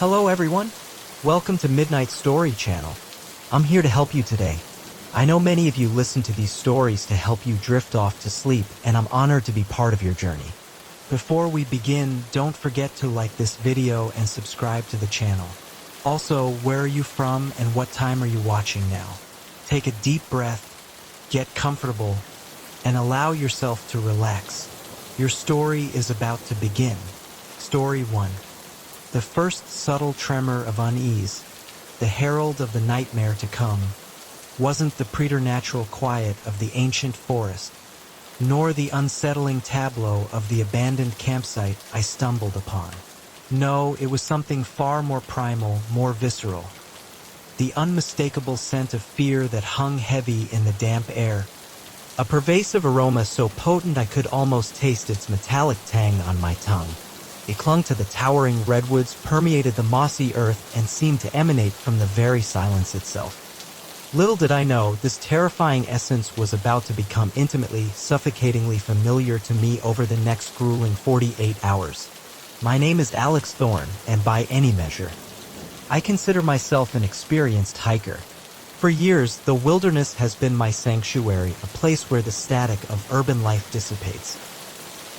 Hello everyone, welcome to Midnight Story Channel. I'm here to help you today. I know many of you listen to these stories to help you drift off to sleep, and I'm honored to be part of your journey. Before we begin, don't forget to like this video and subscribe to the channel. Also, where are you from and what time are you watching now? Take a deep breath, get comfortable, and allow yourself to relax. Your story is about to begin. Story 1. The first subtle tremor of unease, the herald of the nightmare to come, wasn't the preternatural quiet of the ancient forest, nor the unsettling tableau of the abandoned campsite I stumbled upon. No, it was something far more primal, more visceral. The unmistakable scent of fear that hung heavy in the damp air. A pervasive aroma so potent I could almost taste its metallic tang on my tongue. It clung to the towering redwoods, permeated the mossy earth, and seemed to emanate from the very silence itself. Little did I know, this terrifying essence was about to become intimately, suffocatingly familiar to me over the next grueling 48 hours. My name is Alex Thorne, and by any measure, I consider myself an experienced hiker. For years, the wilderness has been my sanctuary, a place where the static of urban life dissipates,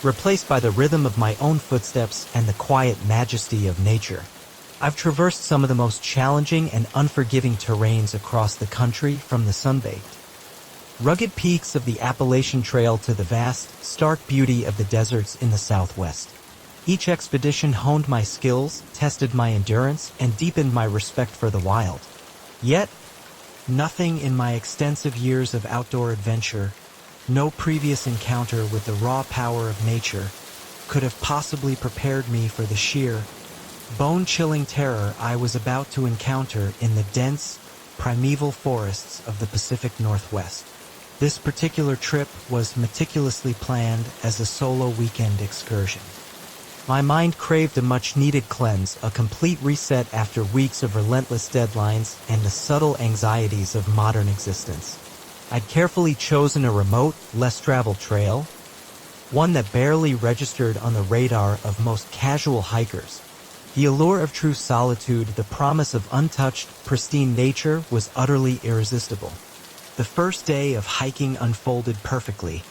replaced by the rhythm of my own footsteps and the quiet majesty of nature. I've traversed some of the most challenging and unforgiving terrains across the country, from the sunbaked, rugged peaks of the Appalachian Trail to the vast, stark beauty of the deserts in the Southwest. Each expedition honed my skills, tested my endurance, and deepened my respect for the wild. Yet, nothing in my extensive years of outdoor adventure, no previous encounter with the raw power of nature, could have possibly prepared me for the sheer, bone-chilling terror I was about to encounter in the dense, primeval forests of the Pacific Northwest. This particular trip was meticulously planned as a solo weekend excursion. My mind craved a much-needed cleanse, a complete reset after weeks of relentless deadlines and the subtle anxieties of modern existence. I'd carefully chosen a remote, less-traveled trail, one that barely registered on the radar of most casual hikers. The allure of true solitude, the promise of untouched, pristine nature was utterly irresistible. The first day of hiking unfolded perfectly,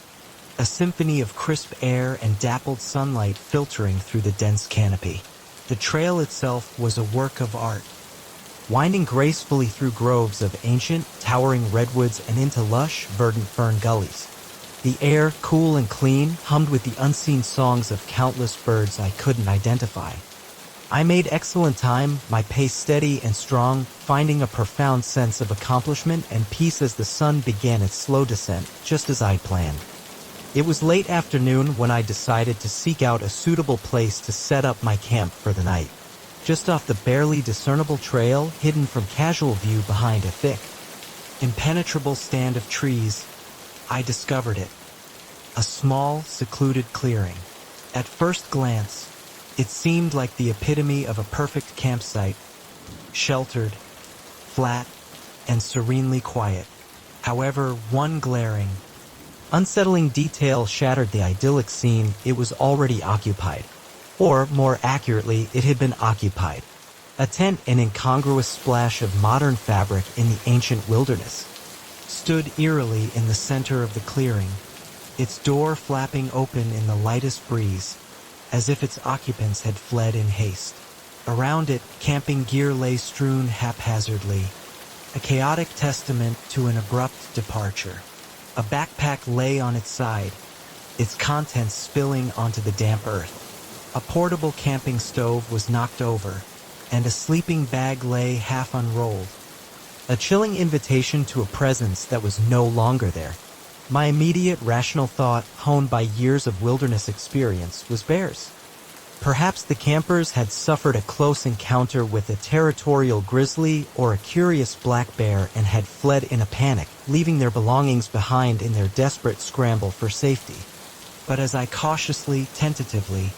a symphony of crisp air and dappled sunlight filtering through the dense canopy. The trail itself was a work of art, winding gracefully through groves of ancient, towering redwoods and into lush, verdant fern gullies. The air, cool and clean, hummed with the unseen songs of countless birds I couldn't identify. I made excellent time, my pace steady and strong, finding a profound sense of accomplishment and peace as the sun began its slow descent, just as I'd planned. It was late afternoon when I decided to seek out a suitable place to set up my camp for the night. Just off the barely discernible trail, hidden from casual view behind a thick, impenetrable stand of trees, I discovered it. A small, secluded clearing. At first glance, it seemed like the epitome of a perfect campsite, sheltered, flat, and serenely quiet. However, one glaring, unsettling detail shattered the idyllic scene. It was already occupied. Or, more accurately, it had been occupied. A tent, an incongruous splash of modern fabric in the ancient wilderness, stood eerily in the center of the clearing, its door flapping open in the lightest breeze, as if its occupants had fled in haste. Around it, camping gear lay strewn haphazardly, a chaotic testament to an abrupt departure. A backpack lay on its side, its contents spilling onto the damp earth. A portable camping stove was knocked over, and a sleeping bag lay half unrolled. A chilling invitation to a presence that was no longer there. My immediate rational thought, honed by years of wilderness experience, was bears. Perhaps the campers had suffered a close encounter with a territorial grizzly or a curious black bear and had fled in a panic, leaving their belongings behind in their desperate scramble for safety. But as I cautiously, tentatively,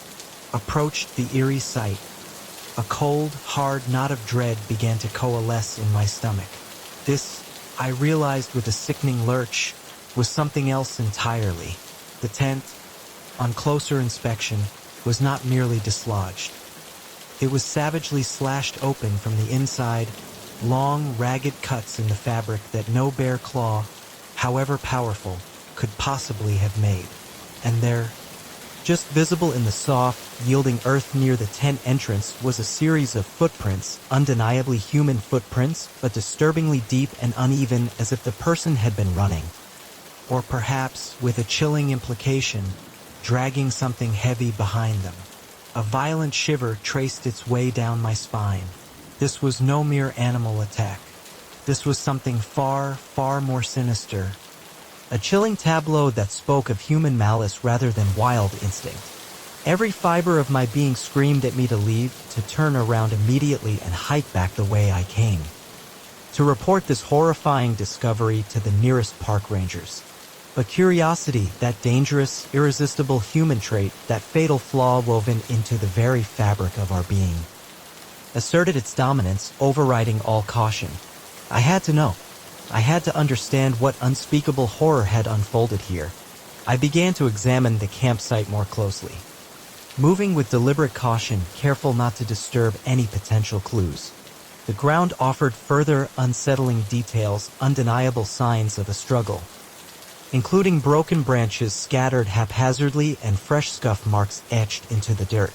approached the eerie sight, a cold, hard knot of dread began to coalesce in my stomach. This, I realized with a sickening lurch, was something else entirely. The tent, on closer inspection, was not merely dislodged. It was savagely slashed open from the inside, long, ragged cuts in the fabric that no bare claw, however powerful, could possibly have made. And there, just visible in the soft, yielding earth near the tent entrance, was a series of footprints, undeniably human footprints, but disturbingly deep and uneven, as if the person had been running. Or perhaps, with a chilling implication, dragging something heavy behind them. A violent shiver traced its way down my spine. This was no mere animal attack. This was something far, far more sinister. A chilling tableau that spoke of human malice rather than wild instinct. Every fiber of my being screamed at me to leave, to turn around immediately and hike back the way I came. To report this horrifying discovery to the nearest park rangers. But curiosity, that dangerous, irresistible human trait, that fatal flaw woven into the very fabric of our being, asserted its dominance, overriding all caution. I had to know. I had to understand what unspeakable horror had unfolded here. I began to examine the campsite more closely, moving with deliberate caution, careful not to disturb any potential clues. The ground offered further unsettling details, undeniable signs of a struggle, including broken branches scattered haphazardly and fresh scuff marks etched into the dirt.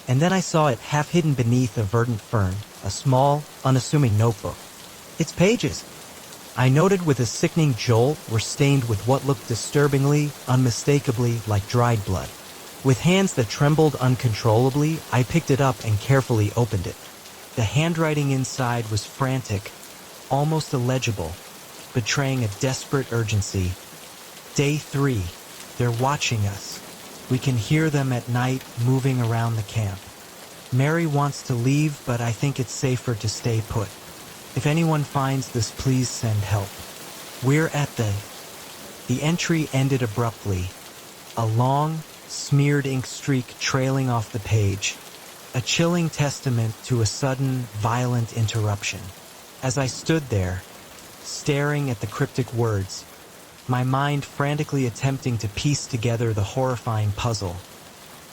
And then I saw it half hidden beneath a verdant fern, a small, unassuming notebook. Its pages, I noted with a sickening jolt, were stained with what looked disturbingly, unmistakably like dried blood. With hands that trembled uncontrollably, I picked it up and carefully opened it. The handwriting inside was frantic, almost illegible, betraying a desperate urgency. Day 3. They're watching us. We can hear them at night moving around the camp. Mary wants to leave, but I think it's safer to stay put. If anyone finds this, please send help. We're at The entry ended abruptly. A long, smeared ink streak trailing off the page. A chilling testament to a sudden, violent interruption. As I stood there, staring at the cryptic words, my mind frantically attempting to piece together the horrifying puzzle,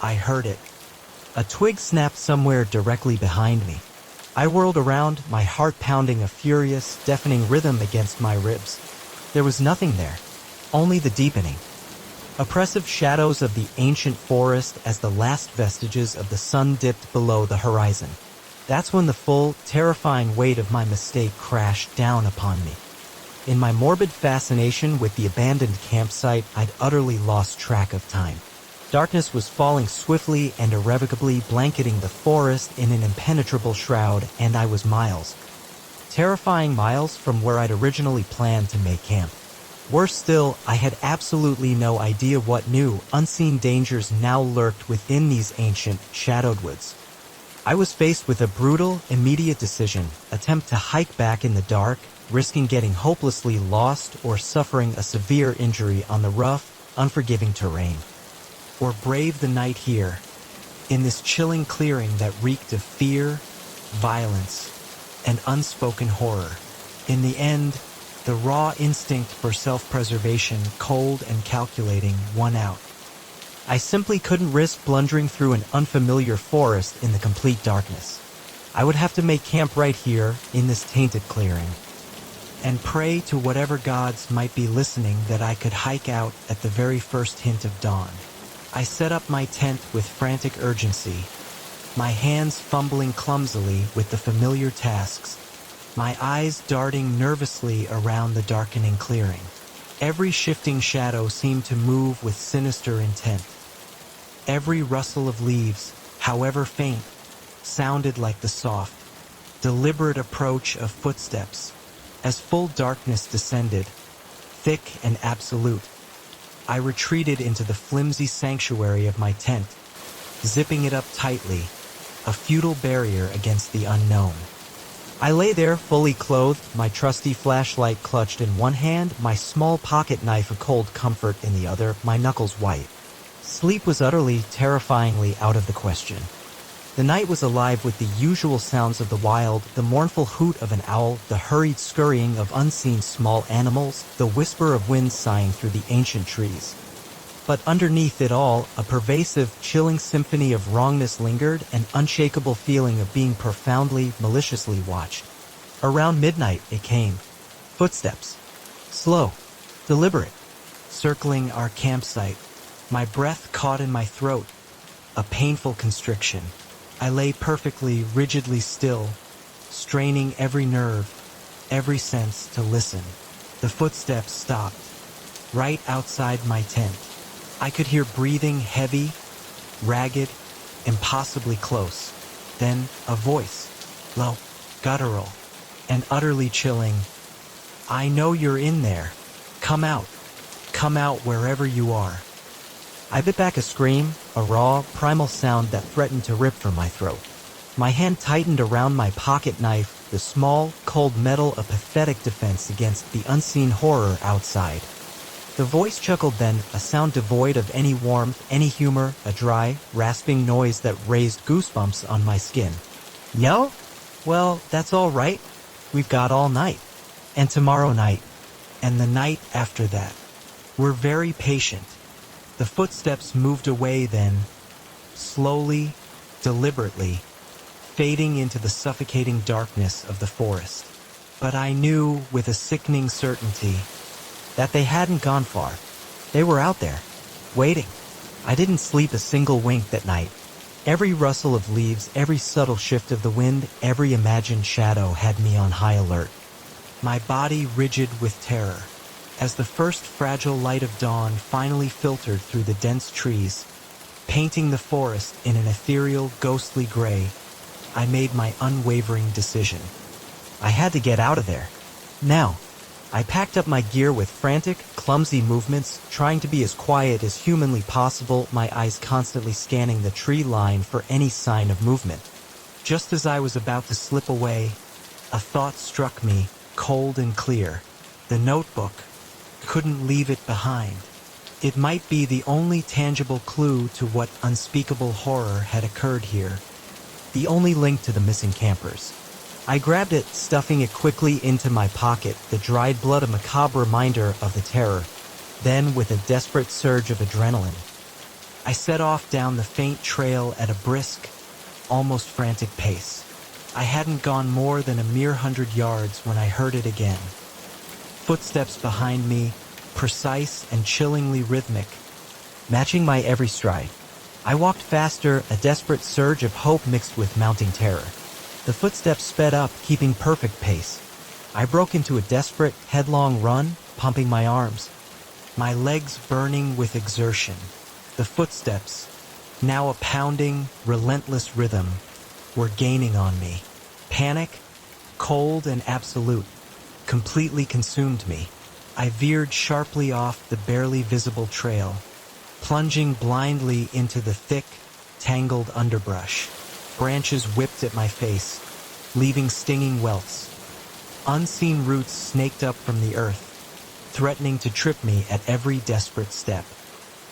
I heard it. A twig snapped somewhere directly behind me. I whirled around, my heart pounding a furious, deafening rhythm against my ribs. There was nothing there, only the deepening, oppressive shadows of the ancient forest as the last vestiges of the sun dipped below the horizon. That's when the full, terrifying weight of my mistake crashed down upon me. In my morbid fascination with the abandoned campsite, I'd utterly lost track of time. Darkness was falling swiftly and irrevocably, blanketing the forest in an impenetrable shroud, and I was miles, terrifying miles, from where I'd originally planned to make camp. Worse still, I had absolutely no idea what new, unseen dangers now lurked within these ancient, shadowed woods. I was faced with a brutal, immediate decision: attempt to hike back in the dark, risking getting hopelessly lost or suffering a severe injury on the rough, unforgiving terrain, or brave the night here, in this chilling clearing that reeked of fear, violence, and unspoken horror. In the end, the raw instinct for self-preservation, cold and calculating, won out. I simply couldn't risk blundering through an unfamiliar forest in the complete darkness. I would have to make camp right here, in this tainted clearing, and pray to whatever gods might be listening that I could hike out at the very first hint of dawn. I set up my tent with frantic urgency, my hands fumbling clumsily with the familiar tasks, my eyes darting nervously around the darkening clearing. Every shifting shadow seemed to move with sinister intent. Every rustle of leaves, however faint, sounded like the soft, deliberate approach of footsteps. As full darkness descended, thick and absolute, I retreated into the flimsy sanctuary of my tent, zipping it up tightly, a futile barrier against the unknown. I lay there, fully clothed, my trusty flashlight clutched in one hand, my small pocket knife a cold comfort in the other, my knuckles white. Sleep was utterly, terrifyingly out of the question. The night was alive with the usual sounds of the wild, the mournful hoot of an owl, the hurried scurrying of unseen small animals, the whisper of wind sighing through the ancient trees. But underneath it all, a pervasive, chilling symphony of wrongness lingered, an unshakable feeling of being profoundly, maliciously watched. Around midnight, it came. Footsteps. Slow. Deliberate. Circling our campsite. My breath caught in my throat. A painful constriction. I lay perfectly, rigidly still, straining every nerve, every sense to listen. The footsteps stopped. Right outside my tent. I could hear breathing heavy, ragged, impossibly close. Then a voice, low, guttural, and utterly chilling. I know you're in there. Come out. Come out wherever you are. I bit back a scream, a raw, primal sound that threatened to rip from my throat. My hand tightened around my pocket knife, the small, cold metal a pathetic defense against the unseen horror outside. The voice chuckled then, a sound devoid of any warmth, any humor, a dry, rasping noise that raised goosebumps on my skin. No? Well, that's all right. We've got all night. And tomorrow night. And the night after that. We're very patient. The footsteps moved away then, slowly, deliberately, fading into the suffocating darkness of the forest. But I knew with a sickening certainty that they hadn't gone far. They were out there, waiting. I didn't sleep a single wink that night. Every rustle of leaves, every subtle shift of the wind, every imagined shadow had me on high alert. My body rigid with terror. As the first fragile light of dawn finally filtered through the dense trees, painting the forest in an ethereal, ghostly gray, I made my unwavering decision. I had to get out of there. Now. I packed up my gear with frantic, clumsy movements, trying to be as quiet as humanly possible, my eyes constantly scanning the tree line for any sign of movement. Just as I was about to slip away, a thought struck me, cold and clear. The notebook. Couldn't leave it behind. It might be the only tangible clue to what unspeakable horror had occurred here. The only link to the missing campers. I grabbed it, stuffing it quickly into my pocket, the dried blood a macabre reminder of the terror. Then, with a desperate surge of adrenaline, I set off down the faint trail at a brisk, almost frantic pace. I hadn't gone more than a mere 100 yards when I heard it again. Footsteps behind me, precise and chillingly rhythmic, matching my every stride. I walked faster, a desperate surge of hope mixed with mounting terror. The footsteps sped up, keeping perfect pace. I broke into a desperate, headlong run, pumping my arms, my legs burning with exertion. The footsteps, now a pounding, relentless rhythm, were gaining on me. Panic, cold and absolute, completely consumed me. I veered sharply off the barely visible trail, plunging blindly into the thick, tangled underbrush. Branches whipped at my face, leaving stinging welts. Unseen roots snaked up from the earth, threatening to trip me at every desperate step.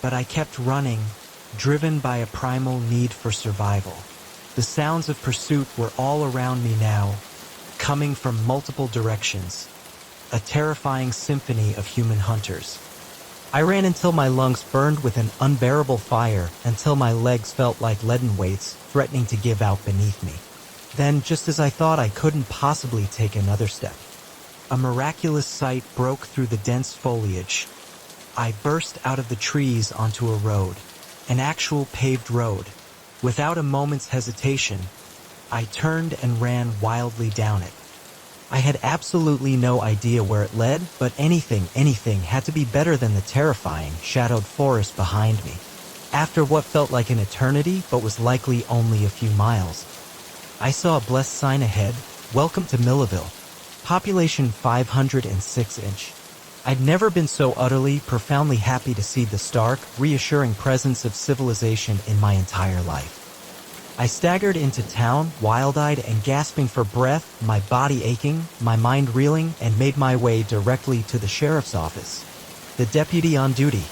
But I kept running, driven by a primal need for survival. The sounds of pursuit were all around me now, coming from multiple directions, a terrifying symphony of human hunters. I ran until my lungs burned with an unbearable fire, until my legs felt like leaden weights, threatening to give out beneath me. Then, just as I thought I couldn't possibly take another step, a miraculous sight broke through the dense foliage. I burst out of the trees onto a road, an actual paved road. Without a moment's hesitation, I turned and ran wildly down it. I had absolutely no idea where it led, but anything had to be better than the terrifying, shadowed forest behind me. After what felt like an eternity, but was likely only a few miles, I saw a blessed sign ahead, "Welcome to Millaville. Population 506". I'd never been so utterly, profoundly happy to see the stark, reassuring presence of civilization in my entire life. I staggered into town, wild-eyed and gasping for breath, my body aching, my mind reeling, and made my way directly to the sheriff's office. The deputy on duty,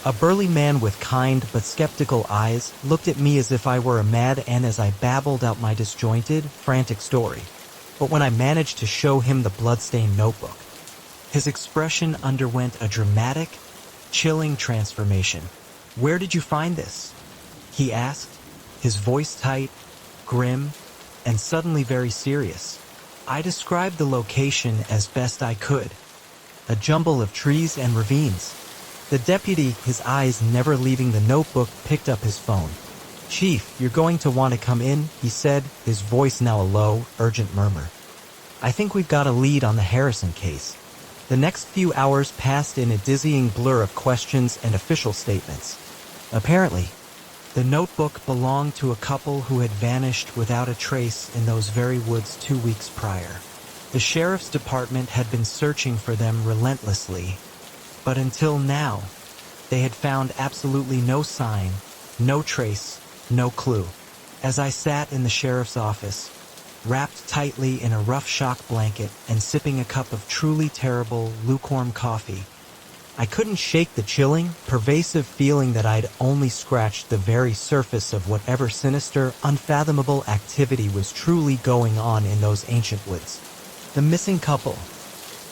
a burly man with kind but skeptical eyes, looked at me as if I were a mad ant as I babbled out my disjointed, frantic story. But when I managed to show him the bloodstained notebook, his expression underwent a dramatic, Chilling transformation. Where did you find this? He asked, his voice tight, grim, and suddenly very serious. I described the location as best I could. A jumble of trees and ravines. The deputy, his eyes never leaving the notebook, picked up his phone. "Chief, you're going to want to come in," he said, his voice now a low, urgent murmur. "I think we've got a lead on the Harrison case." The next few hours passed in a dizzying blur of questions and official statements. Apparently, the notebook belonged to a couple who had vanished without a trace in those very woods 2 weeks prior. The sheriff's department had been searching for them relentlessly, but until now, they had found absolutely no sign, no trace, no clue. As I sat in the sheriff's office, wrapped tightly in a rough shock blanket and sipping a cup of truly terrible, lukewarm coffee, I couldn't shake the chilling, pervasive feeling that I'd only scratched the very surface of whatever sinister, unfathomable activity was truly going on in those ancient woods. The missing couple.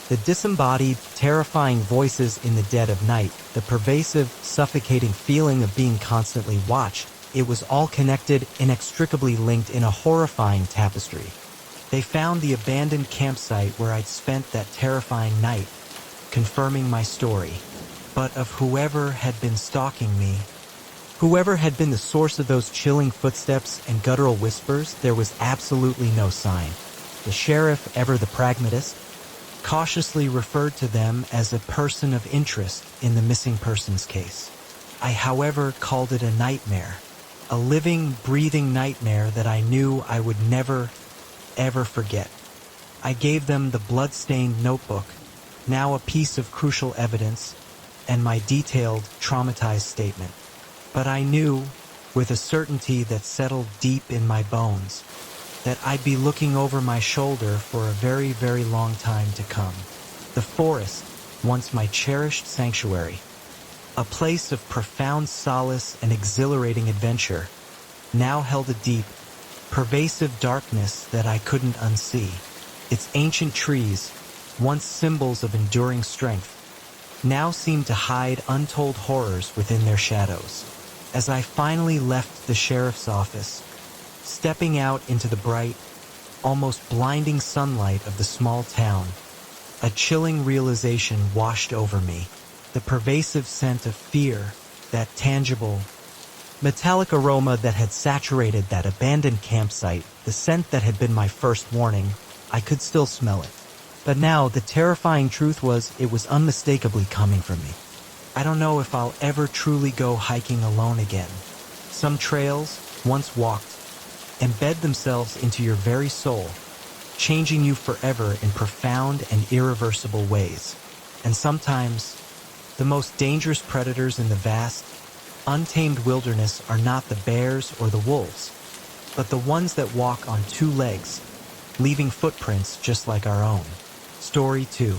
The disembodied, terrifying voices in the dead of night, the pervasive, suffocating feeling of being constantly watched, it was all connected, inextricably linked in a horrifying tapestry. They found the abandoned campsite where I'd spent that terrifying night, confirming my story. But of whoever had been stalking me, whoever had been the source of those chilling footsteps and guttural whispers, there was absolutely no sign. The sheriff, ever the pragmatist, cautiously referred to them as a person of interest in the missing persons case. I, however, called it a nightmare. A living, breathing nightmare that I knew I would never, ever forget. I gave them the blood-stained notebook, now a piece of crucial evidence, and my detailed, traumatized statement. But I knew, with a certainty that settled deep in my bones, that I'd be looking over my shoulder for a very, very long time to come. The forest, once my cherished sanctuary, a place of profound solace and exhilarating adventure, now held a deep, pervasive darkness that I couldn't unsee. Its ancient trees, once symbols of enduring strength, now seemed to hide untold horrors within their shadows. As I finally left the sheriff's office, stepping out into the bright, almost blinding sunlight of the small town, a chilling realization washed over me. The pervasive scent of fear, that tangible, metallic aroma that had saturated that abandoned campsite, the scent that had been my first warning, I could still smell it. But now the terrifying truth was it was unmistakably coming from me. I don't know if I'll ever truly go hiking alone again. Some trails, once walked, embed themselves into your very soul, changing you forever in profound and irreversible ways. And sometimes, the most dangerous predators in the vast, untamed wilderness are not the bears or the wolves, but the ones that walk on 2 legs, leaving footprints just like our own. Story 2.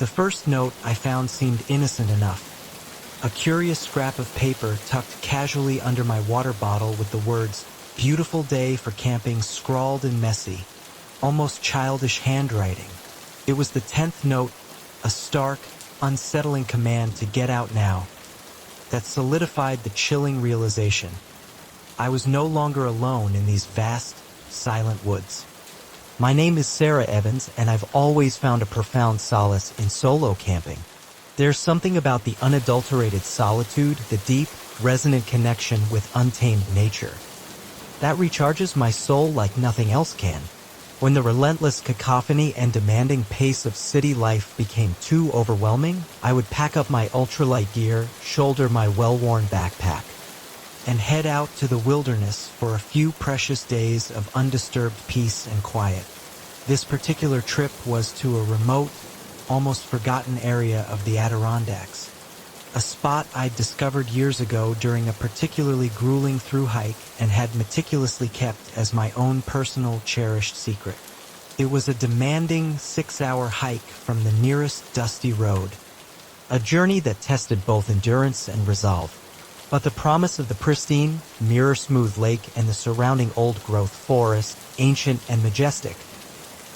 The first note I found seemed innocent enough. A curious scrap of paper tucked casually under my water bottle with the words, "Beautiful day for camping," scrawled in messy, almost childish handwriting. It was the 10th note, a stark, unsettling command to get out now, that solidified the chilling realization. I was no longer alone in these vast, silent woods. My name is Sarah Evans, and I've always found a profound solace in solo camping. There's something about the unadulterated solitude, the deep, resonant connection with untamed nature, that recharges my soul like nothing else can. When the relentless cacophony and demanding pace of city life became too overwhelming, I would pack up my ultralight gear, shoulder my well-worn backpack, and head out to the wilderness for a few precious days of undisturbed peace and quiet. This particular trip was to a remote, almost forgotten area of the Adirondacks, a spot I'd discovered years ago during a particularly grueling through hike and had meticulously kept as my own personal cherished secret. It was a demanding 6-hour hike from the nearest dusty road, a journey that tested both endurance and resolve. But the promise of the pristine, mirror-smooth lake and the surrounding old-growth forest, ancient and majestic,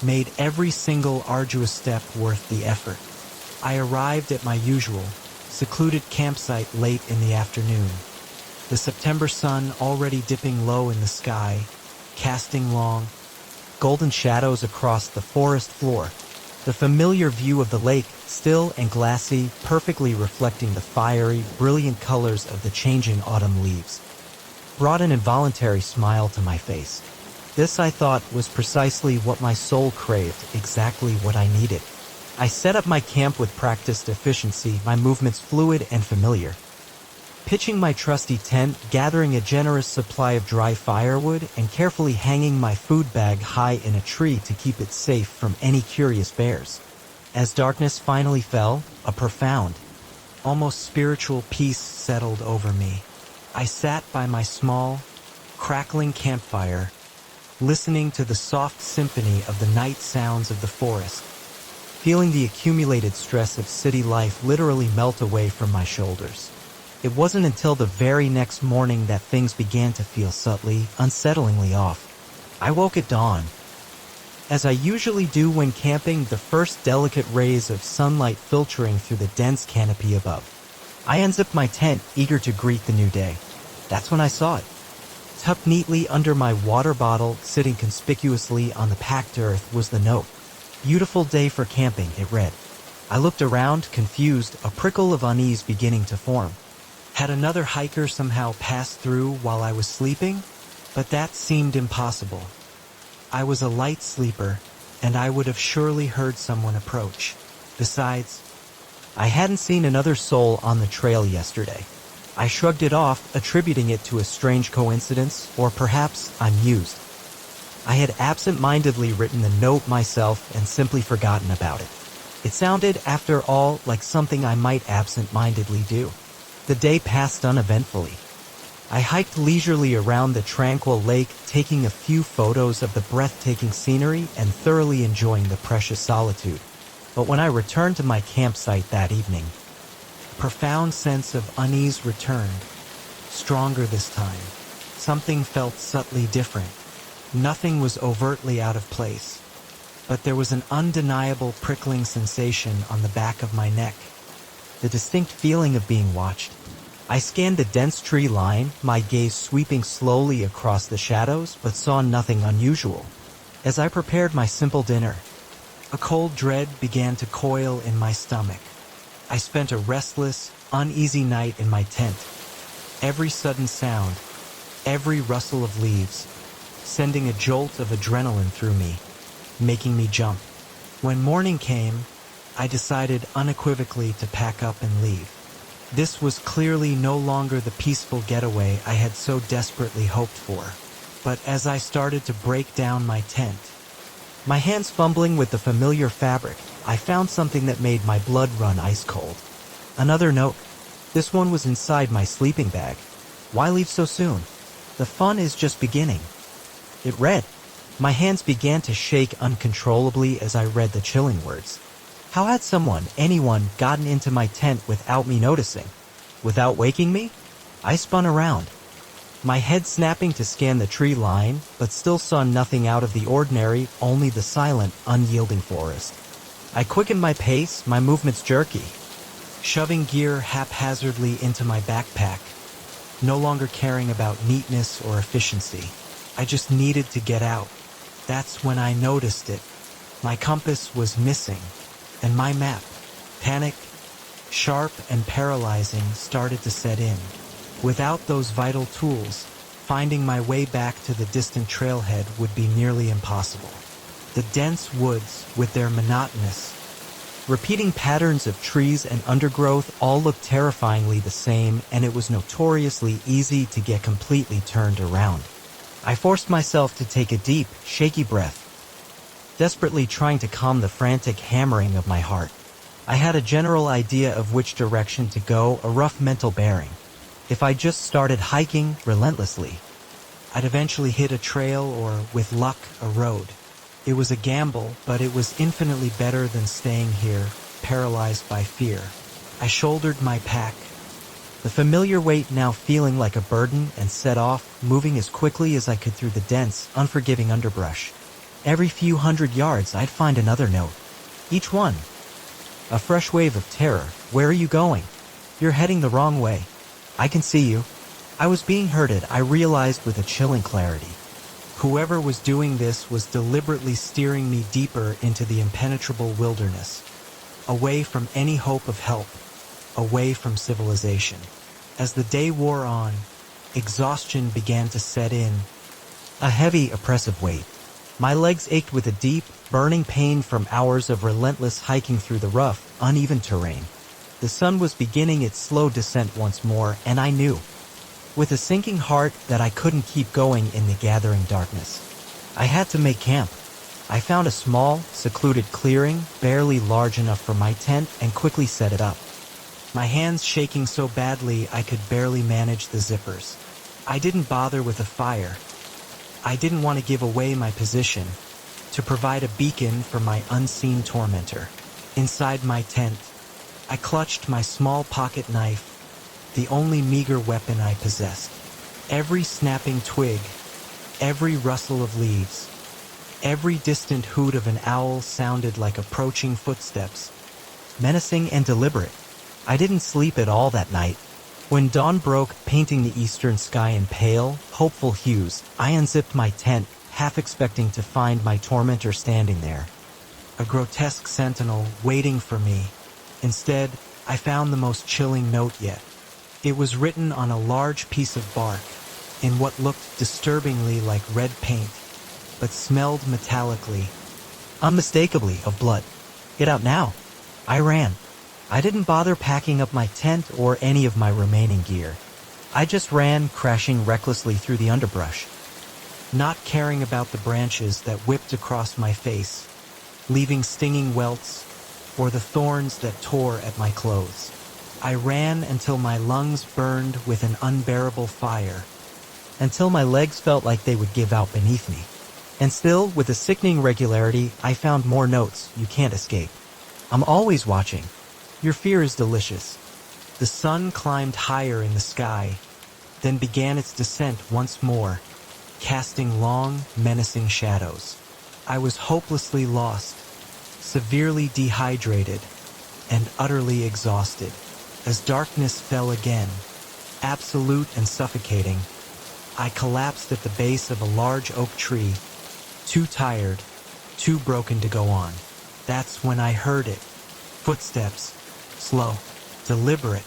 made every single arduous step worth the effort. I arrived at my usual, secluded campsite late in the afternoon. The September sun already dipping low in the sky, casting long, golden shadows across the forest floor. The familiar view of the lake, still and glassy, perfectly reflecting the fiery, brilliant colors of the changing autumn leaves, brought an involuntary smile to my face. This, I thought, was precisely what my soul craved, exactly what I needed. I set up my camp with practiced efficiency, my movements fluid and familiar. Pitching my trusty tent, gathering a generous supply of dry firewood, and carefully hanging my food bag high in a tree to keep it safe from any curious bears. As darkness finally fell, a profound, almost spiritual peace settled over me. I sat by my small, crackling campfire, listening to the soft symphony of the night sounds of the forest, feeling the accumulated stress of city life literally melt away from my shoulders. It wasn't until the very next morning that things began to feel subtly, unsettlingly off. I woke at dawn. As I usually do when camping, the first delicate rays of sunlight filtering through the dense canopy above. I unzipped my tent, eager to greet the new day. That's when I saw it. Tucked neatly under my water bottle, sitting conspicuously on the packed earth, was the note. "Beautiful day for camping," it read. I looked around, confused, a prickle of unease beginning to form. Had another hiker somehow passed through while I was sleeping? But that seemed impossible. I was a light sleeper, and I would have surely heard someone approach. Besides, I hadn't seen another soul on the trail yesterday. I shrugged it off, attributing it to a strange coincidence, or perhaps I'm used. I had absent-mindedly written the note myself and simply forgotten about it. It sounded, after all, like something I might absent-mindedly do. The day passed uneventfully. I hiked leisurely around the tranquil lake, taking a few photos of the breathtaking scenery and thoroughly enjoying the precious solitude. But when I returned to my campsite that evening, a profound sense of unease returned, stronger this time. Something felt subtly different. Nothing was overtly out of place, but there was an undeniable prickling sensation on the back of my neck. The distinct feeling of being watched. I scanned the dense tree line, my gaze sweeping slowly across the shadows, but saw nothing unusual. As I prepared my simple dinner, a cold dread began to coil in my stomach. I spent a restless, uneasy night in my tent. Every sudden sound, every rustle of leaves, sending a jolt of adrenaline through me, making me jump. When morning came, I decided unequivocally to pack up and leave. This was clearly no longer the peaceful getaway I had so desperately hoped for. But as I started to break down my tent, my hands fumbling with the familiar fabric, I found something that made my blood run ice cold. Another note. This one was inside my sleeping bag. Why leave so soon? The fun is just beginning. It read. My hands began to shake uncontrollably as I read the chilling words. How had anyone, gotten into my tent without me noticing? Without waking me? I spun around, my head snapping to scan the tree line, but still saw nothing out of the ordinary, only the silent, unyielding forest. I quickened my pace, my movements jerky, shoving gear haphazardly into my backpack, no longer caring about neatness or efficiency. I just needed to get out. That's when I noticed it. My compass was missing, and my map, panic, sharp and paralyzing, started to set in. Without those vital tools, finding my way back to the distant trailhead would be nearly impossible. The dense woods, with their monotonous, repeating patterns of trees and undergrowth, all looked terrifyingly the same, and it was notoriously easy to get completely turned around. I forced myself to take a deep, shaky breath, desperately trying to calm the frantic hammering of my heart. I had a general idea of which direction to go, a rough mental bearing. If I just started hiking relentlessly, I'd eventually hit a trail or, with luck, a road. It was a gamble, but it was infinitely better than staying here, paralyzed by fear. I shouldered my pack, the familiar weight now feeling like a burden, and set off, moving as quickly as I could through the dense, unforgiving underbrush. Every few hundred yards, I'd find another note. Each one, a fresh wave of terror. Where are you going? You're heading the wrong way. I can see you. I was being herded, I realized with a chilling clarity. Whoever was doing this was deliberately steering me deeper into the impenetrable wilderness, away from any hope of help, away from civilization. As the day wore on, exhaustion began to set in, a heavy, oppressive weight. My legs ached with a deep, burning pain from hours of relentless hiking through the rough, uneven terrain. The sun was beginning its slow descent once more, and I knew, with a sinking heart, that I couldn't keep going in the gathering darkness. I had to make camp. I found a small, secluded clearing, barely large enough for my tent, and quickly set it up. My hands shaking so badly I could barely manage the zippers. I didn't bother with a fire. I didn't want to give away my position, to provide a beacon for my unseen tormentor. Inside my tent, I clutched my small pocket knife, the only meager weapon I possessed. Every snapping twig, every rustle of leaves, every distant hoot of an owl sounded like approaching footsteps, menacing and deliberate. I didn't sleep at all that night. When dawn broke, painting the eastern sky in pale, hopeful hues, I unzipped my tent, half expecting to find my tormentor standing there, a grotesque sentinel waiting for me. Instead, I found the most chilling note yet. It was written on a large piece of bark, in what looked disturbingly like red paint, but smelled metallically, unmistakably of blood. Get out now. I ran. I didn't bother packing up my tent or any of my remaining gear. I just ran, crashing recklessly through the underbrush, not caring about the branches that whipped across my face, leaving stinging welts, or the thorns that tore at my clothes. I ran until my lungs burned with an unbearable fire, until my legs felt like they would give out beneath me. And still, with a sickening regularity, I found more notes. You can't escape. I'm always watching. Your fear is delicious. The sun climbed higher in the sky, then began its descent once more, casting long, menacing shadows. I was hopelessly lost, severely dehydrated, and utterly exhausted. As darkness fell again, absolute and suffocating, I collapsed at the base of a large oak tree, too tired, too broken to go on. That's when I heard it. Footsteps, slow, deliberate,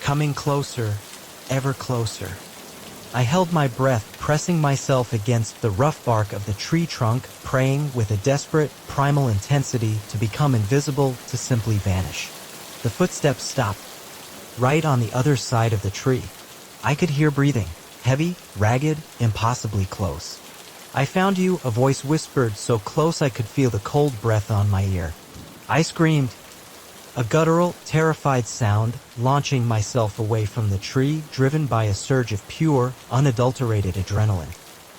coming closer, ever closer. I held my breath, pressing myself against the rough bark of the tree trunk, praying with a desperate, primal intensity to become invisible, to simply vanish. The footsteps stopped, right on the other side of the tree. I could hear breathing, heavy, ragged, impossibly close. I found you, a voice whispered, so close I could feel the cold breath on my ear. I screamed, a guttural, terrified sound, launching myself away from the tree, driven by a surge of pure, unadulterated adrenaline.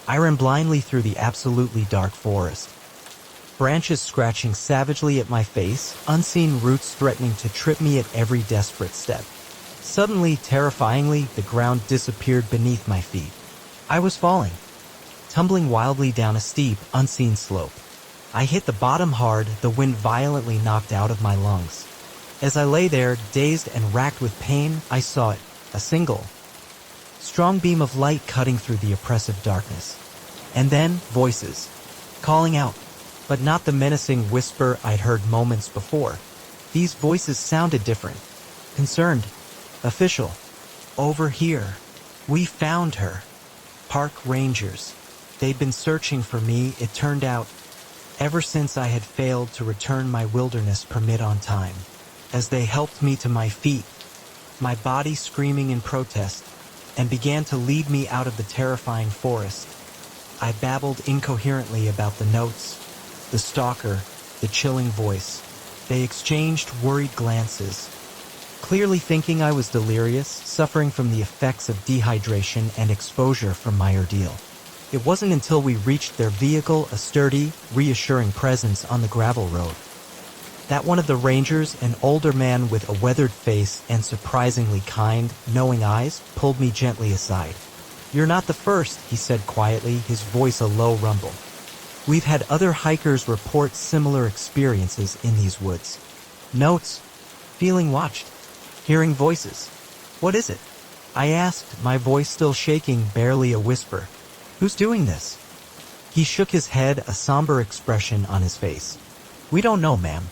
I ran blindly through the absolutely dark forest, branches scratching savagely at my face, unseen roots threatening to trip me at every desperate step. Suddenly, terrifyingly, the ground disappeared beneath my feet. I was falling, tumbling wildly down a steep, unseen slope. I hit the bottom hard, the wind violently knocked out of my lungs. As I lay there, dazed and racked with pain, I saw it, a single, strong beam of light cutting through the oppressive darkness. And then, voices, calling out, but not the menacing whisper I'd heard moments before. These voices sounded different, concerned, official. Over here. We found her. Park rangers. They'd been searching for me, it turned out, ever since I had failed to return my wilderness permit on time. As they helped me to my feet, my body screaming in protest, and began to lead me out of the terrifying forest, I babbled incoherently about the notes, the stalker, the chilling voice. They exchanged worried glances, clearly thinking I was delirious, suffering from the effects of dehydration and exposure from my ordeal. It wasn't until we reached their vehicle, a sturdy, reassuring presence on the gravel road, that one of the rangers, an older man with a weathered face and surprisingly kind, knowing eyes, pulled me gently aside. You're not the first, he said quietly, his voice a low rumble. We've had other hikers report similar experiences in these woods. Notes, feeling watched. Hearing voices. What is it? I asked, my voice still shaking, barely a whisper. Who's doing this? He shook his head, a somber expression on his face. We don't know, ma'am.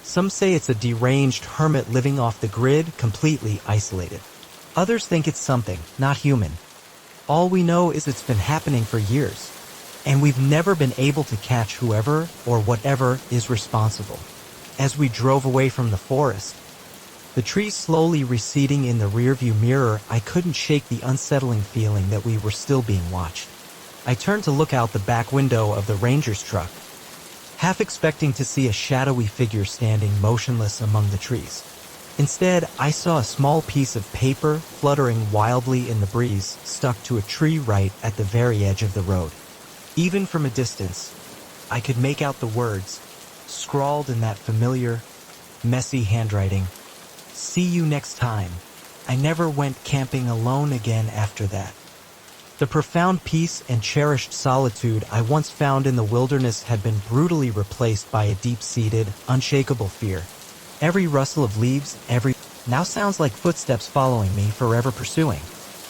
Some say it's a deranged hermit living off the grid, completely isolated. Others think it's something, not human. All we know is it's been happening for years, and we've never been able to catch whoever or whatever is responsible. As we drove away from the forest, the trees slowly receding in the rearview mirror, I couldn't shake the unsettling feeling that we were still being watched. I turned to look out the back window of the ranger's truck, half expecting to see a shadowy figure standing motionless among the trees. Instead, I saw a small piece of paper fluttering wildly in the breeze, stuck to a tree right at the very edge of the road. Even from a distance, I could make out the words, scrawled in that familiar, messy handwriting. See you next time. I never went camping alone again after that. The profound peace and cherished solitude I once found in the wilderness had been brutally replaced by a deep-seated, unshakable fear. Every rustle of leaves, now sounds like footsteps following me, forever pursuing.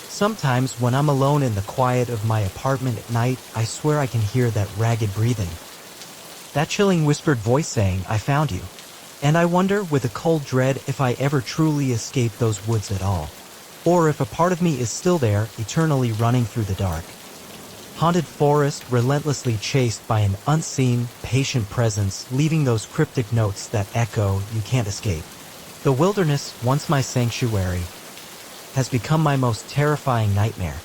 Sometimes when I'm alone in the quiet of my apartment at night, I swear I can hear that ragged breathing. That chilling whispered voice saying, I found you. And I wonder, with a cold dread, if I ever truly escaped those woods at all. Or if a part of me is still there, eternally running through the dark. Haunted forest, relentlessly chased by an unseen, patient presence, leaving those cryptic notes that echo, you can't escape. The wilderness, once my sanctuary, has become my most terrifying nightmare.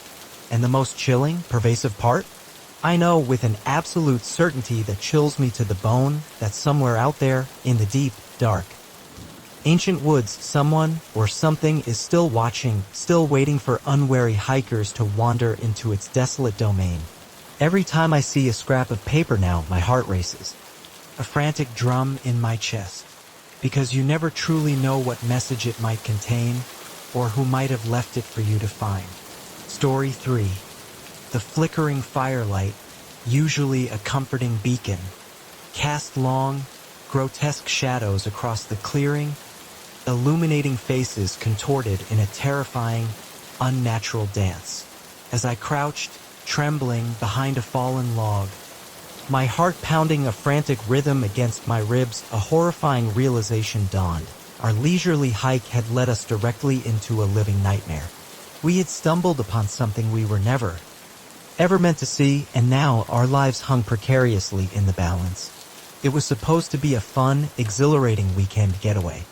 And the most chilling, pervasive part? I know with an absolute certainty that chills me to the bone that somewhere out there, in the deep, dark, ancient woods, someone or something is still watching, still waiting for unwary hikers to wander into its desolate domain. Every time I see a scrap of paper now, my heart races. A frantic drum in my chest. Because you never truly know what message it might contain, or who might have left it for you to find. Story 3. The flickering firelight, usually a comforting beacon, cast long, grotesque shadows across the clearing, illuminating faces contorted in a terrifying, unnatural dance. As I crouched, trembling behind a fallen log, my heart pounding a frantic rhythm against my ribs, a horrifying realization dawned. Our leisurely hike had led us directly into a living nightmare. We had stumbled upon something we were never, ever meant to see, and now our lives hung precariously in the balance. It was supposed to be a fun, exhilarating weekend getaway.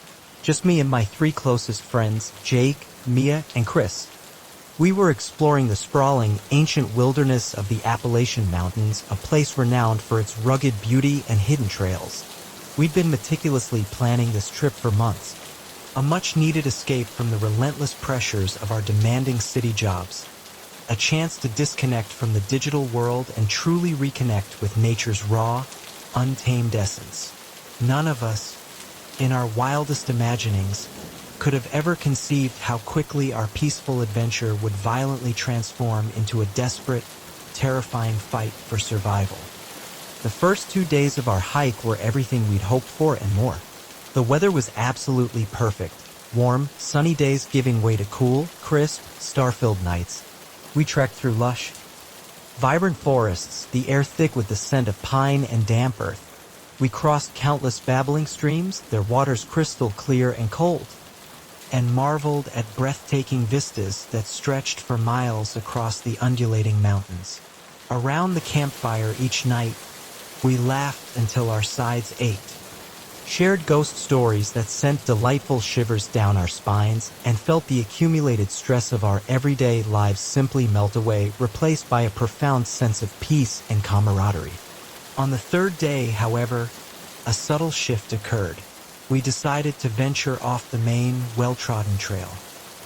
Just me and my 3 closest friends, Jake, Mia, and Chris. We were exploring the sprawling, ancient wilderness of the Appalachian Mountains, a place renowned for its rugged beauty and hidden trails. We'd been meticulously planning this trip for months. A much-needed escape from the relentless pressures of our demanding city jobs. A chance to disconnect from the digital world and truly reconnect with nature's raw, untamed essence. None of us, in our wildest imaginings, could have ever conceived how quickly our peaceful adventure would violently transform into a desperate, terrifying fight for survival. The first 2 days of our hike were everything we'd hoped for and more. The weather was absolutely perfect. Warm, sunny days giving way to cool, crisp, star-filled nights. We trekked through lush, vibrant forests, the air thick with the scent of pine and damp earth. We crossed countless babbling streams, their waters crystal clear and cold, and marveled at breathtaking vistas that stretched for miles across the undulating mountains. Around the campfire each night, we laughed until our sides ached, shared ghost stories that sent delightful shivers down our spines, and felt the accumulated stress of our everyday lives simply melt away, replaced by a profound sense of peace and camaraderie. On the 3rd day, however, a subtle shift occurred. We decided to venture off the main, well-trodden trail.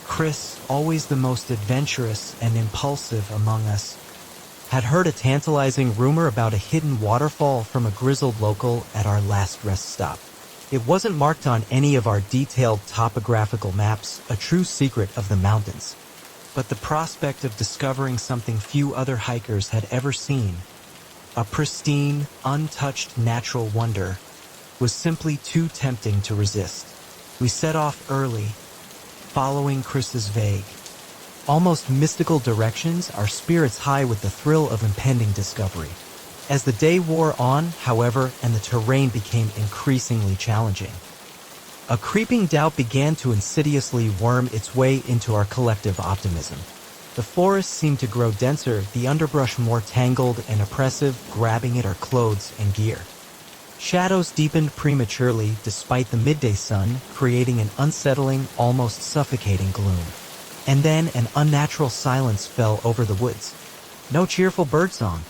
Chris, always the most adventurous and impulsive among us, had heard a tantalizing rumor about a hidden waterfall from a grizzled local at our last rest stop. It wasn't marked on any of our detailed topographical maps, a true secret of the mountains. But the prospect of discovering something few other hikers had ever seen, a pristine, untouched natural wonder, was simply too tempting to resist. We set off early, following Chris's vague, almost mystical directions, our spirits high with the thrill of impending discovery. As the day wore on, however, and the terrain became increasingly challenging, a creeping doubt began to insidiously worm its way into our collective optimism. The forest seemed to grow denser, the underbrush more tangled and oppressive, grabbing at our clothes and gear. Shadows deepened prematurely despite the midday sun, creating an unsettling, almost suffocating gloom. And then an unnatural silence fell over the woods. No cheerful birdsong.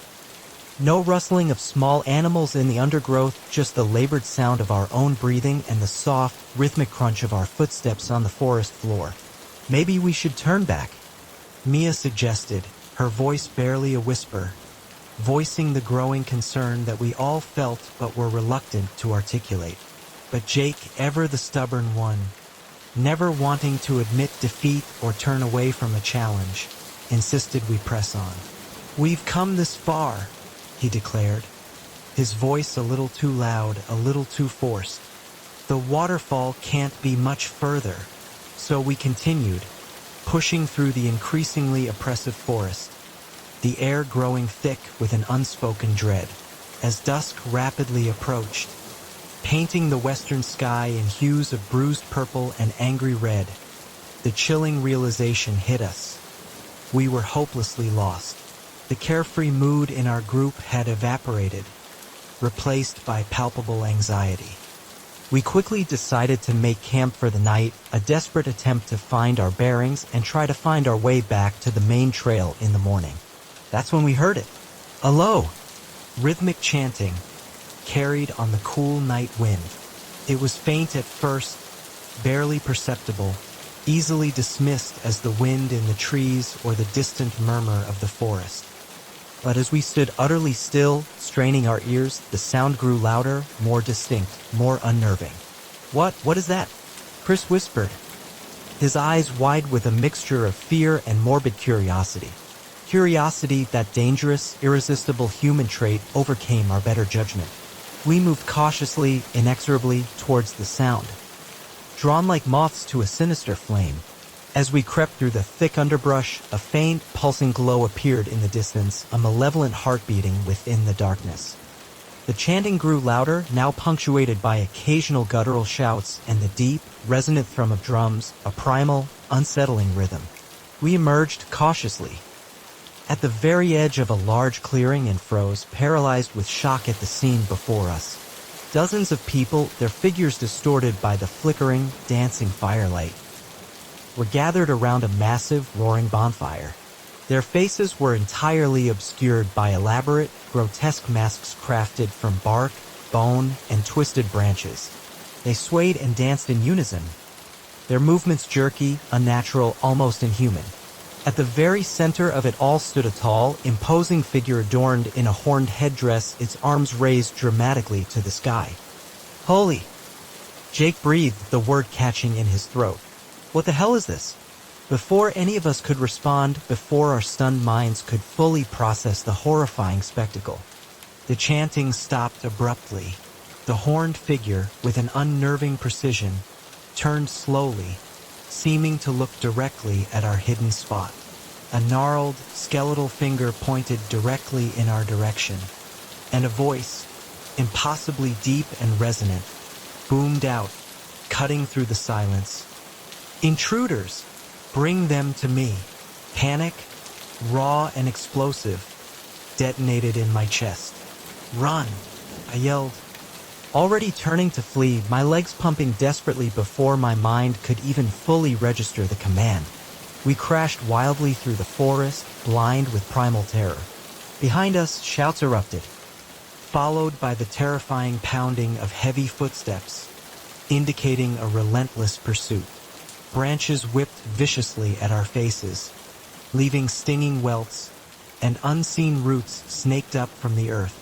No rustling of small animals in the undergrowth, just the labored sound of our own breathing and the soft, rhythmic crunch of our footsteps on the forest floor. Maybe we should turn back, Mia suggested, her voice barely a whisper, voicing the growing concern that we all felt but were reluctant to articulate. But Jake, ever the stubborn one, never wanting to admit defeat or turn away from a challenge, insisted we press on. "We've come this far," he declared, his voice a little too loud, a little too forced. "The waterfall can't be much further." So we continued, pushing through the increasingly oppressive forest, the air growing thick with an unspoken dread. As dusk rapidly approached, painting the western sky in hues of bruised purple and angry red, the chilling realization hit us. We were hopelessly lost. The carefree mood in our group had evaporated, replaced by palpable anxiety. We quickly decided to make camp for the night, a desperate attempt to find our bearings and try to find our way back to the main trail in the morning. That's when we heard it. A low, rhythmic chanting, carried on the cool night wind. It was faint at first, barely perceptible, easily dismissed as the wind in the trees or the distant murmur of the forest. But as we stood utterly still, straining our ears, the sound grew louder, more distinct, more unnerving. What is that?" Chris whispered, his eyes wide with a mixture of fear and morbid curiosity. Curiosity, that dangerous, irresistible human trait, overcame our better judgment. We moved cautiously, inexorably, towards the sound, drawn like moths to a sinister flame. As we crept through the thick underbrush, a faint, pulsing glow appeared in the distance, a malevolent heart beating within the darkness. The chanting grew louder, now punctuated by occasional guttural shouts and the deep, resonant thrum of drums, a primal, unsettling rhythm. We emerged cautiously, at the very edge of a large clearing, and froze, paralyzed with shock at the scene before us. Dozens of people, their figures distorted by the flickering, dancing firelight, were gathered around a massive, roaring bonfire. Their faces were entirely obscured by elaborate, grotesque masks crafted from bark, bone, and twisted branches. They swayed and danced in unison, their movements jerky, unnatural, almost inhuman. At the very center of it all stood a tall, imposing figure adorned in a horned headdress, its arms raised dramatically to the sky. "Holy!" Jake breathed, the word catching in his throat. "What the hell is this?" Before any of us could respond, before our stunned minds could fully process the horrifying spectacle, the chanting stopped abruptly. The horned figure, with an unnerving precision, turned slowly, seeming to look directly at our hidden spot. A gnarled, skeletal finger pointed directly in our direction, and a voice, impossibly deep and resonant, boomed out, cutting through the silence. "Intruders! Bring them to me." Panic, raw and explosive, detonated in my chest. "Run!" I yelled, already turning to flee, my legs pumping desperately before my mind could even fully register the command. We crashed wildly through the forest, blind with primal terror. Behind us, shouts erupted, followed by the terrifying pounding of heavy footsteps, indicating a relentless pursuit. Branches whipped viciously at our faces, leaving stinging welts, and unseen roots snaked up from the earth,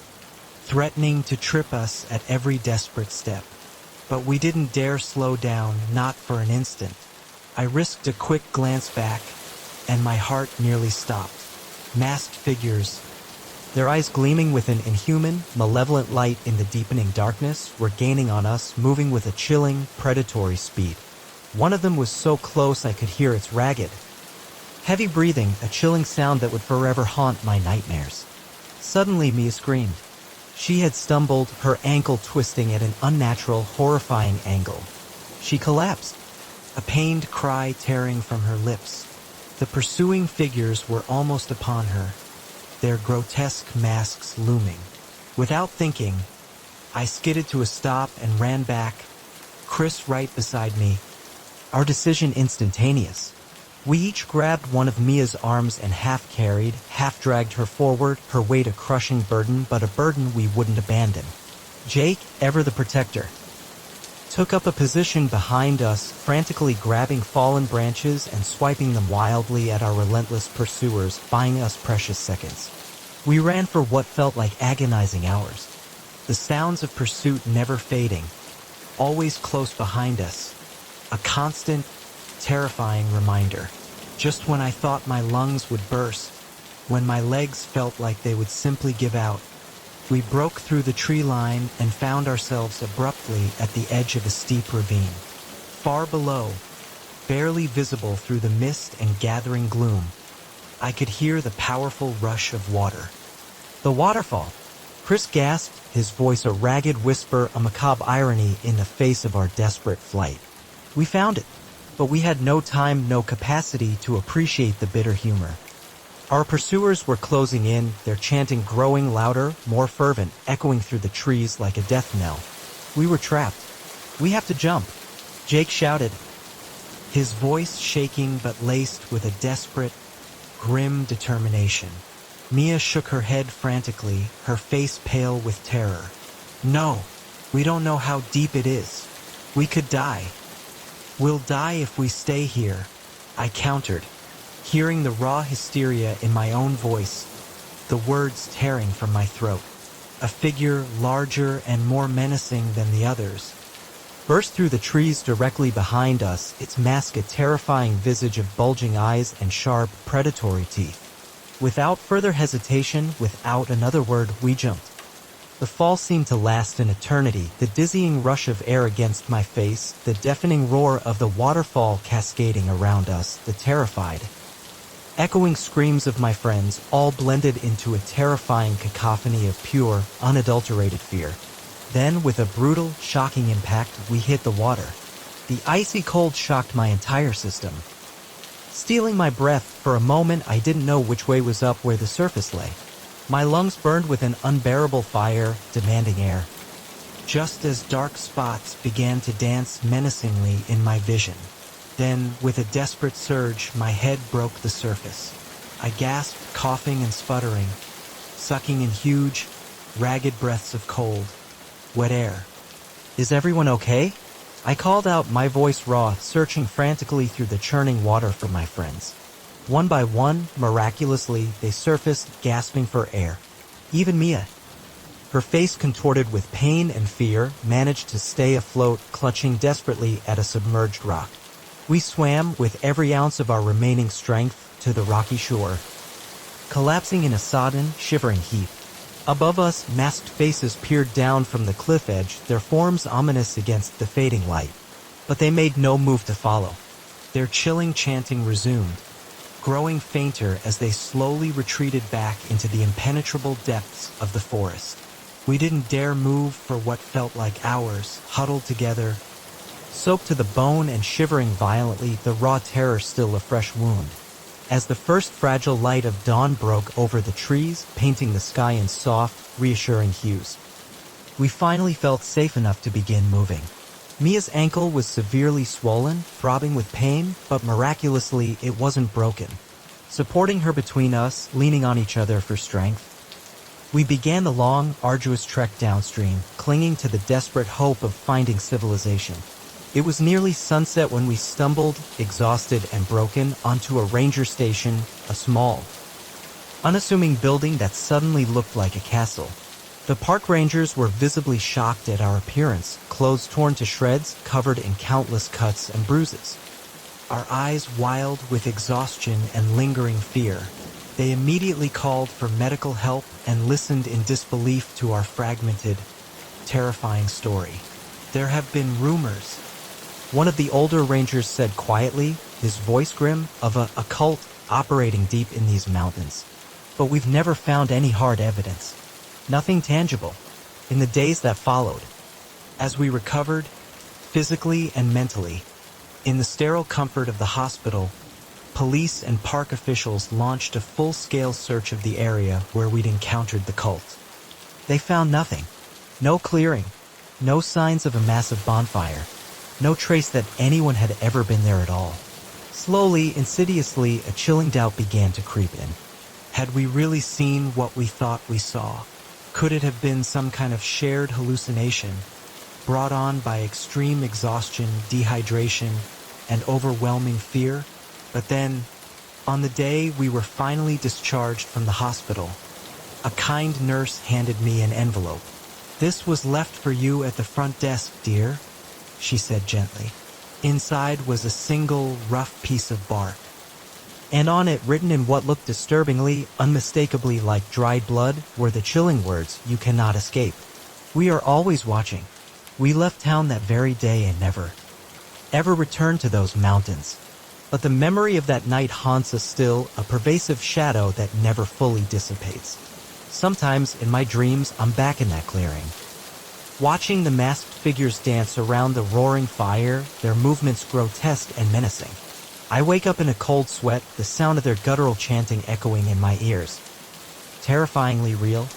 threatening to trip us at every desperate step. But we didn't dare slow down, not for an instant. I risked a quick glance back, and my heart nearly stopped. Masked figures, their eyes gleaming with an inhuman, malevolent light in the deepening darkness, were gaining on us, moving with a chilling, predatory speed. One of them was so close I could hear its ragged, heavy breathing, a chilling sound that would forever haunt my nightmares. Suddenly, Mia screamed. She had stumbled, her ankle twisting at an unnatural, horrifying angle. She collapsed, a pained cry tearing from her lips. The pursuing figures were almost upon her, their grotesque masks looming. Without thinking, I skidded to a stop and ran back, Chris right beside me, our decision instantaneous. We each grabbed one of Mia's arms and half-carried, half-dragged her forward, her weight a crushing burden, but a burden we wouldn't abandon. Jake, ever the protector, took up a position behind us, frantically grabbing fallen branches and swiping them wildly at our relentless pursuers, buying us precious seconds. We ran for what felt like agonizing hours, the sounds of pursuit never fading, always close behind us, a constant, terrifying reminder. Just when I thought my lungs would burst, when my legs felt like they would simply give out, we broke through the tree line and found ourselves abruptly at the edge of a steep ravine. Far below, barely visible through the mist and gathering gloom, I could hear the powerful rush of water. The waterfall! Chris gasped, his voice a ragged whisper, a macabre irony in the face of our desperate flight. We found it, but we had no time, no capacity to appreciate the bitter humor. Our pursuers were closing in, their chanting growing louder, more fervent, echoing through the trees like a death knell. We were trapped. We have to jump, Jake shouted, his voice shaking but laced with a desperate, grim determination. Mia shook her head frantically, her face pale with terror. No, we don't know how deep it is. We could die. We'll die if we stay here, I countered, hearing the raw hysteria in my own voice, the words tearing from my throat. A figure larger and more menacing than the others burst through the trees directly behind us, its mask a terrifying visage of bulging eyes and sharp, predatory teeth. Without further hesitation, without another word, we jumped. The fall seemed to last an eternity, the dizzying rush of air against my face, the deafening roar of the waterfall cascading around us, the terrified, echoing screams of my friends, all blended into a terrifying cacophony of pure, unadulterated fear. Then, with a brutal, shocking impact, we hit the water. The icy cold shocked my entire system. Stealing my breath, for a moment I didn't know which way was up where the surface lay. My lungs burned with an unbearable fire, demanding air. Just as dark spots began to dance menacingly in my vision. Then, with a desperate surge, my head broke the surface. I gasped, coughing and sputtering, sucking in huge, ragged breaths of cold, wet air. Is everyone okay? I called out, my voice raw, searching frantically through the churning water for my friends. One by one, miraculously, they surfaced, gasping for air. Even Mia, her face contorted with pain and fear, managed to stay afloat, clutching desperately at a submerged rock. We swam, with every ounce of our remaining strength, to the rocky shore, collapsing in a sodden, shivering heap. Above us, masked faces peered down from the cliff edge, their forms ominous against the fading light. But they made no move to follow. Their chilling chanting resumed, growing fainter as they slowly retreated back into the impenetrable depths of the forest. We didn't dare move for what felt like hours, huddled together, soaked to the bone and shivering violently, the raw terror still a fresh wound. As the first fragile light of dawn broke over the trees, painting the sky in soft, reassuring hues, we finally felt safe enough to begin moving. Mia's ankle was severely swollen, throbbing with pain, but miraculously it wasn't broken. Supporting her between us, leaning on each other for strength, we began the long, arduous trek downstream, clinging to the desperate hope of finding civilization. It was nearly sunset when we stumbled, exhausted and broken, onto a ranger station, a small, unassuming building that suddenly looked like a castle. The park rangers were visibly shocked at our appearance, clothes torn to shreds, covered in countless cuts and bruises. Our eyes wild with exhaustion and lingering fear, they immediately called for medical help and listened in disbelief to our fragmented, terrifying story. There have been rumors, One of the older rangers said quietly, his voice grim, of a cult operating deep in these mountains. But we've never found any hard evidence. Nothing tangible. In the days that followed, as we recovered, physically and mentally, in the sterile comfort of the hospital, police and park officials launched a full-scale search of the area where we'd encountered the cult. They found nothing. No clearing. No signs of a massive bonfire. No trace that anyone had ever been there at all. Slowly, insidiously, a chilling doubt began to creep in. Had we really seen what we thought we saw? Could it have been some kind of shared hallucination, brought on by extreme exhaustion, dehydration, and overwhelming fear? But then, on the day we were finally discharged from the hospital, a kind nurse handed me an envelope. "This was left for you at the front desk, dear," she said gently. Inside was a single, rough piece of bark, and on it, written in what looked disturbingly, unmistakably like dried blood, were the chilling words, "You cannot escape. We are always watching. We left town that very day and never, ever returned to those mountains. But the memory of that night haunts us still, a pervasive shadow that never fully dissipates. Sometimes, in my dreams, I'm back in that clearing, watching the masked figures dance around the roaring fire, their movements grotesque and menacing. I wake up in a cold sweat, the sound of their guttural chanting echoing in my ears. Terrifyingly real.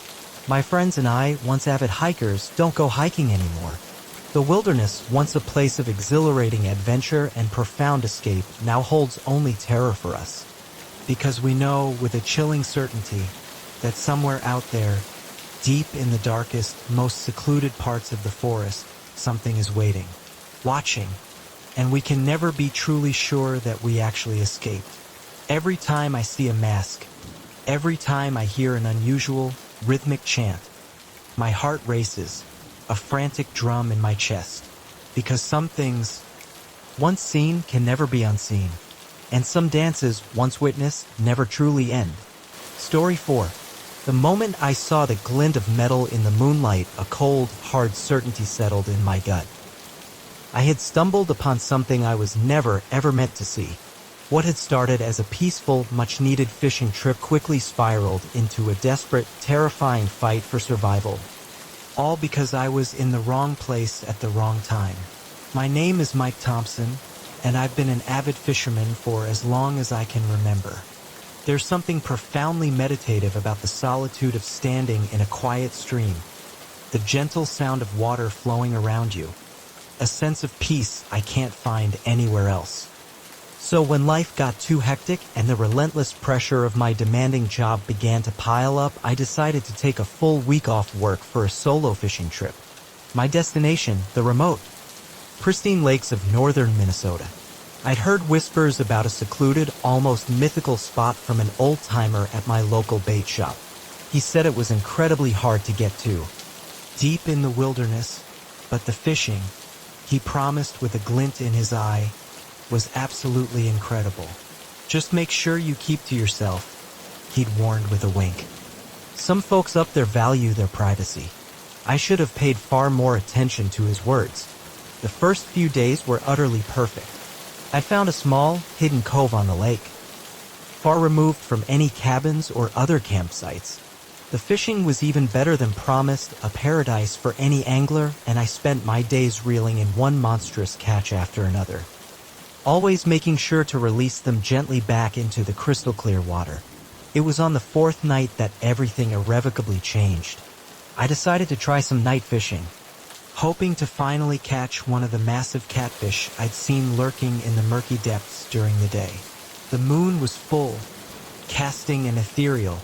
My friends and I, once avid hikers, don't go hiking anymore. The wilderness, once a place of exhilarating adventure and profound escape, now holds only terror for us. Because we know, with a chilling certainty, that somewhere out there, deep in the darkest, most secluded parts of the forest, something is waiting, watching, and we can never be truly sure that we actually escaped. Every time I see a mask, every time I hear an unusual, rhythmic chant, my heart races, a frantic drum in my chest, because some things, once seen, can never be unseen, and some dances, once witnessed, never truly end. Story 4. The moment I saw the glint of metal in the moonlight, a cold, hard certainty settled in my gut. I had stumbled upon something I was never, ever meant to see. What had started as a peaceful, much-needed fishing trip quickly spiraled into a desperate, terrifying fight for survival. All because I was in the wrong place at the wrong time. My name is Mike Thompson, and I've been an avid fisherman for as long as I can remember. There's something profoundly meditative about the solitude of standing in a quiet stream, the gentle sound of water flowing around you, a sense of peace I can't find anywhere else. So when life got too hectic and the relentless pressure of my demanding job began to pile up, I decided to take a full week off work for a solo fishing trip. My destination, the remote, pristine lakes of northern Minnesota. I'd heard whispers about a secluded, almost mythical spot from an old-timer at my local bait shop. He said it was incredibly hard to get to, deep in the wilderness, but the fishing, he promised with a glint in his eye, was absolutely incredible. Just make sure you keep to yourself, he'd warned with a wink. Some folks up there value their privacy. I should have paid far more attention to his words. The first few days were utterly perfect. I'd found a small, hidden cove on the lake, far removed from any cabins or other campsites. The fishing was even better than promised, a paradise for any angler, and I spent my days reeling in one monstrous catch after another, always making sure to release them gently back into the crystal clear water. It was on the fourth night that everything irrevocably changed. I decided to try some night fishing, hoping to finally catch one of the massive catfish I'd seen lurking in the murky depths during the day. The moon was full, casting an ethereal,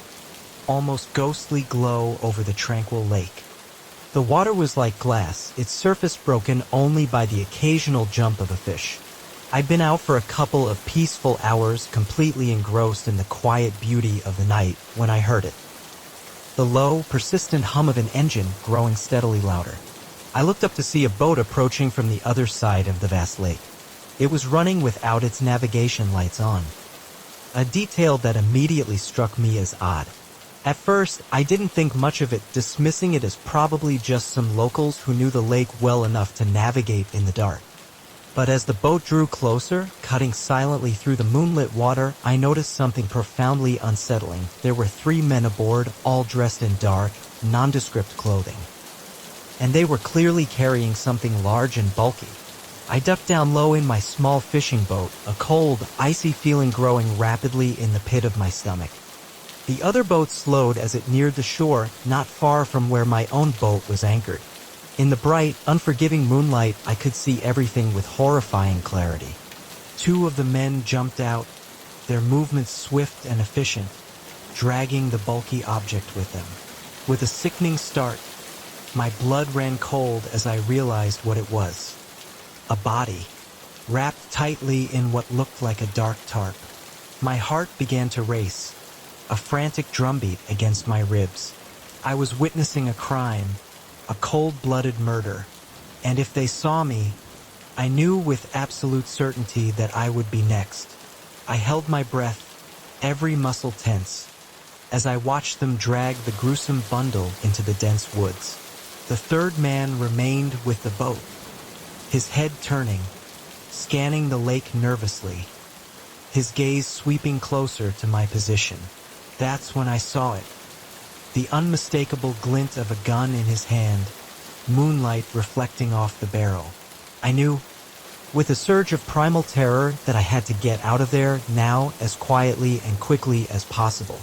almost ghostly glow over the tranquil lake. The water was like glass, its surface broken only by the occasional jump of a fish. I'd been out for a couple of peaceful hours, completely engrossed in the quiet beauty of the night, when I heard it. The low, persistent hum of an engine growing steadily louder. I looked up to see a boat approaching from the other side of the vast lake. It was running without its navigation lights on, a detail that immediately struck me as odd. At first, I didn't think much of it, dismissing it as probably just some locals who knew the lake well enough to navigate in the dark. But as the boat drew closer, cutting silently through the moonlit water, I noticed something profoundly unsettling. There were 3 men aboard, all dressed in dark, nondescript clothing. And they were clearly carrying something large and bulky. I ducked down low in my small fishing boat, a cold, icy feeling growing rapidly in the pit of my stomach. The other boat slowed as it neared the shore, not far from where my own boat was anchored. In the bright, unforgiving moonlight, I could see everything with horrifying clarity. 2 of the men jumped out, their movements swift and efficient, dragging the bulky object with them. With a sickening start, my blood ran cold as I realized what it was. A body, wrapped tightly in what looked like a dark tarp. My heart began to race, a frantic drumbeat against my ribs. I was witnessing a crime, a cold-blooded murder, and if they saw me, I knew with absolute certainty that I would be next. I held my breath, every muscle tense, as I watched them drag the gruesome bundle into the dense woods. The 3rd man remained with the boat, his head turning, scanning the lake nervously, his gaze sweeping closer to my position. That's when I saw it. The unmistakable glint of a gun in his hand, moonlight reflecting off the barrel. I knew, with a surge of primal terror, that I had to get out of there now as quietly and quickly as possible.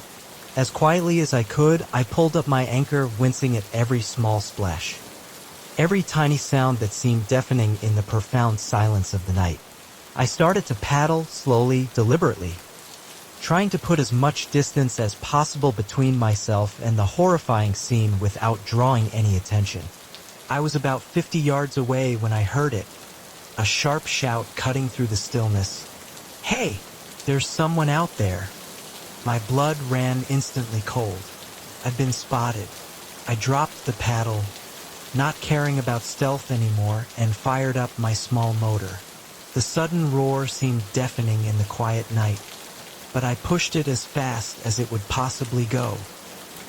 As quietly as I could, I pulled up my anchor, wincing at every small splash. Every tiny sound that seemed deafening in the profound silence of the night. I started to paddle slowly, deliberately, trying to put as much distance as possible between myself and the horrifying scene without drawing any attention. I was about 50 yards away when I heard it, a sharp shout cutting through the stillness. "Hey, there's someone out there." My blood ran instantly cold. I'd been spotted. I dropped the paddle, not caring about stealth anymore, and fired up my small motor. The sudden roar seemed deafening in the quiet night, but I pushed it as fast as it would possibly go,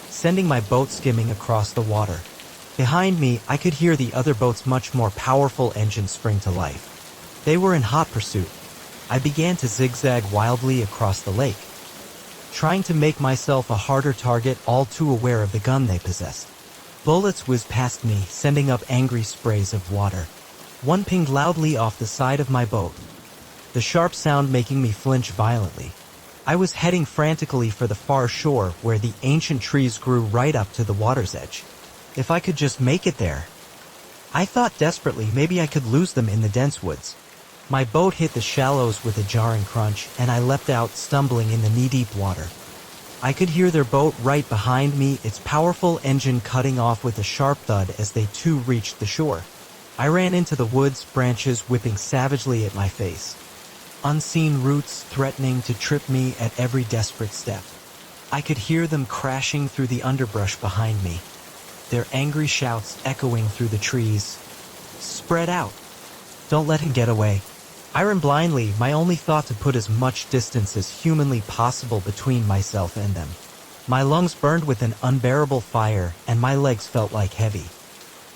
sending my boat skimming across the water. Behind me, I could hear the other boat's much more powerful engines spring to life. They were in hot pursuit. I began to zigzag wildly across the lake, trying to make myself a harder target, all too aware of the gun they possessed. Bullets whizzed past me, sending up angry sprays of water. One pinged loudly off the side of my boat, the sharp sound making me flinch violently. I was heading frantically for the far shore, where the ancient trees grew right up to the water's edge. If I could just make it there. I thought desperately maybe I could lose them in the dense woods. My boat hit the shallows with a jarring crunch, and I leapt out, stumbling in the knee-deep water. I could hear their boat right behind me, its powerful engine cutting off with a sharp thud as they too reached the shore. I ran into the woods, branches whipping savagely at my face, unseen roots threatening to trip me at every desperate step. I could hear them crashing through the underbrush behind me, their angry shouts echoing through the trees. "Spread out! Don't let him get away." I ran blindly, my only thought to put as much distance as humanly possible between myself and them. My lungs burned with an unbearable fire, and my legs felt like heavy,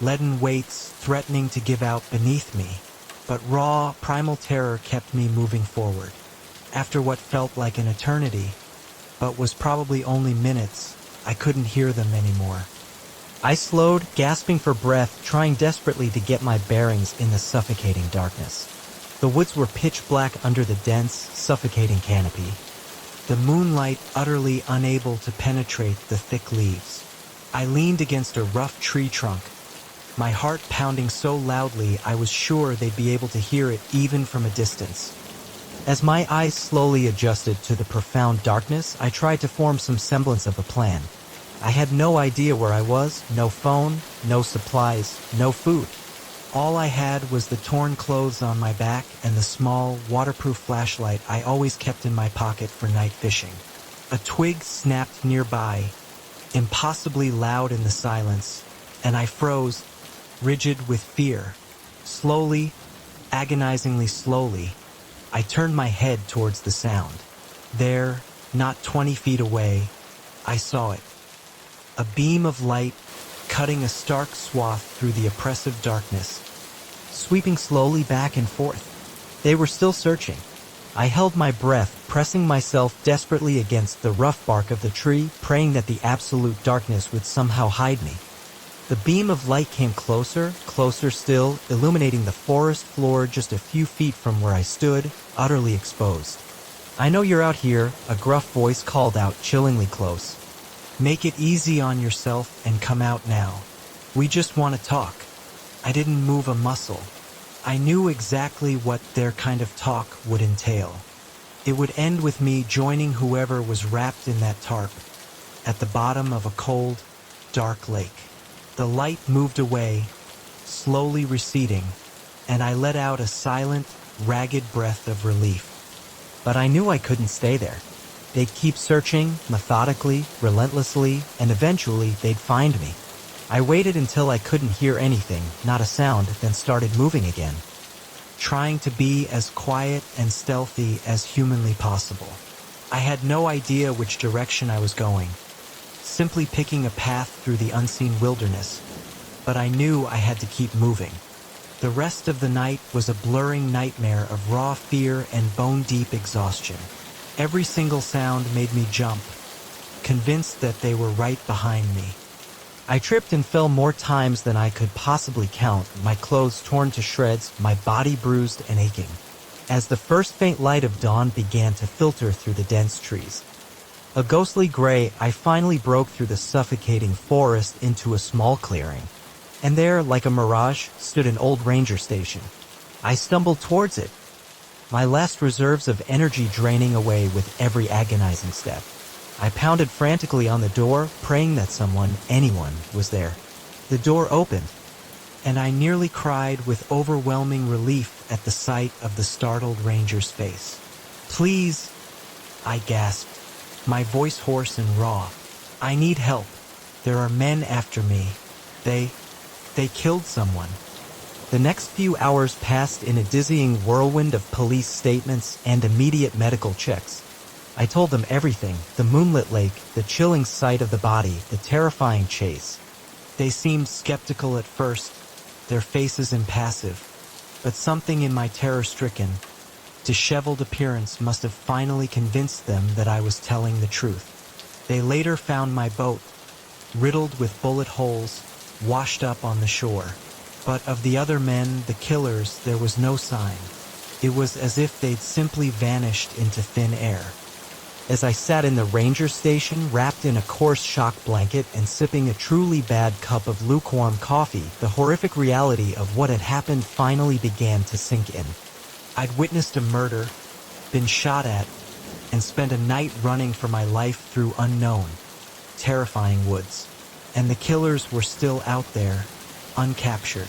leaden weights threatening to give out beneath me. But raw, primal terror kept me moving forward. After what felt like an eternity, but was probably only minutes, I couldn't hear them anymore. I slowed, gasping for breath, trying desperately to get my bearings in the suffocating darkness. The woods were pitch black under the dense, suffocating canopy, the moonlight utterly unable to penetrate the thick leaves. I leaned against a rough tree trunk, my heart pounding so loudly I was sure they'd be able to hear it even from a distance. As my eyes slowly adjusted to the profound darkness, I tried to form some semblance of a plan. I had no idea where I was, no phone, no supplies, no food. All I had was the torn clothes on my back and the small, waterproof flashlight I always kept in my pocket for night fishing. A twig snapped nearby, impossibly loud in the silence, and I froze, rigid with fear. Slowly, agonizingly slowly, I turned my head towards the sound. There, not 20 feet away, I saw it. A beam of light, cutting a stark swath through the oppressive darkness, sweeping slowly back and forth. They were still searching. I held my breath, pressing myself desperately against the rough bark of the tree, praying that the absolute darkness would somehow hide me. The beam of light came closer, closer still, illuminating the forest floor just a few feet from where I stood, utterly exposed. "I know you're out here," a gruff voice called out, chillingly close. "Make it easy on yourself and come out now. We just want to talk." I didn't move a muscle. I knew exactly what their kind of talk would entail. It would end with me joining whoever was wrapped in that tarp, at the bottom of a cold, dark lake. The light moved away, slowly receding, and I let out a silent, ragged breath of relief. But I knew I couldn't stay there. They'd keep searching, methodically, relentlessly, and eventually they'd find me. I waited until I couldn't hear anything, not a sound, then started moving again, trying to be as quiet and stealthy as humanly possible. I had no idea which direction I was going, simply picking a path through the unseen wilderness, but I knew I had to keep moving. The rest of the night was a blurring nightmare of raw fear and bone-deep exhaustion. Every single sound made me jump, convinced that they were right behind me. I tripped and fell more times than I could possibly count, my clothes torn to shreds, my body bruised and aching. As the first faint light of dawn began to filter through the dense trees, a ghostly gray, I finally broke through the suffocating forest into a small clearing. And there, like a mirage, stood an old ranger station. I stumbled towards it, my last reserves of energy draining away with every agonizing step. I pounded frantically on the door, praying that someone, anyone, was there. The door opened, and I nearly cried with overwhelming relief at the sight of the startled ranger's face. "Please," I gasped, my voice hoarse and raw. "I need help. There are men after me. They killed someone." The next few hours passed in a dizzying whirlwind of police statements and immediate medical checks. I told them everything, the moonlit lake, the chilling sight of the body, the terrifying chase. They seemed skeptical at first, their faces impassive, but something in my terror-stricken, disheveled appearance must have finally convinced them that I was telling the truth. They later found my boat, riddled with bullet holes, washed up on the shore. But of the other men, the killers, there was no sign. It was as if they'd simply vanished into thin air. As I sat in the ranger station, wrapped in a coarse shock blanket and sipping a truly bad cup of lukewarm coffee, the horrific reality of what had happened finally began to sink in. I'd witnessed a murder, been shot at, and spent a night running for my life through unknown, terrifying woods. And the killers were still out there, uncaptured.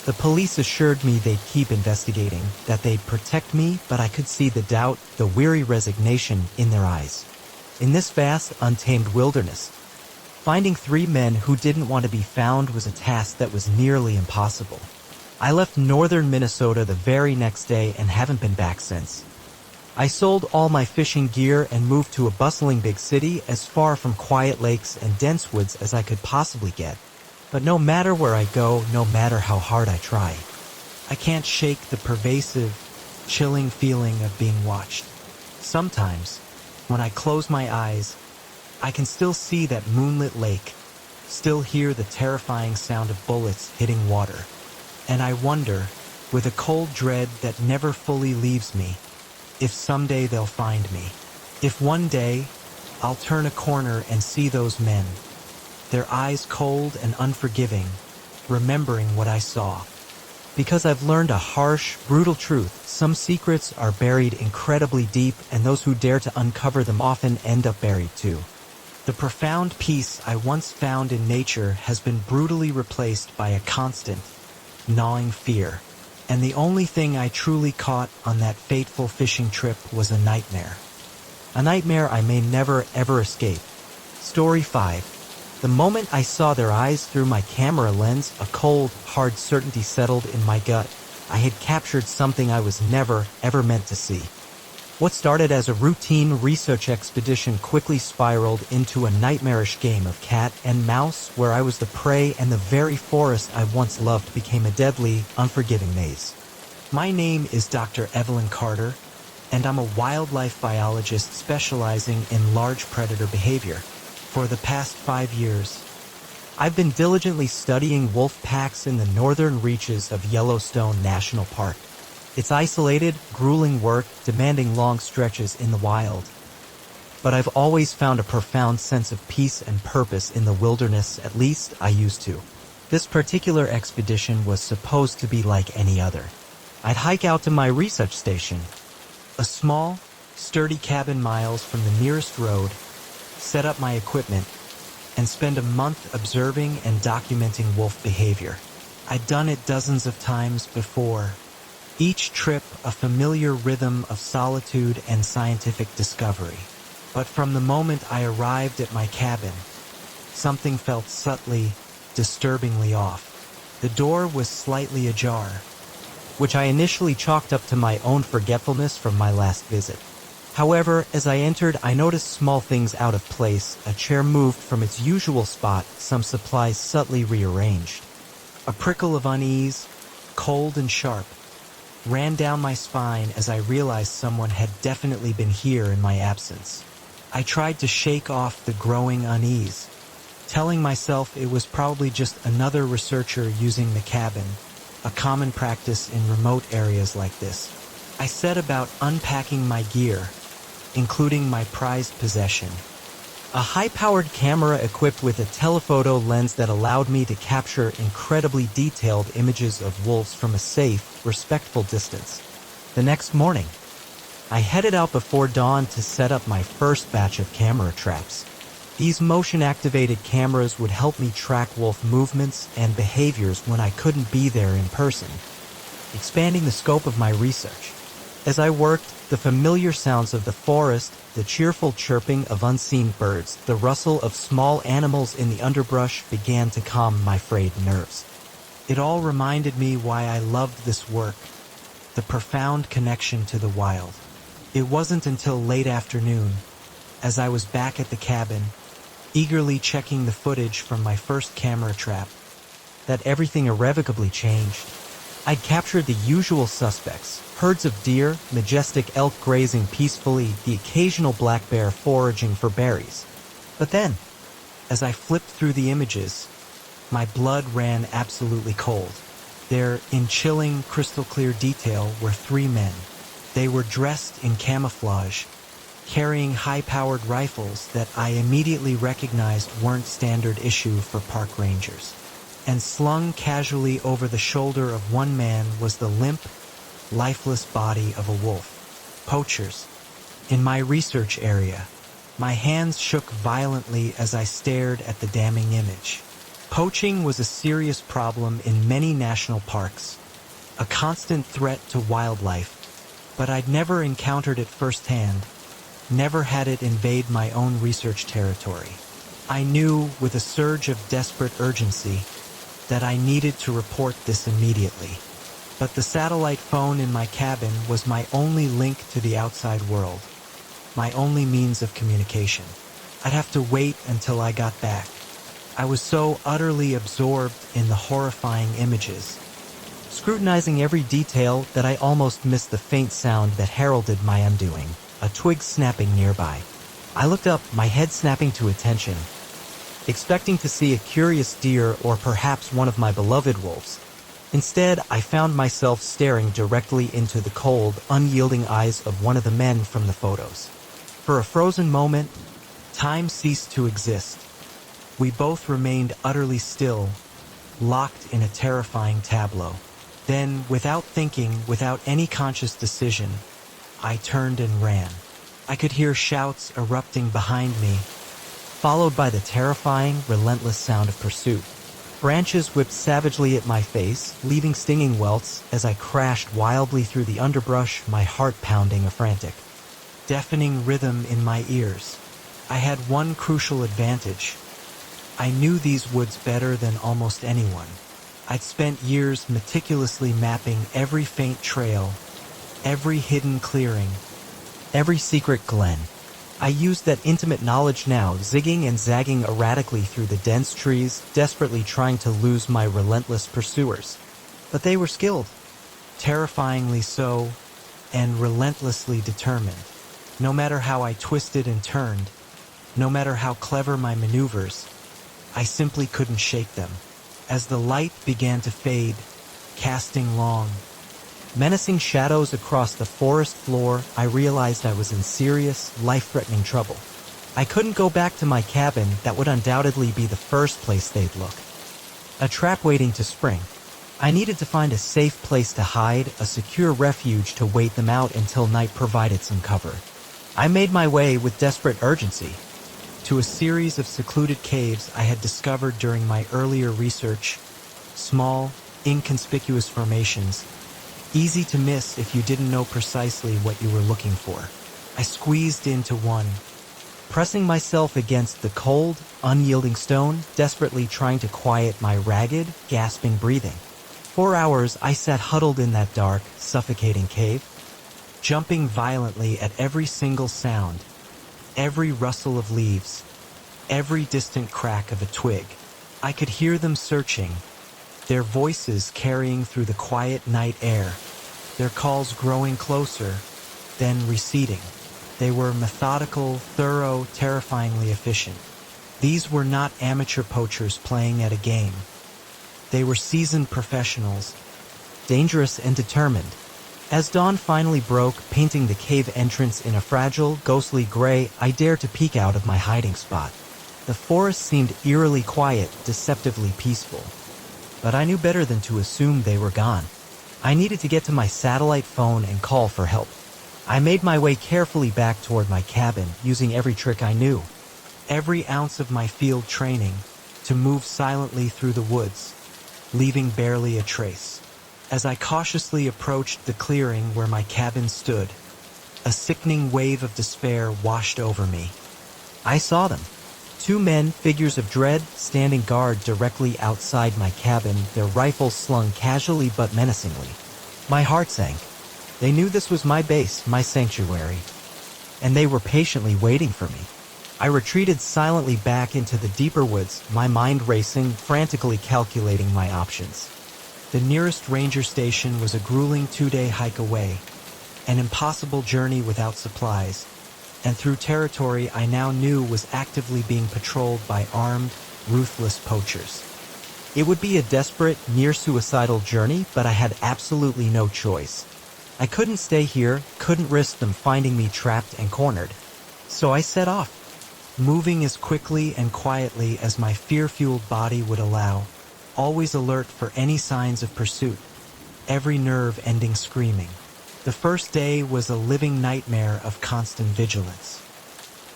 The police assured me they'd keep investigating, that they'd protect me, but I could see the doubt, the weary resignation in their eyes. In this vast, untamed wilderness, finding 3 men who didn't want to be found was a task that was nearly impossible. I left northern Minnesota the very next day and haven't been back since. I sold all my fishing gear and moved to a bustling big city as far from quiet lakes and dense woods as I could possibly get. But no matter where I go, no matter how hard I try, I can't shake the pervasive, chilling feeling of being watched. Sometimes, when I close my eyes, I can still see that moonlit lake, still hear the terrifying sound of bullets hitting water. And I wonder, with a cold dread that never fully leaves me, if someday they'll find me. If one day, I'll turn a corner and see those men, their eyes cold and unforgiving, remembering what I saw. Because I've learned a harsh, brutal truth, some secrets are buried incredibly deep, and those who dare to uncover them often end up buried too. The profound peace I once found in nature has been brutally replaced by a constant, gnawing fear. And the only thing I truly caught on that fateful fishing trip was a nightmare. A nightmare I may never ever escape. Story 5. The moment I saw their eyes through my camera lens, a cold, hard certainty settled in my gut. I had captured something I was never, ever meant to see. What started as a routine research expedition quickly spiraled into a nightmarish game of cat and mouse where I was the prey and the very forest I once loved became a deadly, unforgiving maze. My name is Dr. Evelyn Carter, and I'm a wildlife biologist specializing in large predator behavior. For the past 5 years, I've been diligently studying wolf packs in the northern reaches of Yellowstone National Park. It's isolated, grueling work demanding long stretches in the wild. But I've always found a profound sense of peace and purpose in the wilderness, at least I used to. This particular expedition was supposed to be like any other. I'd hike out to my research station, a small, sturdy cabin miles from the nearest road, set up my equipment, and spend a month observing and documenting wolf behavior. I'd done it dozens of times before. Each trip a familiar rhythm of solitude and scientific discovery. But from the moment I arrived at my cabin, something felt subtly, disturbingly off. The door was slightly ajar, which I initially chalked up to my own forgetfulness from my last visit. However, as I entered, I noticed small things out of place. A chair moved from its usual spot, some supplies subtly rearranged. A prickle of unease, cold and sharp, ran down my spine as I realized someone had definitely been here in my absence. I tried to shake off the growing unease, telling myself it was probably just another researcher using the cabin, a common practice in remote areas like this. I set about unpacking my gear, including my prized possession, a high-powered camera equipped with a telephoto lens that allowed me to capture incredibly detailed images of wolves from a safe, respectful distance. The next morning, I headed out before dawn to set up my first batch of camera traps. These motion-activated cameras would help me track wolf movements and behaviors when I couldn't be there in person, expanding the scope of my research. As I worked, the familiar sounds of the forest, the cheerful chirping of unseen birds, the rustle of small animals in the underbrush began to calm my frayed nerves. It all reminded me why I loved this work, the profound connection to the wild. It wasn't until late afternoon, as I was back at the cabin, eagerly checking the footage from my first camera trap, that everything irrevocably changed. I'd captured the usual suspects: herds of deer, majestic elk grazing peacefully, the occasional black bear foraging for berries. But then, as I flipped through the images, my blood ran absolutely cold. There, in chilling, crystal-clear detail, were 3 men. They were dressed in camouflage, carrying high-powered rifles that I immediately recognized weren't standard issue for park rangers. And slung casually over the shoulder of one man was the limp, lifeless body of a wolf. Poachers. In my research area, my hands shook violently as I stared at the damning image. Poaching was a serious problem in many national parks, a constant threat to wildlife, but I'd never encountered it firsthand, never had it invade my own research territory. I knew, with a surge of desperate urgency, that I needed to report this immediately. But the satellite phone in my cabin was my only link to the outside world, my only means of communication. I'd have to wait until I got back. I was so utterly absorbed in the horrifying images, scrutinizing every detail, that I almost missed the faint sound that heralded my undoing, a twig snapping nearby. I looked up, my head snapping to attention, expecting to see a curious deer or perhaps one of my beloved wolves. Instead, I found myself staring directly into the cold, unyielding eyes of one of the men from the photos. For a frozen moment, time ceased to exist. We both remained utterly still, locked in a terrifying tableau. Then, without thinking, without any conscious decision, I turned and ran. I could hear shouts erupting behind me, followed by the terrifying, relentless sound of pursuit. Branches whipped savagely at my face, leaving stinging welts as I crashed wildly through the underbrush, my heart pounding a frantic, deafening rhythm in my ears. I had one crucial advantage. I knew these woods better than almost anyone. I'd spent years meticulously mapping every faint trail, every hidden clearing, every secret glen. I used that intimate knowledge now, zigging and zagging erratically through the dense trees, desperately trying to lose my relentless pursuers. But they were skilled, terrifyingly so, and relentlessly determined. No matter how I twisted and turned, no matter how clever my maneuvers, I simply couldn't shake them. As the light began to fade, casting long, menacing shadows across the forest floor, I realized I was in serious, life-threatening trouble. I couldn't go back to my cabin. That would undoubtedly be the first place they'd look. A trap waiting to spring. I needed to find a safe place to hide, a secure refuge to wait them out until night provided some cover. I made my way with desperate urgency to a series of secluded caves I had discovered during my earlier research. Small, inconspicuous formations, easy to miss if you didn't know precisely what you were looking for. I squeezed into one, pressing myself against the cold, unyielding stone, desperately trying to quiet my ragged, gasping breathing. For hours I sat huddled in that dark, suffocating cave, jumping violently at every single sound, every rustle of leaves, every distant crack of a twig. I could hear them searching, their voices carrying through the quiet night air, their calls growing closer, then receding. They were methodical, thorough, terrifyingly efficient. These were not amateur poachers playing at a game. They were seasoned professionals, dangerous and determined. As dawn finally broke, painting the cave entrance in a fragile, ghostly gray, I dared to peek out of my hiding spot. The forest seemed eerily quiet, deceptively peaceful. But I knew better than to assume they were gone. I needed to get to my satellite phone and call for help. I made my way carefully back toward my cabin, using every trick I knew, every ounce of my field training, to move silently through the woods, leaving barely a trace. As I cautiously approached the clearing where my cabin stood, a sickening wave of despair washed over me. I saw them. Two men, figures of dread, standing guard directly outside my cabin, their rifles slung casually but menacingly. My heart sank. They knew this was my base, my sanctuary, and they were patiently waiting for me. I retreated silently back into the deeper woods, my mind racing, frantically calculating my options. The nearest ranger station was a grueling 2-day hike away, an impossible journey without supplies, and through territory I now knew was actively being patrolled by armed, ruthless poachers. It would be a desperate, near-suicidal journey, but I had absolutely no choice. I couldn't stay here, couldn't risk them finding me trapped and cornered. So I set off, moving as quickly and quietly as my fear-fueled body would allow, always alert for any signs of pursuit, every nerve ending screaming. The first day was a living nightmare of constant vigilance.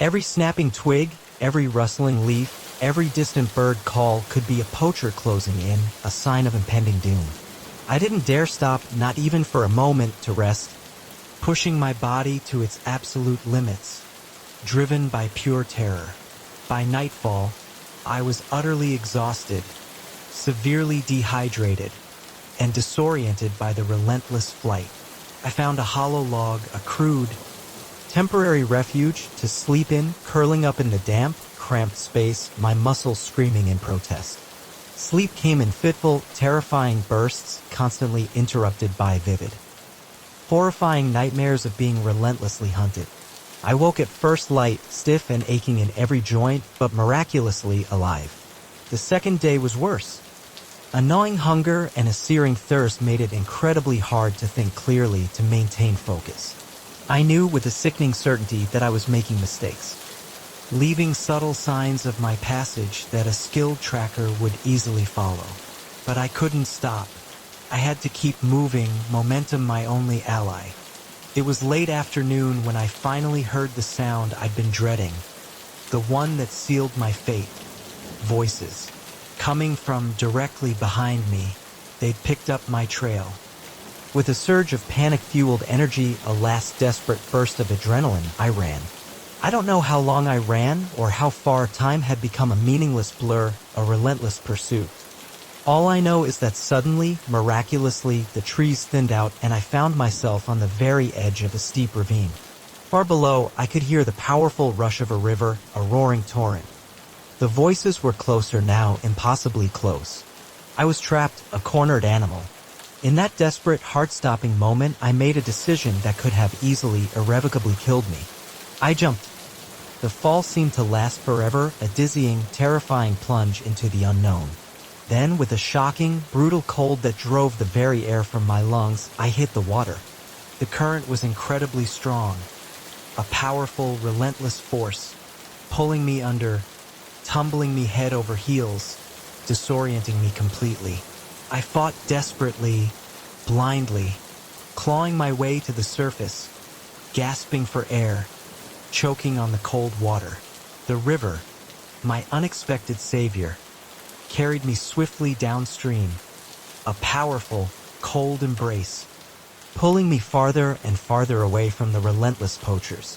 Every snapping twig, every rustling leaf, every distant bird call could be a poacher closing in, a sign of impending doom. I didn't dare stop, not even for a moment, to rest, pushing my body to its absolute limits, driven by pure terror. By nightfall, I was utterly exhausted, severely dehydrated, and disoriented by the relentless flight. I found a hollow log, a crude, temporary refuge to sleep in, curling up in the damp, cramped space, my muscles screaming in protest. Sleep came in fitful, terrifying bursts, constantly interrupted by vivid, horrifying nightmares of being relentlessly hunted. I woke at first light, stiff and aching in every joint, but miraculously alive. The second day was worse. A gnawing hunger and a searing thirst made it incredibly hard to think clearly, to maintain focus. I knew with a sickening certainty that I was making mistakes, leaving subtle signs of my passage that a skilled tracker would easily follow. But I couldn't stop. I had to keep moving, momentum my only ally. It was late afternoon when I finally heard the sound I'd been dreading, the one that sealed my fate. Voices, coming from directly behind me. They'd picked up my trail. With a surge of panic-fueled energy, a last desperate burst of adrenaline, I ran. I don't know how long I ran, or how far. Time had become a meaningless blur, a relentless pursuit. All I know is that suddenly, miraculously, the trees thinned out and I found myself on the very edge of a steep ravine. Far below, I could hear the powerful rush of a river, a roaring torrent. The voices were closer now, impossibly close. I was trapped, a cornered animal, In that desperate, heart-stopping moment, I made a decision that could have easily, irrevocably killed me. I jumped. The fall seemed to last forever, a dizzying, terrifying plunge into the unknown. Then, with a shocking, brutal cold that drove the very air from my lungs, I hit the water. The current was incredibly strong, a powerful, relentless force, pulling me under, tumbling me head over heels, disorienting me completely. I fought desperately, blindly, clawing my way to the surface, gasping for air, choking on the cold water. The river, my unexpected savior, carried me swiftly downstream, a powerful, cold embrace, pulling me farther and farther away from the relentless poachers.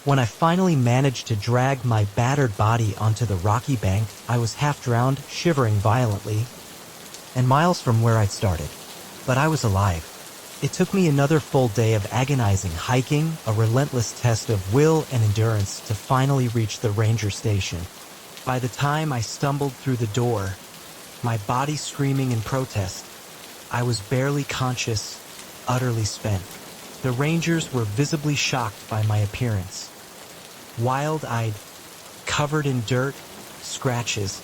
When I finally managed to drag my battered body onto the rocky bank, I was half drowned, shivering violently, and miles from where I'd started. But I was alive. It took me another full day of agonizing hiking, a relentless test of will and endurance, to finally reach the ranger station. By the time I stumbled through the door, my body screaming in protest, I was barely conscious, utterly spent. The rangers were visibly shocked by my appearance. Wild-eyed, covered in dirt, scratches,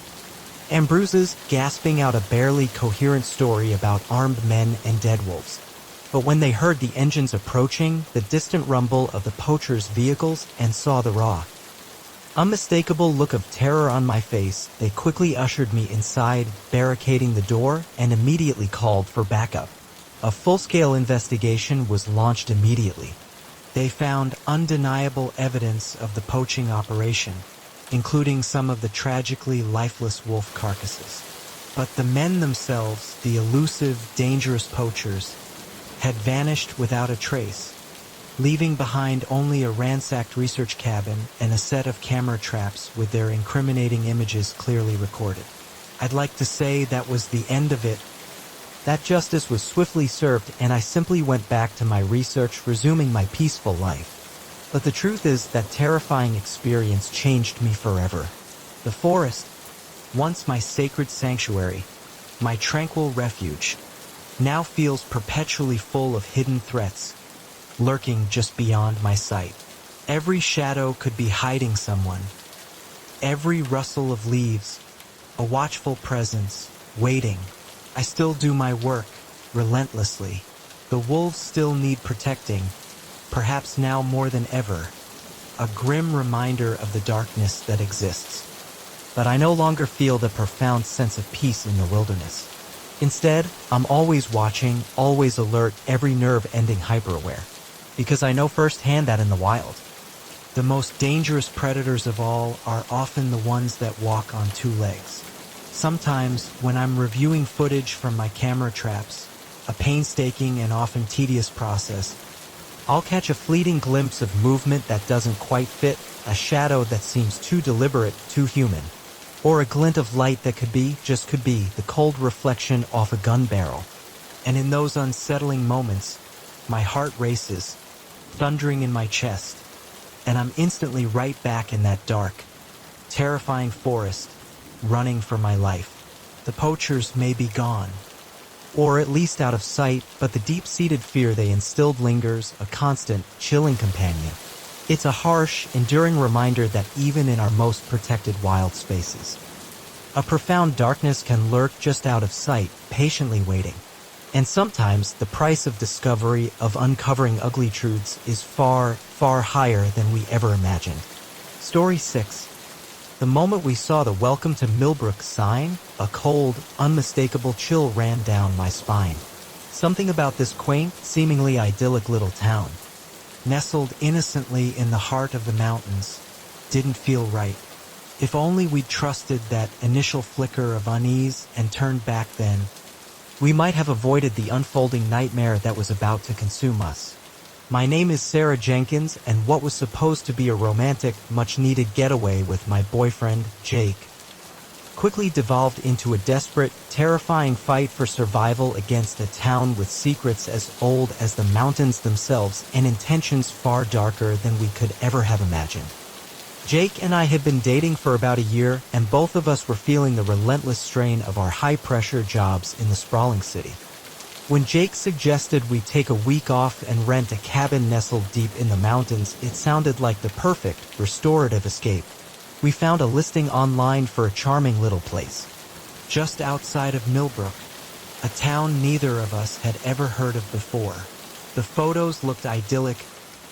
and bruises, gasping out a barely coherent story about armed men and dead wolves. But when they heard the engines approaching, the distant rumble of the poachers' vehicles, and saw the raw, unmistakable look of terror on my face, they quickly ushered me inside, barricading the door, and immediately called for backup. A full-scale investigation was launched immediately. They found undeniable evidence of the poaching operation, including some of the tragically lifeless wolf carcasses. But the men themselves, the elusive, dangerous poachers, had vanished without a trace, leaving behind only a ransacked research cabin and a set of camera traps with their incriminating images clearly recorded. I'd like to say that was the end of it. That justice was swiftly served, and I simply went back to my research, resuming my peaceful life. But the truth is that terrifying experience changed me forever. The forest, once my sacred sanctuary, my tranquil refuge, now feels perpetually full of hidden threats, lurking just beyond my sight. Every shadow could be hiding someone. Every rustle of leaves, a watchful presence, waiting. I still do my work, relentlessly. The wolves still need protecting, perhaps now more than ever. A grim reminder of the darkness that exists. But I no longer feel the profound sense of peace in the wilderness. Instead, I'm always watching, always alert, every nerve ending hyper-aware. Because I know firsthand that in the wild, the most dangerous predators of all are often the ones that walk on two legs. Sometimes, when I'm reviewing footage from my camera traps, a painstaking and often tedious process, I'll catch a fleeting glimpse of movement that doesn't quite fit, a shadow that seems too deliberate, too human, or a glint of light that could be, just could be, the cold reflection off a gun barrel. And in those unsettling moments, my heart races, thundering in my chest, and I'm instantly right back in that dark, terrifying forest, running for my life. The poachers may be gone, or at least out of sight, but the deep-seated fear they instilled lingers, a constant, chilling companion. It's a harsh, enduring reminder that even in our most protected wild spaces, a profound darkness can lurk just out of sight, patiently waiting. And sometimes the price of discovery, of uncovering ugly truths, is far, far higher than we ever imagined. Story 6. The moment we saw the Welcome to Millbrook sign, a cold, unmistakable chill ran down my spine. Something about this quaint, seemingly idyllic little town, nestled innocently in the heart of the mountains, didn't feel right. If only we'd trusted that initial flicker of unease and turned back then, we might have avoided the unfolding nightmare that was about to consume us. My name is Sarah Jenkins, and what was supposed to be a romantic, much-needed getaway with my boyfriend, Jake, quickly devolved into a desperate, terrifying fight for survival against a town with secrets as old as the mountains themselves and intentions far darker than we could ever have imagined. Jake and I had been dating for about a year, and both of us were feeling the relentless strain of our high-pressure jobs in the sprawling city. When Jake suggested we take a week off and rent a cabin nestled deep in the mountains, it sounded like the perfect, restorative escape. We found a listing online for a charming little place, just outside of Millbrook, a town neither of us had ever heard of before. The photos looked idyllic,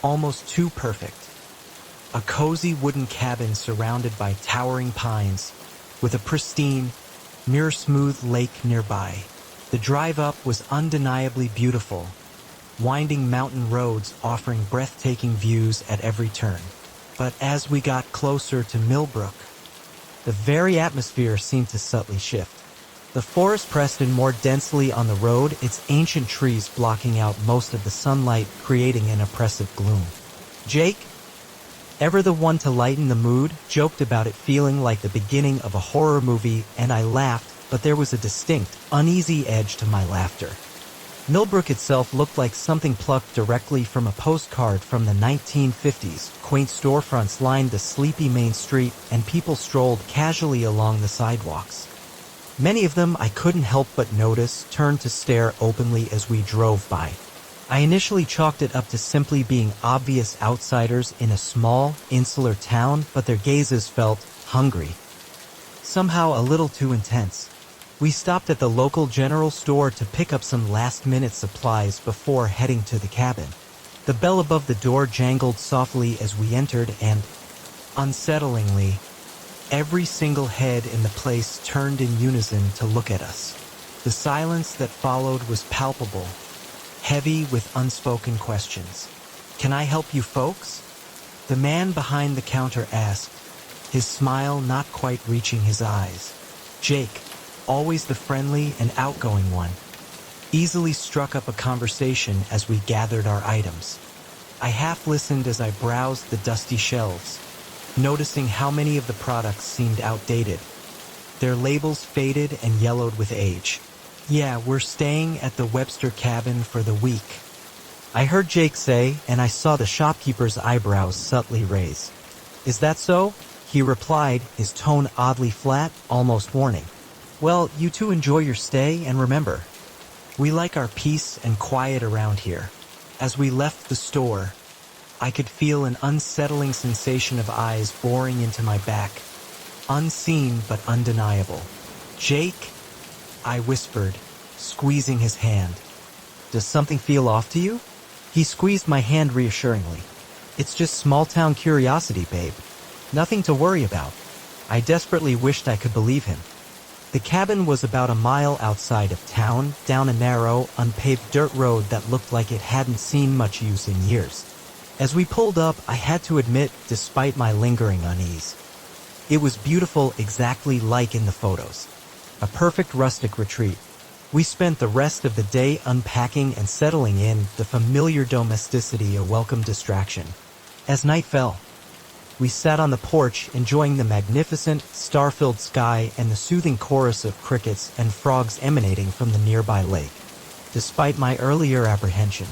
almost too perfect. A cozy wooden cabin surrounded by towering pines, with a pristine, mirror-smooth lake nearby. The drive up was undeniably beautiful, winding mountain roads offering breathtaking views at every turn. But as we got closer to Millbrook, the very atmosphere seemed to subtly shift. The forest pressed in more densely on the road, its ancient trees blocking out most of the sunlight, creating an oppressive gloom. Jake, ever the one to lighten the mood, joked about it feeling like the beginning of a horror movie, and I laughed, but there was a distinct, uneasy edge to my laughter. Millbrook itself looked like something plucked directly from a postcard from the 1950s. Quaint storefronts lined the sleepy main street, and people strolled casually along the sidewalks. Many of them, I couldn't help but notice, turned to stare openly as we drove by. I initially chalked it up to simply being obvious outsiders in a small, insular town, but their gazes felt hungry. Somehow a little too intense. We stopped at the local general store to pick up some last-minute supplies before heading to the cabin. The bell above the door jangled softly as we entered, and, unsettlingly, every single head in the place turned in unison to look at us. The silence that followed was palpable, heavy with unspoken questions. "Can I help you folks?" the man behind the counter asked, his smile not quite reaching his eyes. Jake, always the friendly and outgoing one, easily struck up a conversation as we gathered our items. I half listened as I browsed the dusty shelves, noticing how many of the products seemed outdated, their labels faded and yellowed with age. "Yeah, we're staying at the Webster cabin for the week," I heard Jake say, and I saw the shopkeeper's eyebrows subtly raise. "Is that so?" he replied, his tone oddly flat, almost warning. "Well, you two enjoy your stay, and remember, we like our peace and quiet around here." As we left the store, I could feel an unsettling sensation of eyes boring into my back, unseen but undeniable. "Jake," I whispered, squeezing his hand. "Does something feel off to you?" He squeezed my hand reassuringly. "It's just small-town curiosity, babe. Nothing to worry about." I desperately wished I could believe him. The cabin was about a mile outside of town, down a narrow, unpaved dirt road that looked like it hadn't seen much use in years. As we pulled up, I had to admit, despite my lingering unease, it was beautiful exactly like in the photos. A perfect rustic retreat. We spent the rest of the day unpacking and settling in, the familiar domesticity a welcome distraction. As night fell, we sat on the porch enjoying the magnificent, star-filled sky and the soothing chorus of crickets and frogs emanating from the nearby lake. Despite my earlier apprehension,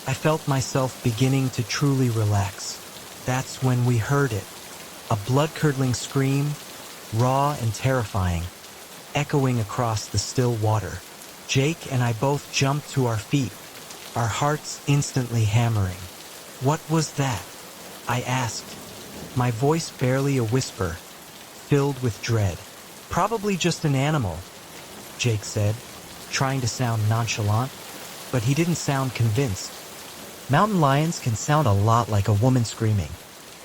I felt myself beginning to truly relax. That's when we heard it. A blood-curdling scream, raw and terrifying, echoing across the still water. Jake and I both jumped to our feet, our hearts instantly hammering. "What was that?" I asked, my voice barely a whisper, filled with dread. "Probably just an animal," Jake said, trying to sound nonchalant, but he didn't sound convinced. Mountain lions can sound a lot like a woman screaming.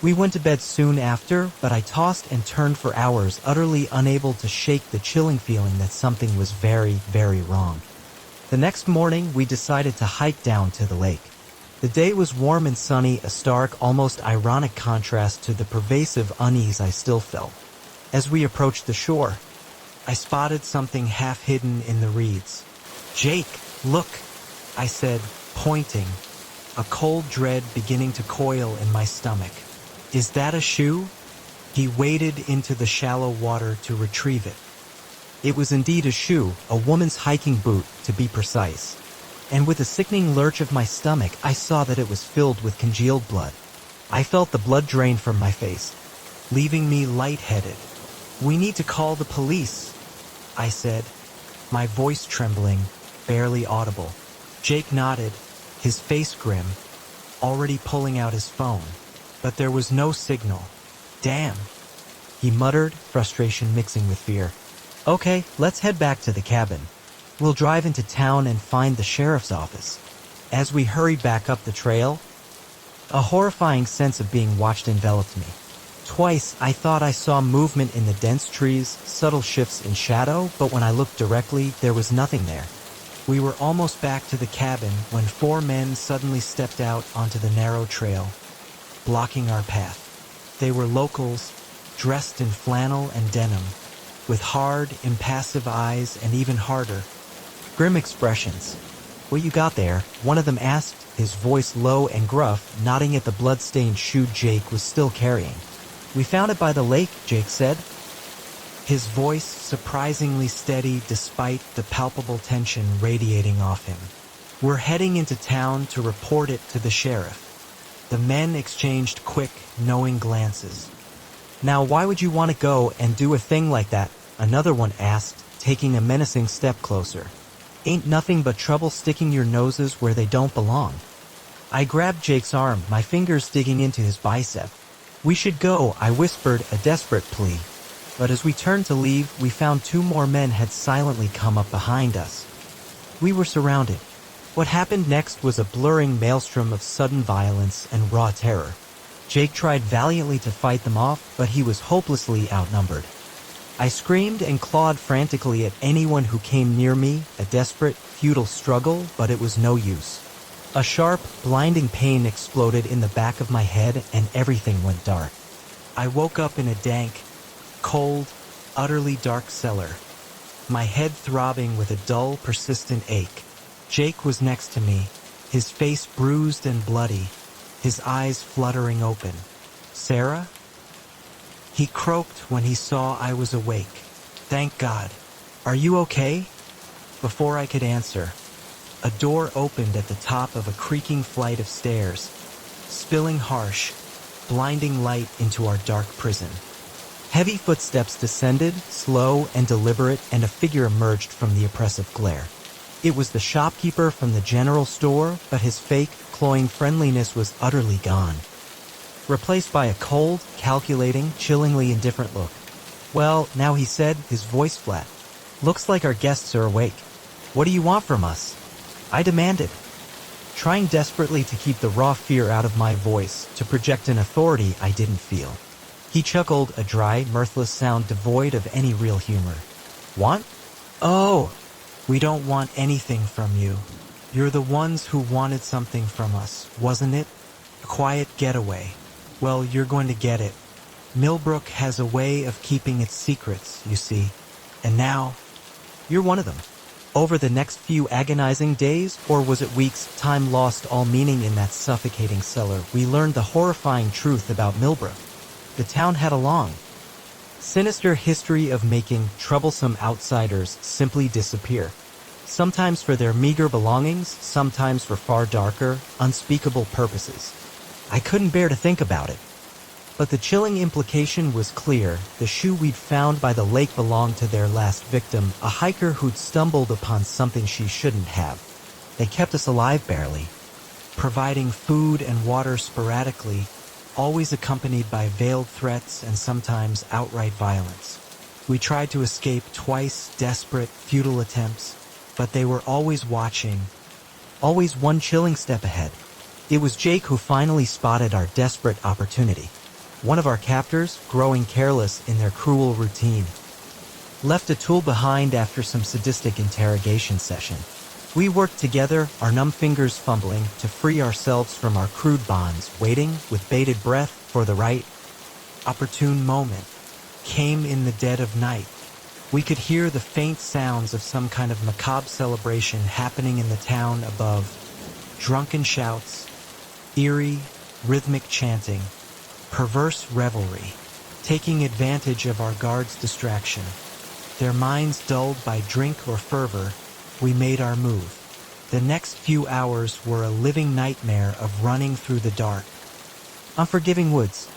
We went to bed soon after, but I tossed and turned for hours, utterly unable to shake the chilling feeling that something was very, very wrong. The next morning, we decided to hike down to the lake. The day was warm and sunny, a stark, almost ironic contrast to the pervasive unease I still felt. As we approached the shore, I spotted something half hidden in the reeds. "Jake, look," I said, pointing, a cold dread beginning to coil in my stomach. "Is that a shoe?" He waded into the shallow water to retrieve it. It was indeed a shoe, a woman's hiking boot, to be precise. And with a sickening lurch of my stomach, I saw that it was filled with congealed blood. I felt the blood drain from my face, leaving me lightheaded. "We need to call the police," I said, my voice trembling, barely audible. Jake nodded, his face grim, already pulling out his phone. But there was no signal. Damn, he muttered, frustration mixing with fear. Okay, let's head back to the cabin. We'll drive into town and find the sheriff's office. As we hurried back up the trail, a horrifying sense of being watched enveloped me. Twice, I thought I saw movement in the dense trees, subtle shifts in shadow, but when I looked directly, there was nothing there. We were almost back to the cabin when 4 men suddenly stepped out onto the narrow trail, blocking our path. They were locals, dressed in flannel and denim, with hard, impassive eyes and even harder, grim expressions. "What you got there?" one of them asked, his voice low and gruff, nodding at the blood-stained shoe Jake was still carrying. "We found it by the lake," Jake said, his voice surprisingly steady despite the palpable tension radiating off him. "We're heading into town to report it to the sheriff." The men exchanged quick, knowing glances. "Now why would you want to go and do a thing like that?" another one asked, taking a menacing step closer. "Ain't nothing but trouble sticking your noses where they don't belong." I grabbed Jake's arm, my fingers digging into his bicep. "We should go," I whispered, a desperate plea. But as we turned to leave, we found 2 more men had silently come up behind us. We were surrounded. What happened next was a blurring maelstrom of sudden violence and raw terror. Jake tried valiantly to fight them off, but he was hopelessly outnumbered. I screamed and clawed frantically at anyone who came near me, a desperate, futile struggle, but it was no use. A sharp, blinding pain exploded in the back of my head and everything went dark. I woke up in a dank, cold, utterly dark cellar, my head throbbing with a dull, persistent ache. Jake was next to me, his face bruised and bloody, his eyes fluttering open. "Sarah?" He croaked when he saw I was awake. "Thank God. Are you okay?" Before I could answer, a door opened at the top of a creaking flight of stairs, spilling harsh, blinding light into our dark prison. Heavy footsteps descended, slow and deliberate, and a figure emerged from the oppressive glare. It was the shopkeeper from the general store, but his fake, cloying friendliness was utterly gone, replaced by a cold, calculating, chillingly indifferent look. "Well, now," he said, his voice flat. "Looks like our guests are awake. What do you want from us?" I demanded, trying desperately to keep the raw fear out of my voice, to project an authority I didn't feel. He chuckled, a dry, mirthless sound devoid of any real humor. "Want? Oh, we don't want anything from you. You're the ones who wanted something from us, wasn't it? A quiet getaway. Well, you're going to get it. Millbrook has a way of keeping its secrets, you see. And now, you're one of them." Over the next few agonizing days, or was it weeks, time lost all meaning in that suffocating cellar, we learned the horrifying truth about Millbrook. The town had a long, sinister history of making troublesome outsiders simply disappear. Sometimes for their meager belongings, sometimes for far darker, unspeakable purposes. I couldn't bear to think about it. But the chilling implication was clear. The shoe we'd found by the lake belonged to their last victim, a hiker who'd stumbled upon something she shouldn't have. They kept us alive barely, providing food and water sporadically, always accompanied by veiled threats and sometimes outright violence. We tried to escape twice, desperate, futile attempts, but they were always watching, always one chilling step ahead. It was Jake who finally spotted our desperate opportunity. One of our captors, growing careless in their cruel routine, left a tool behind after some sadistic interrogation session. We worked together, our numb fingers fumbling, to free ourselves from our crude bonds, waiting, with bated breath, for the right, opportune moment. Came in the dead of night. We could hear the faint sounds of some kind of macabre celebration happening in the town above. Drunken shouts, eerie, rhythmic chanting, perverse revelry, taking advantage of our guards' distraction. Their minds dulled by drink or fervor, we made our move. The next few hours were a living nightmare of running through the dark, unforgiving woods.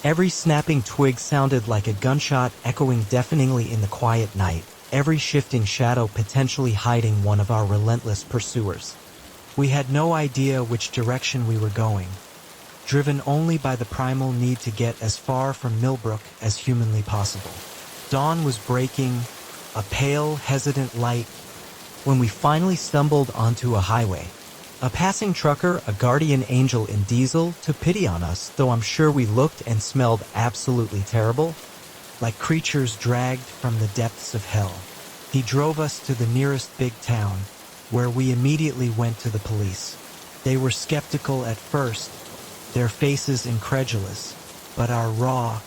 Every snapping twig sounded like a gunshot echoing deafeningly in the quiet night. every shifting shadow potentially hiding one of our relentless pursuers. We had no idea which direction we were going, driven only by the primal need to get as far from Millbrook as humanly possible. Dawn was breaking, a pale, hesitant light, when we finally stumbled onto a highway. A passing trucker, a guardian angel in diesel, took pity on us, though I'm sure we looked and smelled absolutely terrible, like creatures dragged from the depths of hell. He drove us to the nearest big town, where we immediately went to the police. They were skeptical at first, their faces incredulous, but our raw,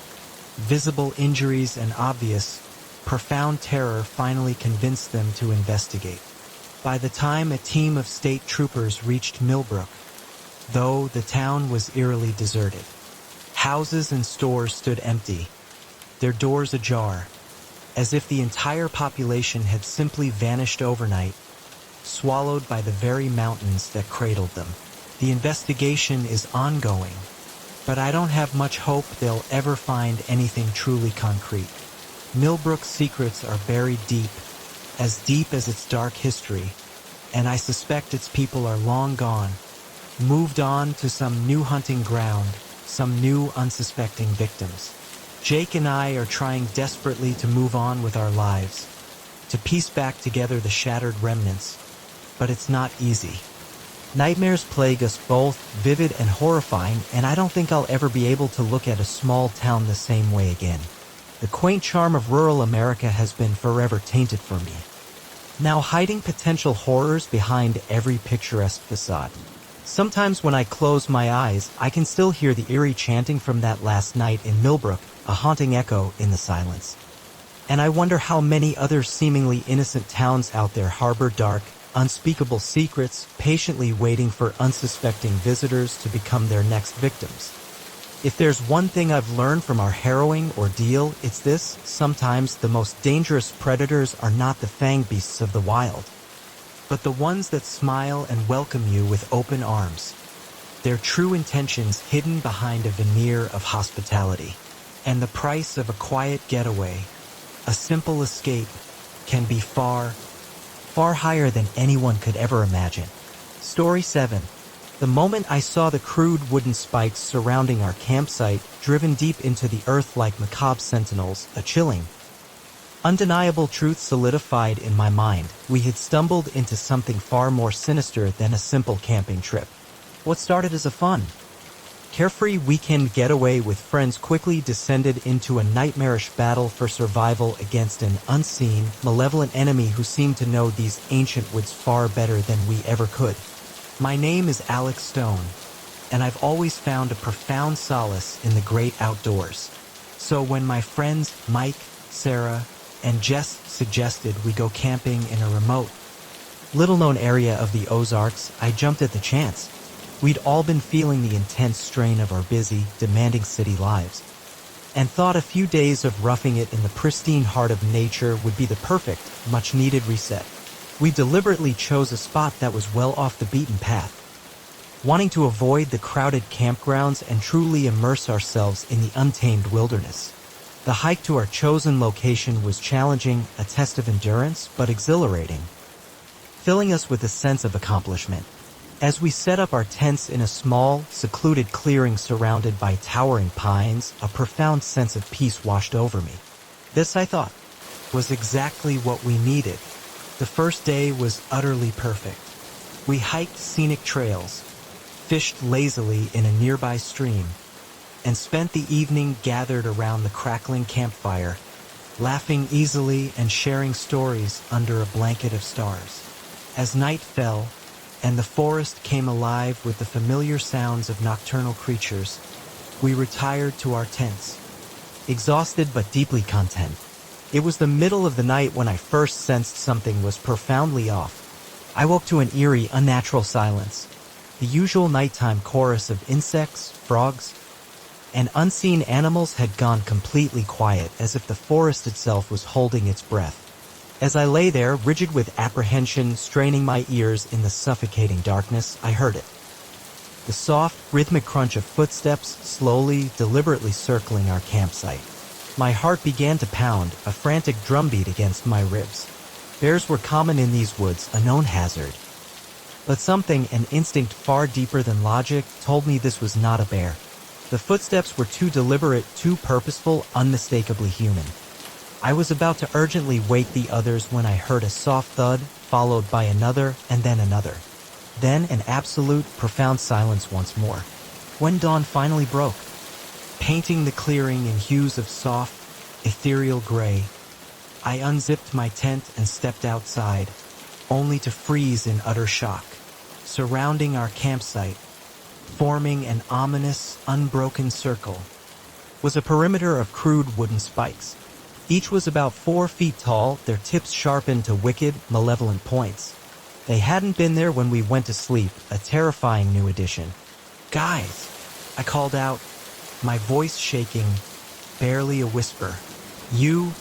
visible injuries and obvious, profound terror finally convinced them to investigate. By the time a team of state troopers reached Millbrook, though the town was eerily deserted, houses and stores stood empty, their doors ajar, as if the entire population had simply vanished overnight, swallowed by the very mountains that cradled them. The investigation is ongoing, but I don't have much hope they'll ever find anything truly concrete. Millbrook's secrets are buried deep as its dark history, and I suspect its people are long gone, moved on to some new hunting ground, some new unsuspecting victims. Jake and I are trying desperately to move on with our lives, to piece back together the shattered remnants, but it's not easy. Nightmares plague us both, vivid and horrifying, and I don't think I'll ever be able to look at a small town the same way again. The quaint charm of rural America has been forever tainted for me, now hiding potential horrors behind every picturesque facade. Sometimes when I close my eyes, I can still hear the eerie chanting from that last night in Millbrook, a haunting echo in the silence. And I wonder how many other seemingly innocent towns out there harbor dark, unspeakable secrets, patiently waiting for unsuspecting visitors to become their next victims. If there's one thing I've learned from our harrowing ordeal, it's this: sometimes the most dangerous predators are not the fanged beasts of the wild, but the ones that smile and welcome you with open arms, their true intentions hidden behind a veneer of hospitality. And the price of a quiet getaway, a simple escape, can be far, far higher than anyone could ever imagine. Story 7. The moment I saw the crude wooden spikes surrounding our campsite, driven deep into the earth like macabre sentinels, a chilling, undeniable truth solidified in my mind. We had stumbled into something far more sinister than a simple camping trip. What started as a fun, carefree weekend getaway with friends quickly descended into a nightmarish battle for survival against an unseen, malevolent enemy who seemed to know these ancient woods far better than we ever could. My name is Alex Stone, and I've always found a profound solace in the great outdoors. So when my friends Mike, Sarah, and Jess suggested we go camping in a remote, little-known area of the Ozarks, I jumped at the chance. We'd all been feeling the intense strain of our busy, demanding city lives, and thought a few days of roughing it in the pristine heart of nature would be the perfect, much-needed reset. We deliberately chose a spot that was well off the beaten path, wanting to avoid the crowded campgrounds and truly immerse ourselves in the untamed wilderness. The hike to our chosen location was challenging, a test of endurance, but exhilarating, filling us with a sense of accomplishment. As we set up our tents in a small, secluded clearing surrounded by towering pines, a profound sense of peace washed over me. This, I thought, was exactly what we needed. The first day was utterly perfect. We hiked scenic trails, fished lazily in a nearby stream, and spent the evening gathered around the crackling campfire, laughing easily and sharing stories under a blanket of stars. As night fell, and the forest came alive with the familiar sounds of nocturnal creatures, we retired to our tents, exhausted but deeply content. It was the middle of the night when I first sensed something was profoundly off. I woke to an eerie, unnatural silence. The usual nighttime chorus of insects, frogs, and unseen animals had gone completely quiet, as if the forest itself was holding its breath. As I lay there, rigid with apprehension, straining my ears in the suffocating darkness, I heard it. The soft, rhythmic crunch of footsteps slowly, deliberately circling our campsite. My heart began to pound, a frantic drumbeat against my ribs. Bears were common in these woods, a known hazard. But something, an instinct far deeper than logic, told me this was not a bear. The footsteps were too deliberate, too purposeful, unmistakably human. I was about to urgently wake the others when I heard a soft thud, followed by another, and then another. Then an absolute, profound silence once more. When dawn finally broke, painting the clearing in hues of soft, ethereal gray, I unzipped my tent and stepped outside, only to freeze in utter shock. Surrounding our campsite, forming an ominous, unbroken circle, was a perimeter of crude wooden spikes. Each was about 4 feet tall, their tips sharpened to wicked, malevolent points. They hadn't been there when we went to sleep, a terrifying new addition. "Guys," I called out, my voice shaking, barely a whisper. You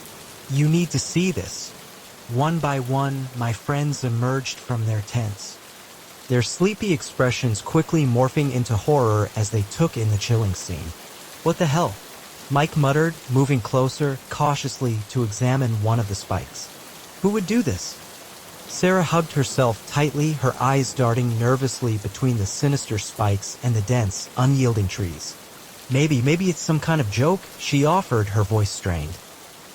need to see this." One by one, my friends emerged from their tents, their sleepy expressions quickly morphing into horror as they took in the chilling scene. "What the hell?" Mike muttered, moving closer, cautiously, to examine one of the spikes. "Who would do this?" Sarah hugged herself tightly, her eyes darting nervously between the sinister spikes and the dense, unyielding trees. Maybe it's some kind of joke," she offered, her voice strained.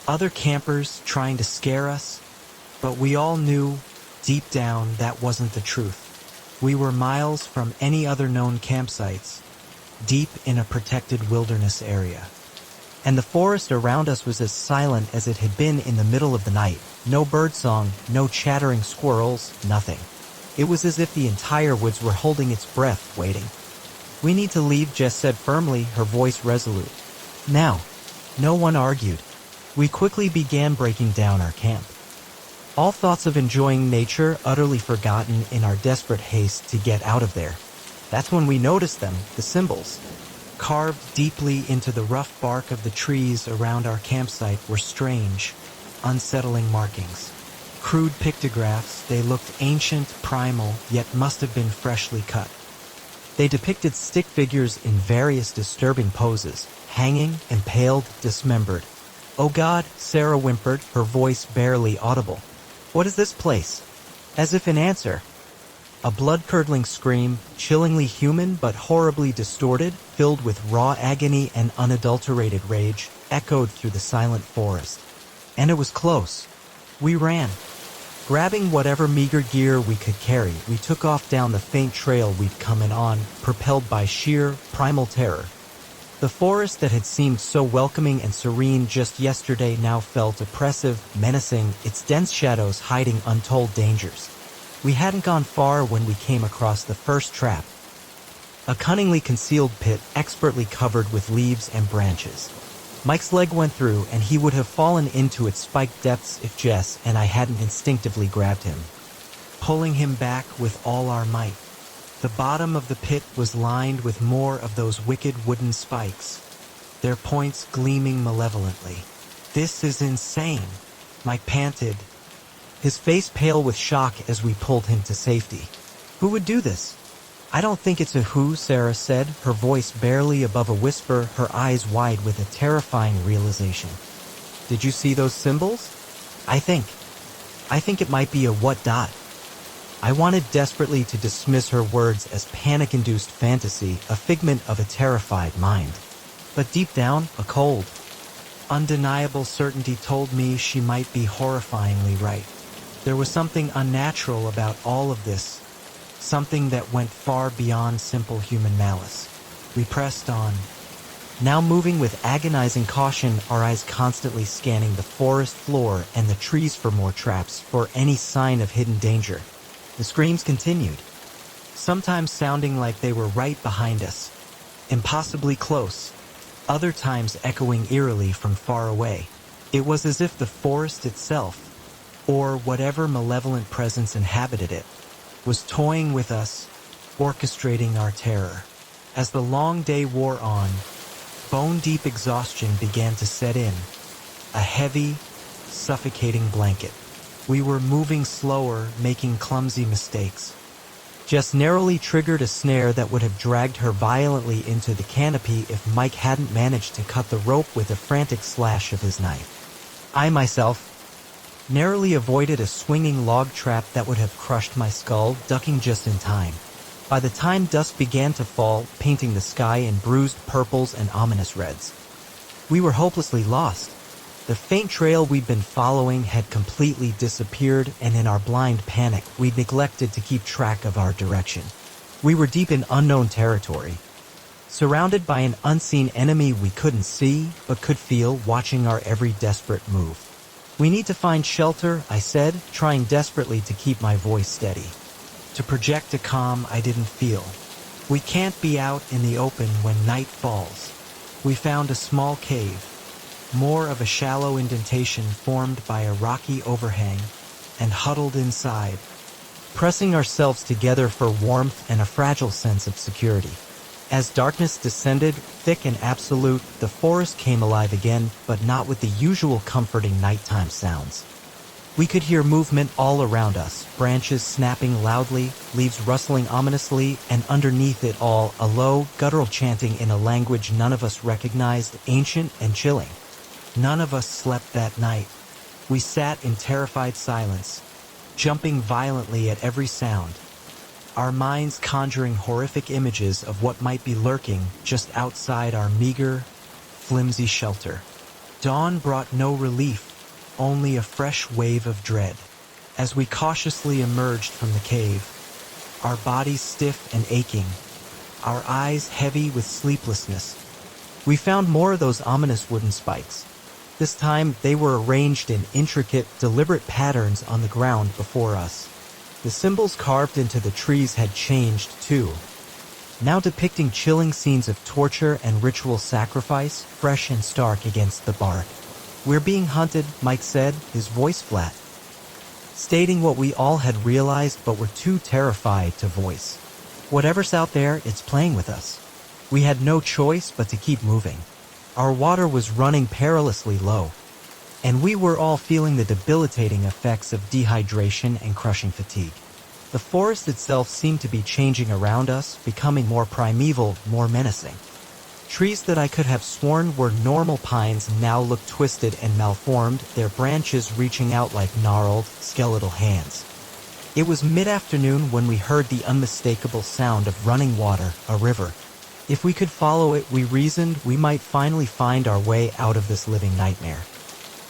"Other campers trying to scare us?" But we all knew, deep down, that wasn't the truth. We were miles from any other known campsites, deep in a protected wilderness area. And the forest around us was as silent as it had been in the middle of the night. No birdsong, no chattering squirrels, nothing. It was as if the entire woods were holding its breath, waiting. "We need to leave," Jess said firmly, her voice resolute. "Now." No one argued. We quickly began breaking down our camp. All thoughts of enjoying nature utterly forgotten in our desperate haste to get out of there. That's when we noticed them, the symbols. Carved deeply into the rough bark of the trees around our campsite were strange, unsettling markings. Crude pictographs, they looked ancient, primal, yet must have been freshly cut. They depicted stick figures in various disturbing poses, hanging, impaled, dismembered. "Oh God," Sarah whimpered, her voice barely audible. "What is this place?" As if in answer, a blood-curdling scream, chillingly human but horribly distorted, filled with raw agony and unadulterated rage, echoed through the silent forest. And it was close. We ran. Grabbing whatever meager gear we could carry, we took off down the faint trail we'd come in on, propelled by sheer, primal terror. The forest that had seemed so welcoming and serene just yesterday now felt oppressive, menacing, its dense shadows hiding untold dangers. We hadn't gone far when we came across the first trap. A cunningly concealed pit expertly covered with leaves and branches. Mike's leg went through, and he would have fallen into its spiked depths if Jess and I hadn't instinctively grabbed him, pulling him back with all our might. The bottom of the pit was lined with more of those wicked wooden spikes, their points gleaming malevolently. "This is insane," Mike panted, his face pale with shock as we pulled him to safety. "Who would do this?" "I don't think it's a who," Sarah said, her voice barely above a whisper, her eyes wide with a terrifying realization. "Did you see those symbols?" I think it might be a what dot." I wanted desperately to dismiss her words as panic-induced fantasy, a figment of a terrified mind. But deep down, a cold, undeniable certainty told me she might be horrifyingly right. There was something unnatural about all of this, something that went far beyond simple human malice. We pressed on, now moving with agonizing caution, our eyes constantly scanning the forest floor and the trees for more traps, for any sign of hidden danger. The screams continued, sometimes sounding like they were right behind us, impossibly close, other times echoing eerily from far away. It was as if the forest itself, or whatever malevolent presence inhabited it, was toying with us, orchestrating our terror. As the long day wore on, bone-deep exhaustion began to set in, a heavy, suffocating blanket. We were moving slower, making clumsy mistakes. just narrowly triggered a snare that would have dragged her violently into the canopy if Mike hadn't managed to cut the rope with a frantic slash of his knife. I myself narrowly avoided a swinging log trap that would have crushed my skull, ducking just in time. By the time dusk began to fall, painting the sky in bruised purples and ominous reds, we were hopelessly lost. The faint trail we'd been following had completely disappeared, and in our blind panic, we'd neglected to keep track of our direction. We were deep in unknown territory, surrounded by an unseen enemy we couldn't see, but could feel, watching our every desperate move. "We need to find shelter," I said, trying desperately to keep my voice steady, to project a calm I didn't feel. "We can't be out in the open when night falls." We found a small cave, more of a shallow indentation formed by a rocky overhang, and huddled inside, pressing ourselves together for warmth and a fragile sense of security. As darkness descended, thick and absolute, the forest came alive again, but not with the usual comforting nighttime sounds. We could hear movement all around us, branches snapping loudly, leaves rustling ominously, and underneath it all, a low, guttural chanting in a language none of us recognized, ancient and chilling. None of us slept that night. We sat in terrified silence, jumping violently at every sound, our minds conjuring horrific images of what might be lurking just outside our meager, flimsy shelter. Dawn brought no relief, only a fresh wave of dread. As we cautiously emerged from the cave, our bodies stiff and aching, our eyes heavy with sleeplessness, we found more of those ominous wooden spikes. This time, they were arranged in intricate, deliberate patterns on the ground before us. The symbols carved into the trees had changed, too, now depicting chilling scenes of torture and ritual sacrifice, fresh and stark against the bark. "We're being hunted," Mike said, his voice flat, stating what we all had realized but were too terrified to voice. "Whatever's out there, it's playing with us." We had no choice but to keep moving. Our water was running perilously low, and we were all feeling the debilitating effects of dehydration and crushing fatigue. The forest itself seemed to be changing around us, becoming more primeval, more menacing. Trees that I could have sworn were normal pines now looked twisted and malformed, their branches reaching out like gnarled, skeletal hands. It was mid-afternoon when we heard the unmistakable sound of running water, a river. If we could follow it, we reasoned, we might finally find our way out of this living nightmare.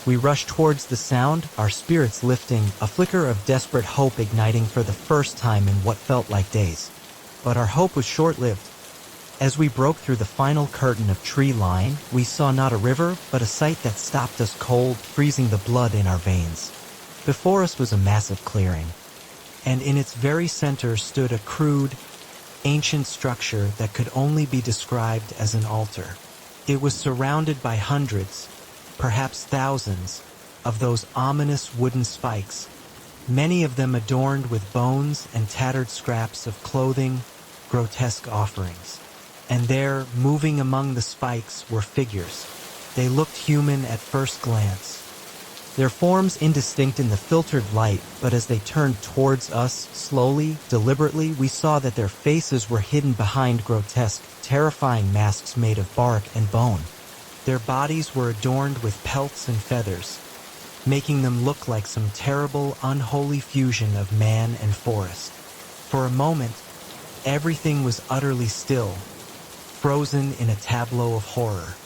We rushed towards the sound, our spirits lifting, a flicker of desperate hope igniting for the first time in what felt like days. But our hope was short-lived. As we broke through the final curtain of tree line, we saw not a river, but a sight that stopped us cold, freezing the blood in our veins. Before us was a massive clearing, and in its very center stood a crude, ancient structure that could only be described as an altar. It was surrounded by hundreds, perhaps thousands, of those ominous wooden spikes, many of them adorned with bones and tattered scraps of clothing, grotesque offerings. And there, moving among the spikes, were figures. They looked human at first glance, their forms indistinct in the filtered light, but as they turned towards us, slowly, deliberately, we saw that their faces were hidden behind grotesque, terrifying masks made of bark and bone. Their bodies were adorned with pelts and feathers, making them look like some terrible, unholy fusion of man and forest. For a moment, everything was utterly still, frozen in a tableau of horror.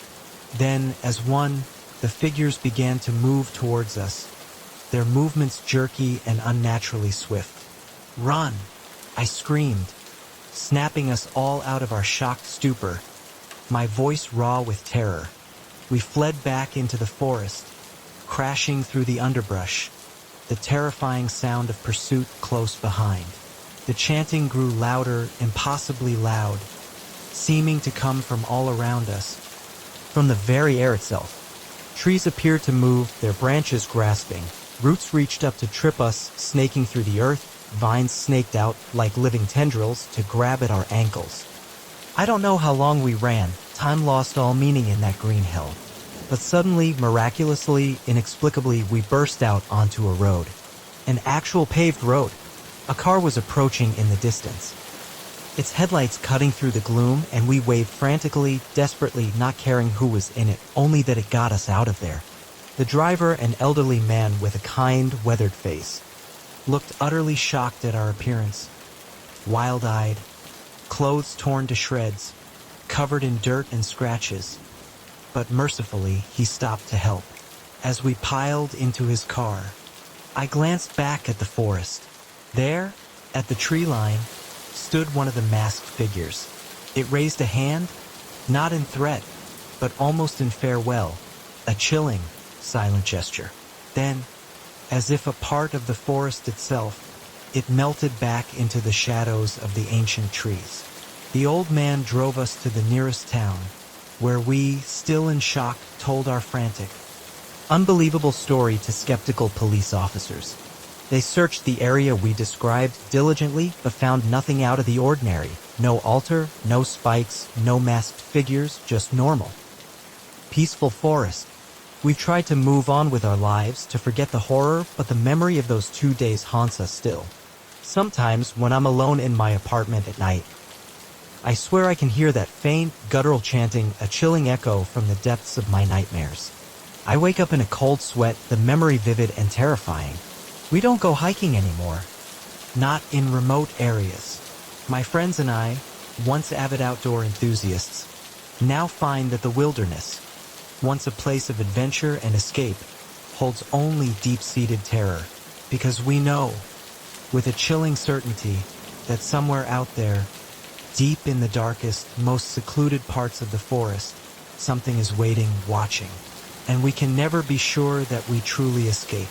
Then, as one, the figures began to move towards us, their movements jerky and unnaturally swift. "Run!" I screamed, snapping us all out of our shocked stupor, my voice raw with terror. We fled back into the forest, crashing through the underbrush, the terrifying sound of pursuit close behind. The chanting grew louder, impossibly loud, seeming to come from all around us, from the very air itself. Trees appeared to move, their branches grasping. Roots reached up to trip us, snaking through the earth. Vines snaked out, like living tendrils, to grab at our ankles. I don't know how long we ran. Time lost all meaning in that green hill. But suddenly, miraculously, inexplicably, we burst out onto a road. An actual paved road. A car was approaching in the distance, its headlights cutting through the gloom, and we waved frantically, desperately, not caring who was in it, only that it got us out of there. The driver, an elderly man with a kind, weathered face, looked utterly shocked at our appearance. Wild-eyed, clothes torn to shreds, covered in dirt and scratches. But mercifully, he stopped to help. As we piled into his car, I glanced back at the forest. There, at the tree line, stood one of the masked figures. It raised a hand, not in threat, but almost in farewell, a chilling, silent gesture. Then, as if a part of the forest itself, it melted back into the shadows of the ancient trees. The old man drove us to the nearest town, where we, still in shock, told our frantic, unbelievable story to skeptical police officers. They searched the area we described diligently, but found nothing out of the ordinary. No altar, no spikes, no masked figures, just normal, peaceful forest. We've tried to move on with our lives, to forget the horror, but the memory of those 2 days haunts us still. Sometimes, when I'm alone in my apartment at night, I swear I can hear that faint, guttural chanting, a chilling echo from the depths of my nightmares. I wake up in a cold sweat, the memory vivid and terrifying. We don't go hiking anymore. Not in remote areas. My friends and I, once avid outdoor enthusiasts, now find that the wilderness, once a place of adventure and escape, holds only deep-seated terror, because we know, with a chilling certainty, that somewhere out there, deep in the darkest, most secluded parts of the forest, something is waiting, watching, and we can never be sure that we truly escaped.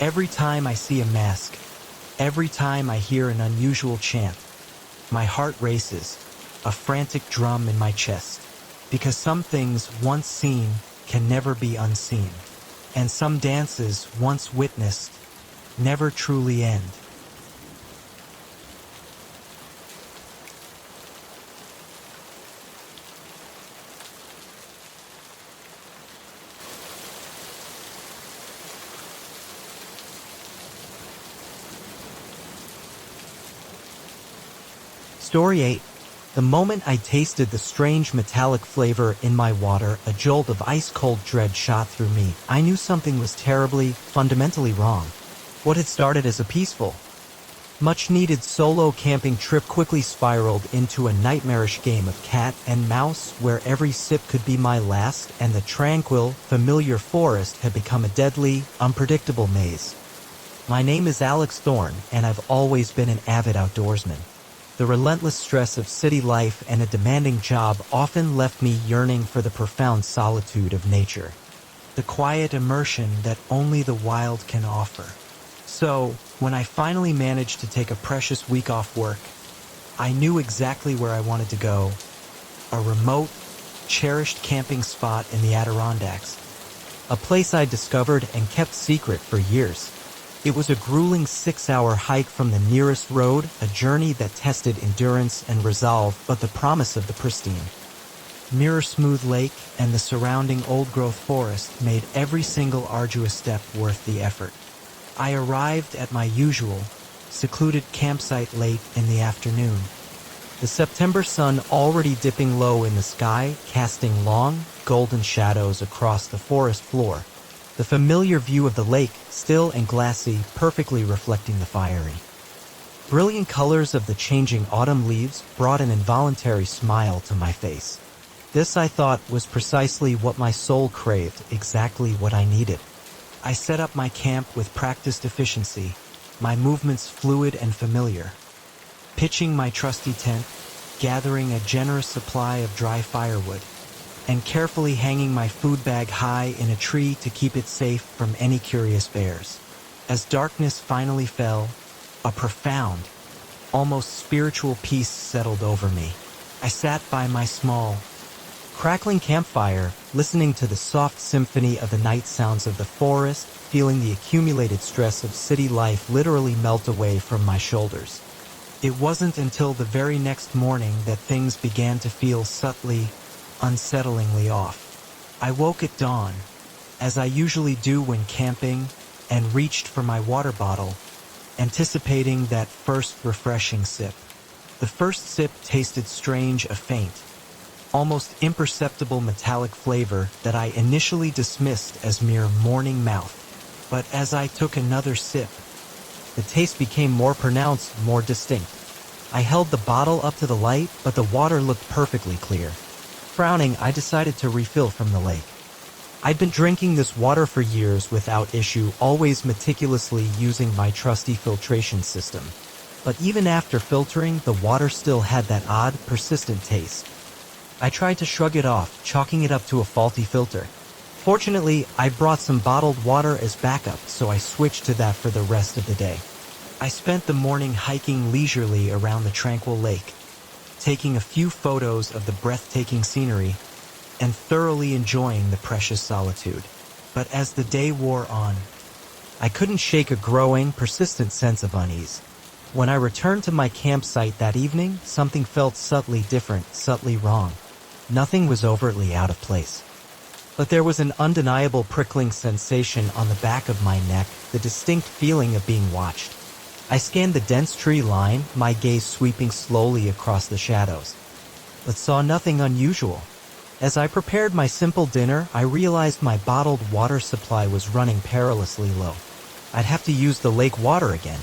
Every time I see a mask, every time I hear an unusual chant, my heart races, a frantic drum in my chest, because some things once seen can never be unseen, and some dances once witnessed never truly end. Story 8. The moment I tasted the strange metallic flavor in my water, a jolt of ice-cold dread shot through me. I knew something was terribly, fundamentally wrong. What had started as a peaceful, much-needed solo camping trip quickly spiraled into a nightmarish game of cat and mouse where every sip could be my last, and the tranquil, familiar forest had become a deadly, unpredictable maze. My name is Alex Thorne, and I've always been an avid outdoorsman. The relentless stress of city life and a demanding job often left me yearning for the profound solitude of nature, the quiet immersion that only the wild can offer. So, when I finally managed to take a precious week off work, I knew exactly where I wanted to go, a remote, cherished camping spot in the Adirondacks, a place I discovered and kept secret for years. It was a grueling 6-hour hike from the nearest road, a journey that tested endurance and resolve, but the promise of the pristine, mirror-smooth lake and the surrounding old-growth forest made every single arduous step worth the effort. I arrived at my usual, secluded campsite late in the afternoon. The September sun already dipping low in the sky, casting long, golden shadows across the forest floor. The familiar view of the lake, still and glassy, perfectly reflecting the fiery, brilliant colors of the changing autumn leaves brought an involuntary smile to my face. This, I thought, was precisely what my soul craved, exactly what I needed. I set up my camp with practiced efficiency, my movements fluid and familiar, pitching my trusty tent, gathering a generous supply of dry firewood, and carefully hanging my food bag high in a tree to keep it safe from any curious bears. As darkness finally fell, a profound, almost spiritual peace settled over me. I sat by my small, crackling campfire, listening to the soft symphony of the night sounds of the forest, feeling the accumulated stress of city life literally melt away from my shoulders. It wasn't until the very next morning that things began to feel subtly, unsettlingly off. I woke at dawn, as I usually do when camping, and reached for my water bottle, anticipating that first refreshing sip. The first sip tasted strange, a faint, almost imperceptible metallic flavor that I initially dismissed as mere morning mouth. But as I took another sip, the taste became more pronounced, more distinct. I held the bottle up to the light, but the water looked perfectly clear. Frowning, I decided to refill from the lake. I'd been drinking this water for years without issue, always meticulously using my trusty filtration system. But even after filtering, the water still had that odd, persistent taste. I tried to shrug it off, chalking it up to a faulty filter. Fortunately, I brought some bottled water as backup, so I switched to that for the rest of the day. I spent the morning hiking leisurely around the tranquil lake, taking a few photos of the breathtaking scenery and thoroughly enjoying the precious solitude. But as the day wore on, I couldn't shake a growing, persistent sense of unease. When I returned to my campsite that evening, something felt subtly different, subtly wrong. Nothing was overtly out of place. But there was an undeniable prickling sensation on the back of my neck, the distinct feeling of being watched. I scanned the dense tree line, my gaze sweeping slowly across the shadows, but saw nothing unusual. As I prepared my simple dinner, I realized my bottled water supply was running perilously low. I'd have to use the lake water again.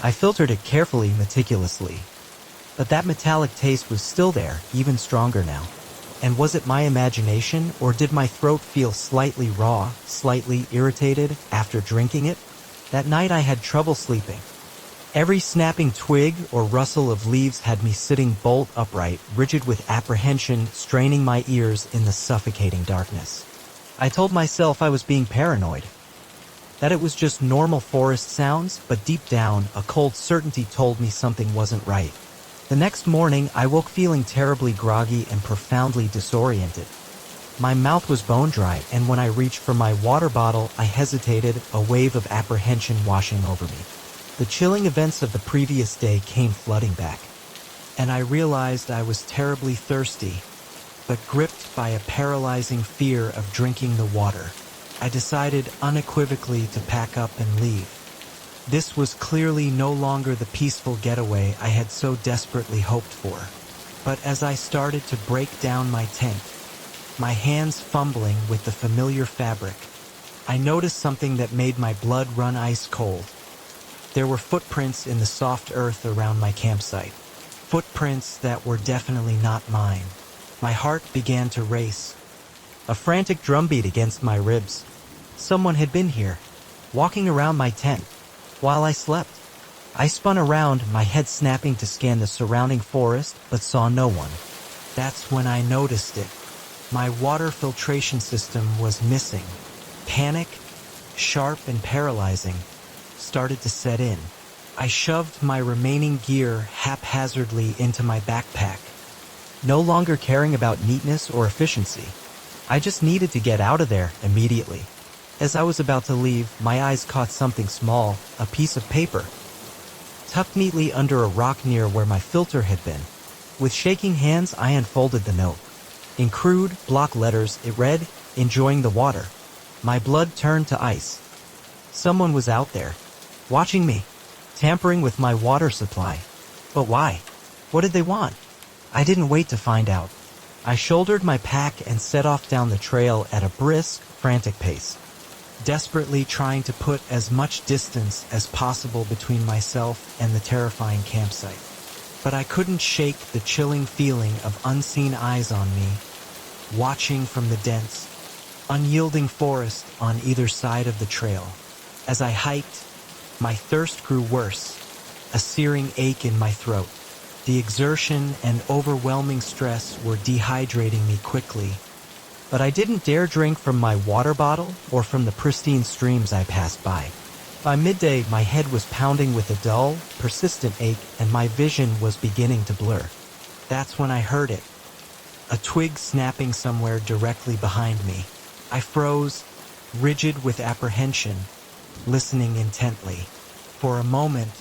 I filtered it carefully, meticulously. But that metallic taste was still there, even stronger now. And was it my imagination, or did my throat feel slightly raw, slightly irritated after drinking it? That night I had trouble sleeping. Every snapping twig or rustle of leaves had me sitting bolt upright, rigid with apprehension, straining my ears in the suffocating darkness. I told myself I was being paranoid, that it was just normal forest sounds, but deep down, a cold certainty told me something wasn't right. The next morning, I woke feeling terribly groggy and profoundly disoriented. My mouth was bone dry, and when I reached for my water bottle, I hesitated, a wave of apprehension washing over me. The chilling events of the previous day came flooding back, and I realized I was terribly thirsty, but gripped by a paralyzing fear of drinking the water. I decided unequivocally to pack up and leave. This was clearly no longer the peaceful getaway I had so desperately hoped for. But as I started to break down my tent, my hands fumbling with the familiar fabric, I noticed something that made my blood run ice cold. There were footprints in the soft earth around my campsite. Footprints that were definitely not mine. My heart began to race, a frantic drumbeat against my ribs. Someone had been here, walking around my tent, while I slept. I spun around, my head snapping to scan the surrounding forest, but saw no one. That's when I noticed it. My water filtration system was missing. Panic, sharp and paralyzing, started to set in. I shoved my remaining gear haphazardly into my backpack, no longer caring about neatness or efficiency. I just needed to get out of there immediately. As I was about to leave, my eyes caught something small, a piece of paper, tucked neatly under a rock near where my filter had been. With shaking hands, I unfolded the note. In crude, block letters, it read, "Enjoying the water." My blood turned to ice. Someone was out there, watching me, tampering with my water supply. But why? What did they want? I didn't wait to find out. I shouldered my pack and set off down the trail at a brisk, frantic pace, desperately trying to put as much distance as possible between myself and the terrifying campsite. But I couldn't shake the chilling feeling of unseen eyes on me, watching from the dense, unyielding forest on either side of the trail. As I hiked, my thirst grew worse, a searing ache in my throat. The exertion and overwhelming stress were dehydrating me quickly, but I didn't dare drink from my water bottle or from the pristine streams I passed by. By midday, my head was pounding with a dull, persistent ache, and my vision was beginning to blur. That's when I heard it, a twig snapping somewhere directly behind me. I froze, rigid with apprehension, listening intently. For a moment,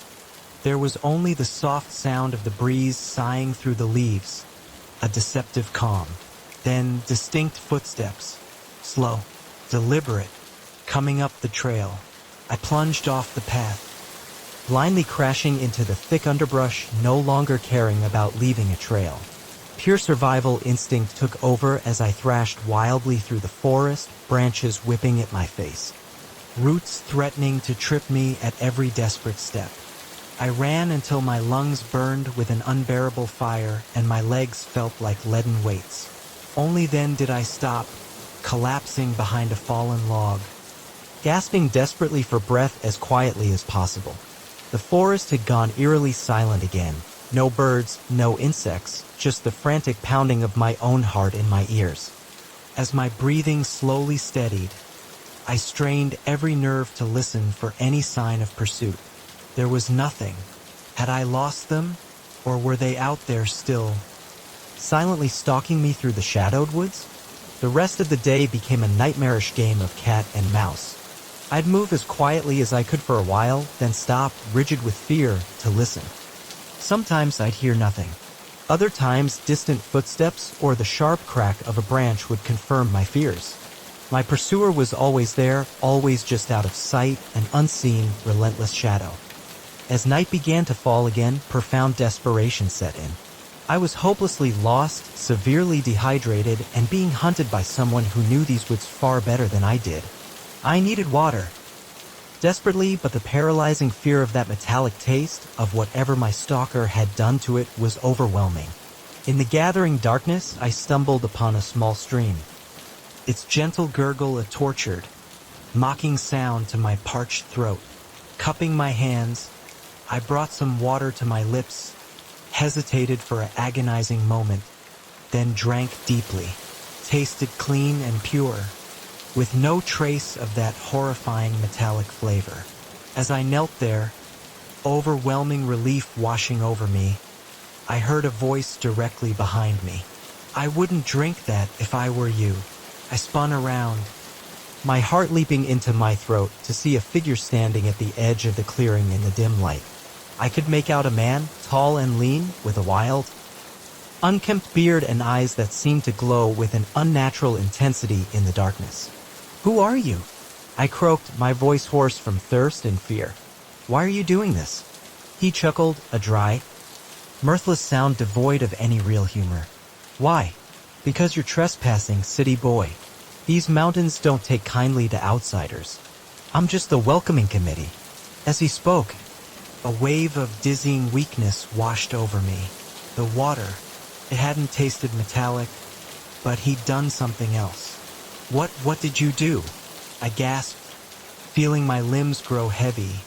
there was only the soft sound of the breeze sighing through the leaves, a deceptive calm. Then distinct footsteps, slow, deliberate, coming up the trail. I plunged off the path, blindly crashing into the thick underbrush, no longer caring about leaving a trail. Pure survival instinct took over as I thrashed wildly through the forest, branches whipping at my face, roots threatening to trip me at every desperate step. I ran until my lungs burned with an unbearable fire and my legs felt like leaden weights. Only then did I stop, collapsing behind a fallen log, gasping desperately for breath as quietly as possible. The forest had gone eerily silent again. No birds, no insects, just the frantic pounding of my own heart in my ears. As my breathing slowly steadied, I strained every nerve to listen for any sign of pursuit. There was nothing. Had I lost them, or were they out there still, silently stalking me through the shadowed woods? The rest of the day became a nightmarish game of cat and mouse. I'd move as quietly as I could for a while, then stop, rigid with fear, to listen. Sometimes I'd hear nothing. Other times, distant footsteps or the sharp crack of a branch would confirm my fears. My pursuer was always there, always just out of sight, an unseen, relentless shadow. As night began to fall again, profound desperation set in. I was hopelessly lost, severely dehydrated, and being hunted by someone who knew these woods far better than I did. I needed water. Desperately, but the paralyzing fear of that metallic taste, of whatever my stalker had done to it, was overwhelming. In the gathering darkness, I stumbled upon a small stream. Its gentle gurgle a tortured, mocking sound to my parched throat. Cupping my hands, I brought some water to my lips, hesitated for an agonizing moment, then drank deeply. Tasted clean and pure, with no trace of that horrifying metallic flavor. As I knelt there, overwhelming relief washing over me, I heard a voice directly behind me. "I wouldn't drink that if I were you." I spun around, my heart leaping into my throat to see a figure standing at the edge of the clearing in the dim light. I could make out a man, tall and lean, with a wild, unkempt beard and eyes that seemed to glow with an unnatural intensity in the darkness. "Who are you?" I croaked, my voice hoarse from thirst and fear. "Why are you doing this?" He chuckled, a dry, mirthless sound devoid of any real humor. "Why? Because you're trespassing, city boy. These mountains don't take kindly to outsiders. I'm just the welcoming committee." As he spoke, a wave of dizzying weakness washed over me. The water, it hadn't tasted metallic, but he'd done something else. What did you do?" I gasped, feeling my limbs grow heavy,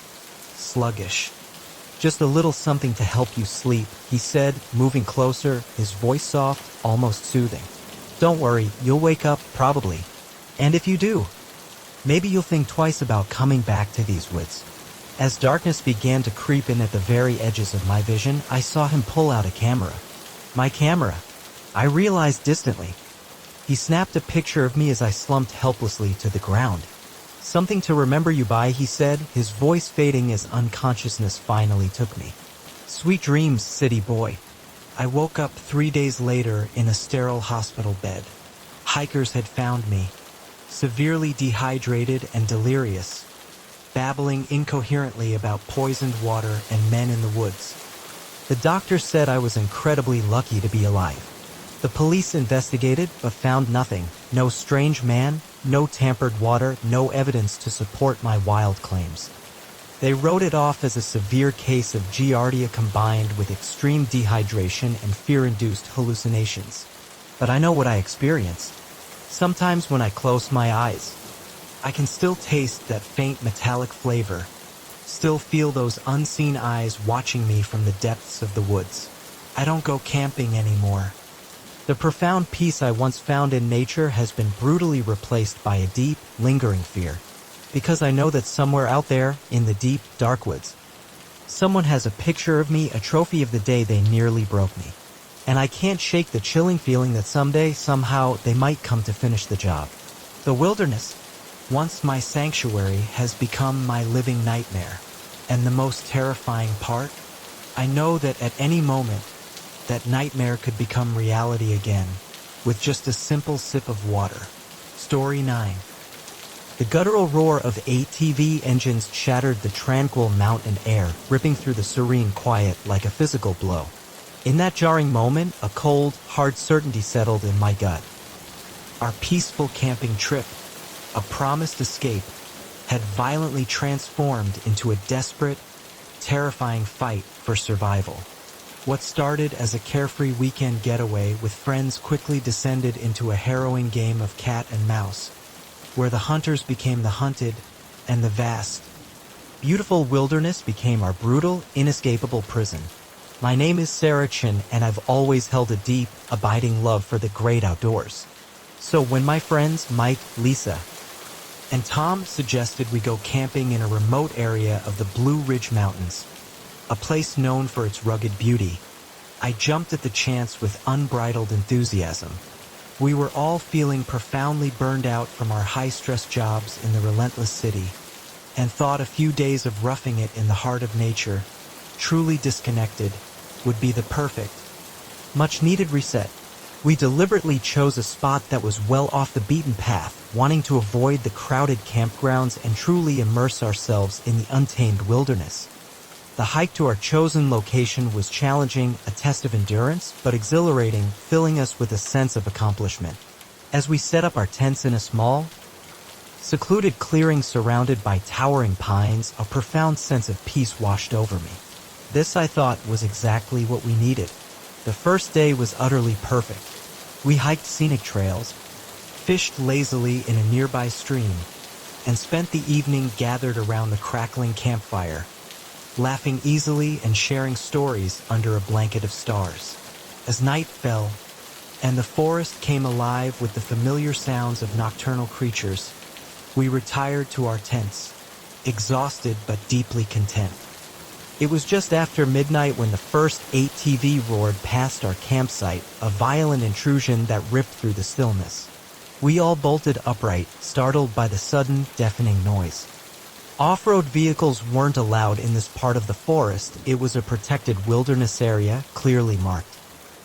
sluggish. "Just a little something to help you sleep," he said, moving closer, his voice soft, almost soothing. "Don't worry, you'll wake up, probably. And if you do, maybe you'll think twice about coming back to these woods." As darkness began to creep in at the very edges of my vision, I saw him pull out a camera. My camera, I realized distantly. He snapped a picture of me as I slumped helplessly to the ground. "Something to remember you by," he said, his voice fading as unconsciousness finally took me. "Sweet dreams, city boy." I woke up 3 days later in a sterile hospital bed. Hikers had found me, severely dehydrated and delirious, babbling incoherently about poisoned water and men in the woods. The doctor said I was incredibly lucky to be alive. The police investigated, but found nothing. No strange man, no tampered water, no evidence to support my wild claims. They wrote it off as a severe case of giardia combined with extreme dehydration and fear-induced hallucinations. But I know what I experienced. Sometimes when I close my eyes, I can still taste that faint metallic flavor, still feel those unseen eyes watching me from the depths of the woods. I don't go camping anymore. The profound peace I once found in nature has been brutally replaced by a deep, lingering fear, because I know that somewhere out there, in the deep, dark woods, someone has a picture of me, a trophy of the day they nearly broke me. And I can't shake the chilling feeling that someday, somehow, they might come to finish the job. The wilderness, once my sanctuary, has become my living nightmare. And the most terrifying part? I know that at any moment, that nightmare could become reality again, with just a simple sip of water. Story 9. The guttural roar of ATV engines shattered the tranquil mountain air, ripping through the serene quiet like a physical blow. In that jarring moment, a cold, hard certainty settled in my gut. Our peaceful camping trip, a promised escape, had violently transformed into a desperate, terrifying fight for survival. What started as a carefree weekend getaway with friends quickly descended into a harrowing game of cat and mouse, where the hunters became the hunted and the vast, beautiful wilderness became our brutal, inescapable prison. My name is Sarah Chin, and I've always held a deep, abiding love for the great outdoors. So when my friends Mike, Lisa, and Tom suggested we go camping in a remote area of the Blue Ridge Mountains, a place known for its rugged beauty, I jumped at the chance with unbridled enthusiasm. We were all feeling profoundly burned out from our high-stress jobs in the relentless city, and thought a few days of roughing it in the heart of nature, truly disconnected, would be the perfect, much-needed reset. We deliberately chose a spot that was well off the beaten path, wanting to avoid the crowded campgrounds and truly immerse ourselves in the untamed wilderness. The hike to our chosen location was challenging, a test of endurance, but exhilarating, filling us with a sense of accomplishment. As we set up our tents in a small, secluded clearing surrounded by towering pines, a profound sense of peace washed over me. This, I thought, was exactly what we needed. The first day was utterly perfect. We hiked scenic trails, fished lazily in a nearby stream, and spent the evening gathered around the crackling campfire, laughing easily and sharing stories under a blanket of stars. As night fell, and the forest came alive with the familiar sounds of nocturnal creatures, we retired to our tents, exhausted but deeply content. It was just after midnight when the first ATV roared past our campsite, a violent intrusion that ripped through the stillness. We all bolted upright, startled by the sudden, deafening noise. Off-road vehicles weren't allowed in this part of the forest. It was a protected wilderness area, clearly marked.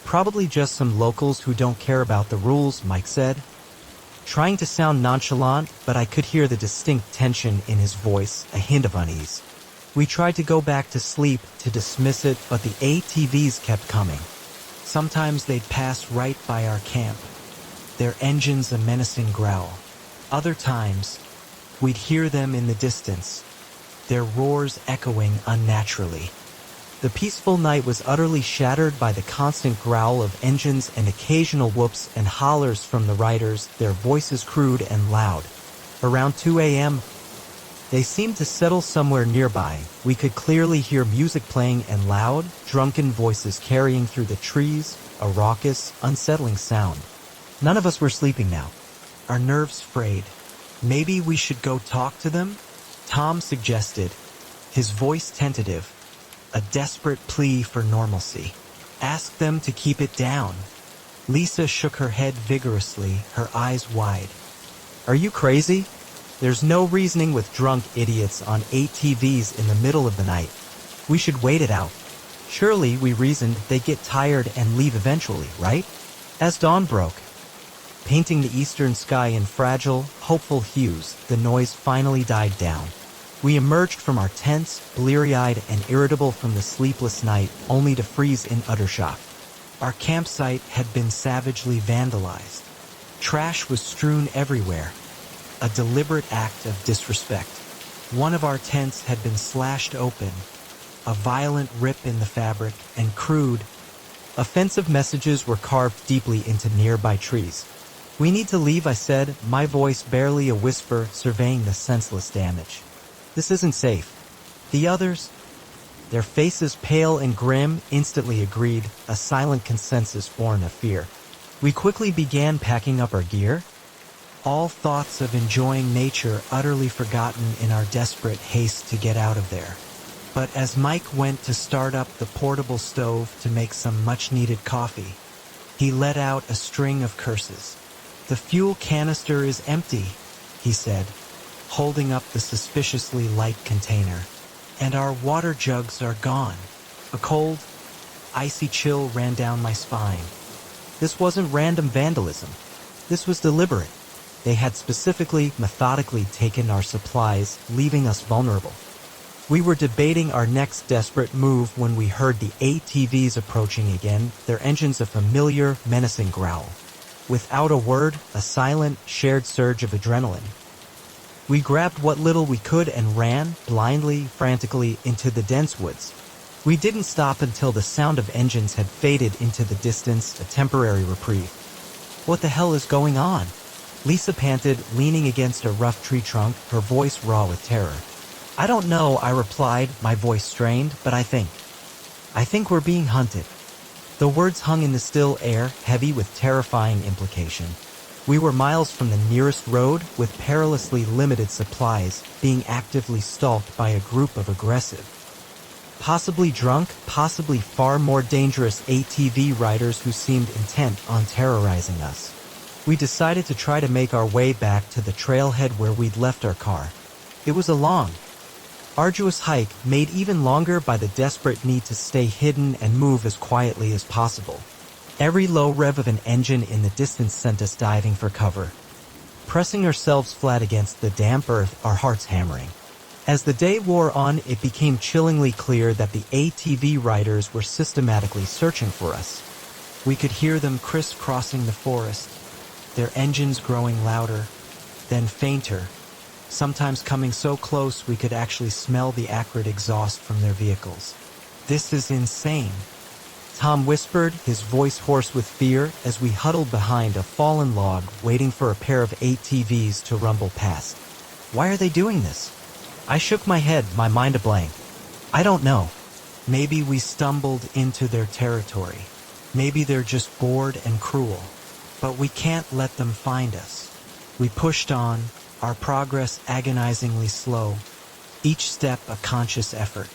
Probably just some locals who don't care about the rules, Mike said, trying to sound nonchalant, but I could hear the distinct tension in his voice, a hint of unease. We tried to go back to sleep, to dismiss it, but the ATVs kept coming. Sometimes they'd pass right by our camp, their engines a menacing growl. Other times, we'd hear them in the distance, their roars echoing unnaturally. The peaceful night was utterly shattered by the constant growl of engines and occasional whoops and hollers from the riders, their voices crude and loud. Around 2 a.m., they seemed to settle somewhere nearby. We could clearly hear music playing and loud, drunken voices carrying through the trees, a raucous, unsettling sound. None of us were sleeping now, our nerves frayed. Maybe we should go talk to them? Tom suggested, his voice tentative, a desperate plea for normalcy. Ask them to keep it down. Lisa shook her head vigorously, her eyes wide. Are you crazy? There's no reasoning with drunk idiots on ATVs in the middle of the night. We should wait it out. Surely, we reasoned, they get tired and leave eventually, right? As dawn broke, painting the eastern sky in fragile, hopeful hues, the noise finally died down. We emerged from our tents, bleary-eyed and irritable from the sleepless night, only to freeze in utter shock. Our campsite had been savagely vandalized. Trash was strewn everywhere, a deliberate act of disrespect. One of our tents had been slashed open, a violent rip in the fabric, and crude, offensive messages were carved deeply into nearby trees. We need to leave, I said, my voice barely a whisper, surveying the senseless damage. This isn't safe. The others, their faces pale and grim, instantly agreed, a silent consensus born of fear. We quickly began packing up our gear, all thoughts of enjoying nature utterly forgotten in our desperate haste to get out of there. But as Mike went to start up the portable stove to make some much-needed coffee, he let out a string of curses. The fuel canister is empty, he said, holding up the suspiciously light container. And our water jugs are gone. A cold, icy chill ran down my spine. This wasn't random vandalism. This was deliberate. They had specifically, methodically taken our supplies, leaving us vulnerable. We were debating our next desperate move when we heard the ATVs approaching again, their engines a familiar, menacing growl. Without a word, a silent, shared surge of adrenaline. We grabbed what little we could and ran, blindly, frantically, into the dense woods. We didn't stop until the sound of engines had faded into the distance, a temporary reprieve. What the hell is going on? Lisa panted, leaning against a rough tree trunk, her voice raw with terror. I don't know, I replied, my voice strained, but I think we're being hunted. The words hung in the still air, heavy with terrifying implication. We were miles from the nearest road, with perilously limited supplies, being actively stalked by a group of aggressive, possibly drunk, possibly far more dangerous ATV riders who seemed intent on terrorizing us. We decided to try to make our way back to the trailhead where we'd left our car. It was a long, arduous hike, made even longer by the desperate need to stay hidden and move as quietly as possible. Every low rev of an engine in the distance sent us diving for cover. Pressing ourselves flat against the damp earth, our hearts hammering. As the day wore on, it became chillingly clear that the ATV riders were systematically searching for us. We could hear them crisscrossing the forest, their engines growing louder, then fainter, sometimes coming so close we could actually smell the acrid exhaust from their vehicles. This is insane, Tom whispered, his voice hoarse with fear, as we huddled behind a fallen log, waiting for a pair of ATVs to rumble past. Why are they doing this? I shook my head, my mind a blank. I don't know. Maybe we stumbled into their territory. Maybe they're just bored and cruel. But we can't let them find us. We pushed on, our progress agonizingly slow, each step a conscious effort.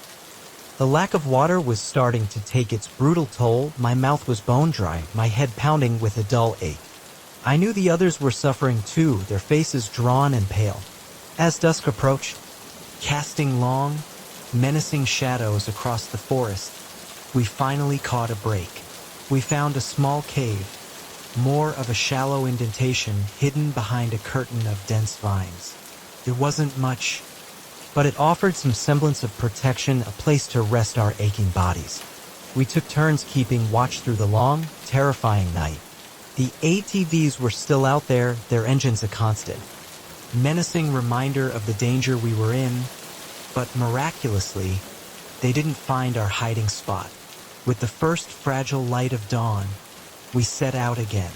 The lack of water was starting to take its brutal toll. My mouth was bone dry, my head pounding with a dull ache. I knew the others were suffering too, their faces drawn and pale. As dusk approached, casting long, menacing shadows across the forest, we finally caught a break. We found a small cave, more of a shallow indentation hidden behind a curtain of dense vines. It wasn't much, but it offered some semblance of protection, a place to rest our aching bodies. We took turns keeping watch through the long, terrifying night. The ATVs were still out there, their engines a constant menacing reminder of the danger we were in, but miraculously, they didn't find our hiding spot. With the first fragile light of dawn, we set out again.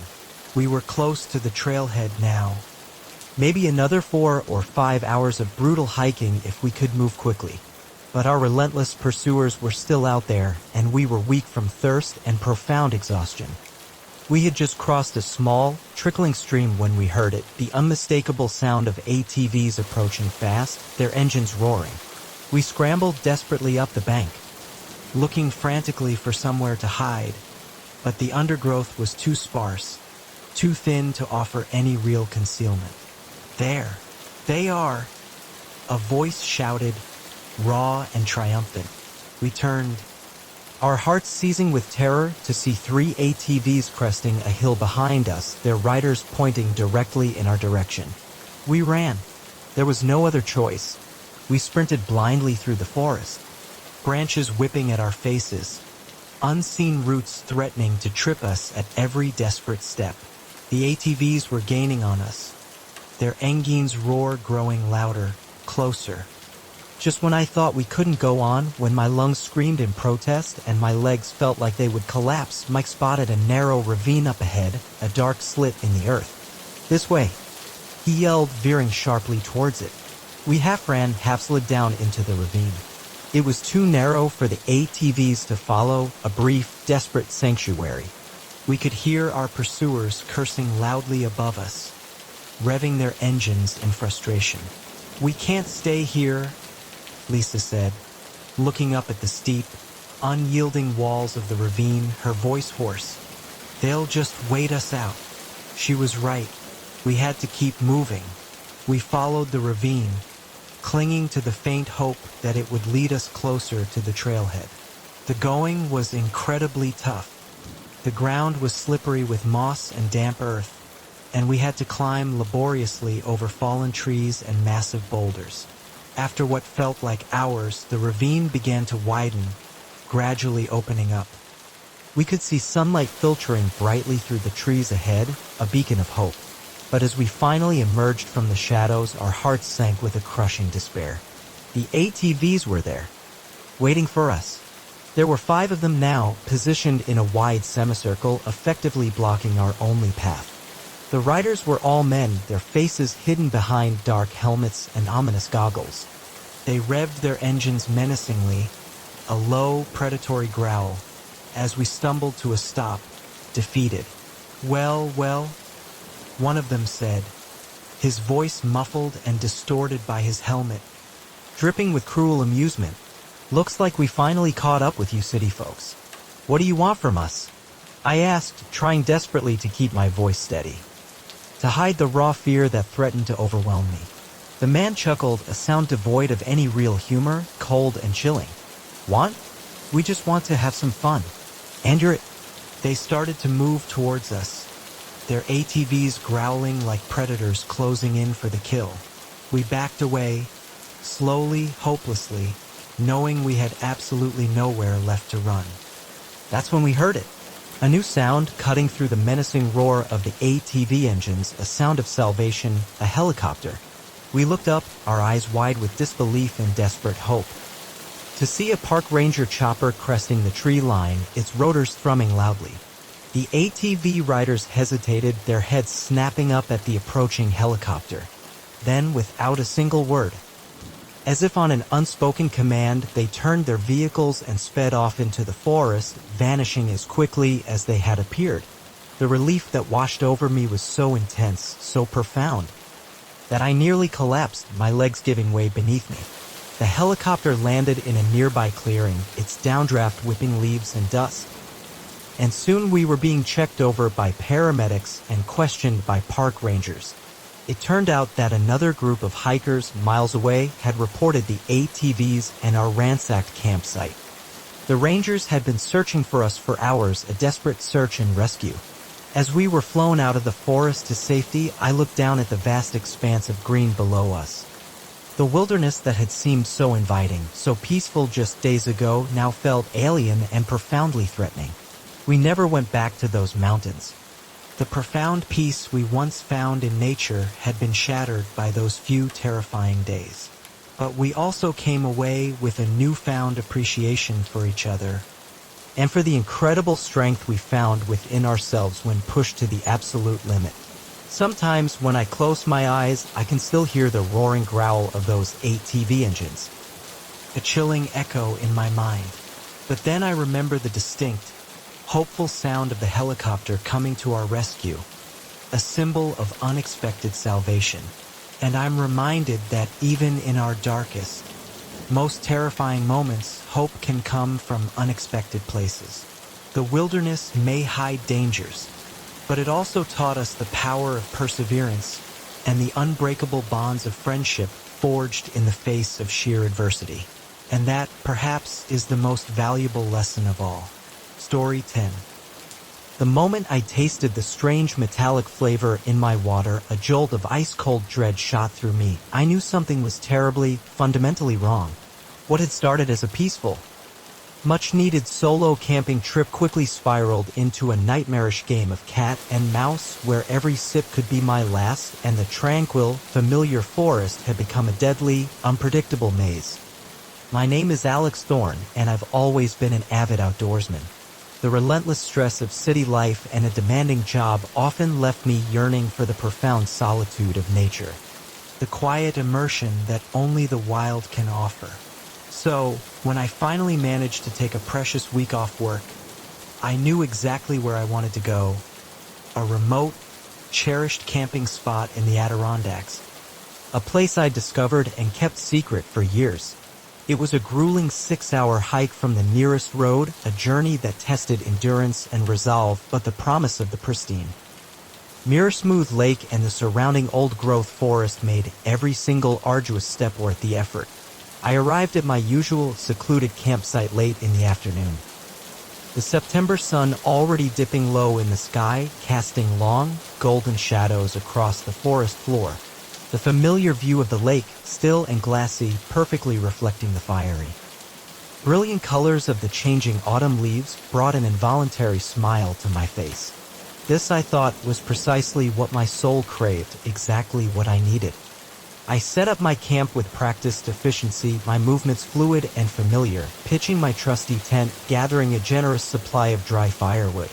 We were close to the trailhead now. Maybe another 4 or 5 hours of brutal hiking if we could move quickly. But our relentless pursuers were still out there, and we were weak from thirst and profound exhaustion. We had just crossed a small, trickling stream when we heard it, the unmistakable sound of ATVs approaching fast, their engines roaring. We scrambled desperately up the bank, looking frantically for somewhere to hide, but the undergrowth was too sparse, too thin to offer any real concealment. There, they are, a voice shouted, raw and triumphant. We turned, our hearts seizing with terror, to see 3 ATVs cresting a hill behind us, their riders pointing directly in our direction. We ran. There was no other choice. We sprinted blindly through the forest, branches whipping at our faces, unseen roots threatening to trip us at every desperate step. The ATVs were gaining on us, their engine's roar growing louder, closer. Just when I thought we couldn't go on, when my lungs screamed in protest and my legs felt like they would collapse, Mike spotted a narrow ravine up ahead, a dark slit in the earth. This way, he yelled, veering sharply towards it. We half ran, half slid down into the ravine. It was too narrow for the ATVs to follow, a brief, desperate sanctuary. We could hear our pursuers cursing loudly above us, revving their engines in frustration. We can't stay here, Lisa said, looking up at the steep, unyielding walls of the ravine, her voice hoarse. They'll just wait us out. She was right. We had to keep moving. We followed the ravine, clinging to the faint hope that it would lead us closer to the trailhead. The going was incredibly tough. The ground was slippery with moss and damp earth, and we had to climb laboriously over fallen trees and massive boulders. After what felt like hours, the ravine began to widen, gradually opening up. We could see sunlight filtering brightly through the trees ahead, a beacon of hope. But as we finally emerged from the shadows, our hearts sank with a crushing despair. The ATVs were there, waiting for us. There were 5 of them now, positioned in a wide semicircle, effectively blocking our only path. The riders were all men, their faces hidden behind dark helmets and ominous goggles. They revved their engines menacingly, a low, predatory growl, as we stumbled to a stop, defeated. Well, one of them said, his voice muffled and distorted by his helmet, dripping with cruel amusement. Looks like we finally caught up with you city folks. What do you want from us? I asked, trying desperately to keep my voice steady, to hide the raw fear that threatened to overwhelm me. The man chuckled, a sound devoid of any real humor, cold and chilling. Want? We just want to have some fun. And They started to move towards us, their ATVs growling like predators closing in for the kill. We backed away, slowly, hopelessly, knowing we had absolutely nowhere left to run. That's when we heard it. A new sound cutting through the menacing roar of the ATV engines, a sound of salvation, a helicopter. We looked up, our eyes wide with disbelief and desperate hope. To see a park ranger chopper cresting the tree line, its rotors thrumming loudly. The ATV riders hesitated, their heads snapping up at the approaching helicopter. Then, without a single word, as if on an unspoken command, they turned their vehicles and sped off into the forest, vanishing as quickly as they had appeared. The relief that washed over me was so intense, so profound, that I nearly collapsed, my legs giving way beneath me. The helicopter landed in a nearby clearing, its downdraft whipping leaves and dust. And soon we were being checked over by paramedics and questioned by park rangers. It turned out that another group of hikers miles away had reported the ATVs and our ransacked campsite. The rangers had been searching for us for hours, a desperate search and rescue. As we were flown out of the forest to safety, I looked down at the vast expanse of green below us. The wilderness that had seemed so inviting, so peaceful just days ago, now felt alien and profoundly threatening. We never went back to those mountains. The profound peace we once found in nature had been shattered by those few terrifying days. But we also came away with a newfound appreciation for each other, and for the incredible strength we found within ourselves when pushed to the absolute limit. Sometimes when I close my eyes, I can still hear the roaring growl of those ATV engines, a chilling echo in my mind. But then I remember the distinct, hopeful sound of the helicopter coming to our rescue, a symbol of unexpected salvation. And I'm reminded that even in our darkest, most terrifying moments, hope can come from unexpected places. The wilderness may hide dangers, but it also taught us the power of perseverance and the unbreakable bonds of friendship forged in the face of sheer adversity. And that, perhaps, is the most valuable lesson of all. Story 10. The moment I tasted the strange metallic flavor in my water, a jolt of ice-cold dread shot through me. I knew something was terribly, fundamentally wrong. What had started as a peaceful, much-needed solo camping trip quickly spiraled into a nightmarish game of cat and mouse where every sip could be my last, and the tranquil, familiar forest had become a deadly, unpredictable maze. My name is Alex Thorne, and I've always been an avid outdoorsman. The relentless stress of city life and a demanding job often left me yearning for the profound solitude of nature, the quiet immersion that only the wild can offer. So, when I finally managed to take a precious week off work, I knew exactly where I wanted to go: a remote, cherished camping spot in the Adirondacks, a place I discovered and kept secret for years. It was a grueling 6-hour hike from the nearest road, a journey that tested endurance and resolve, but the promise of the pristine, mirror-smooth lake and the surrounding old-growth forest made every single arduous step worth the effort. I arrived at my usual secluded campsite late in the afternoon. The September sun already dipping low in the sky, casting long, golden shadows across the forest floor. The familiar view of the lake, still and glassy, perfectly reflecting the fiery brilliant colors of the changing autumn leaves brought an involuntary smile to my face. This, I thought, was precisely what my soul craved, exactly what I needed. I set up my camp with practiced efficiency, my movements fluid and familiar, pitching my trusty tent, gathering a generous supply of dry firewood,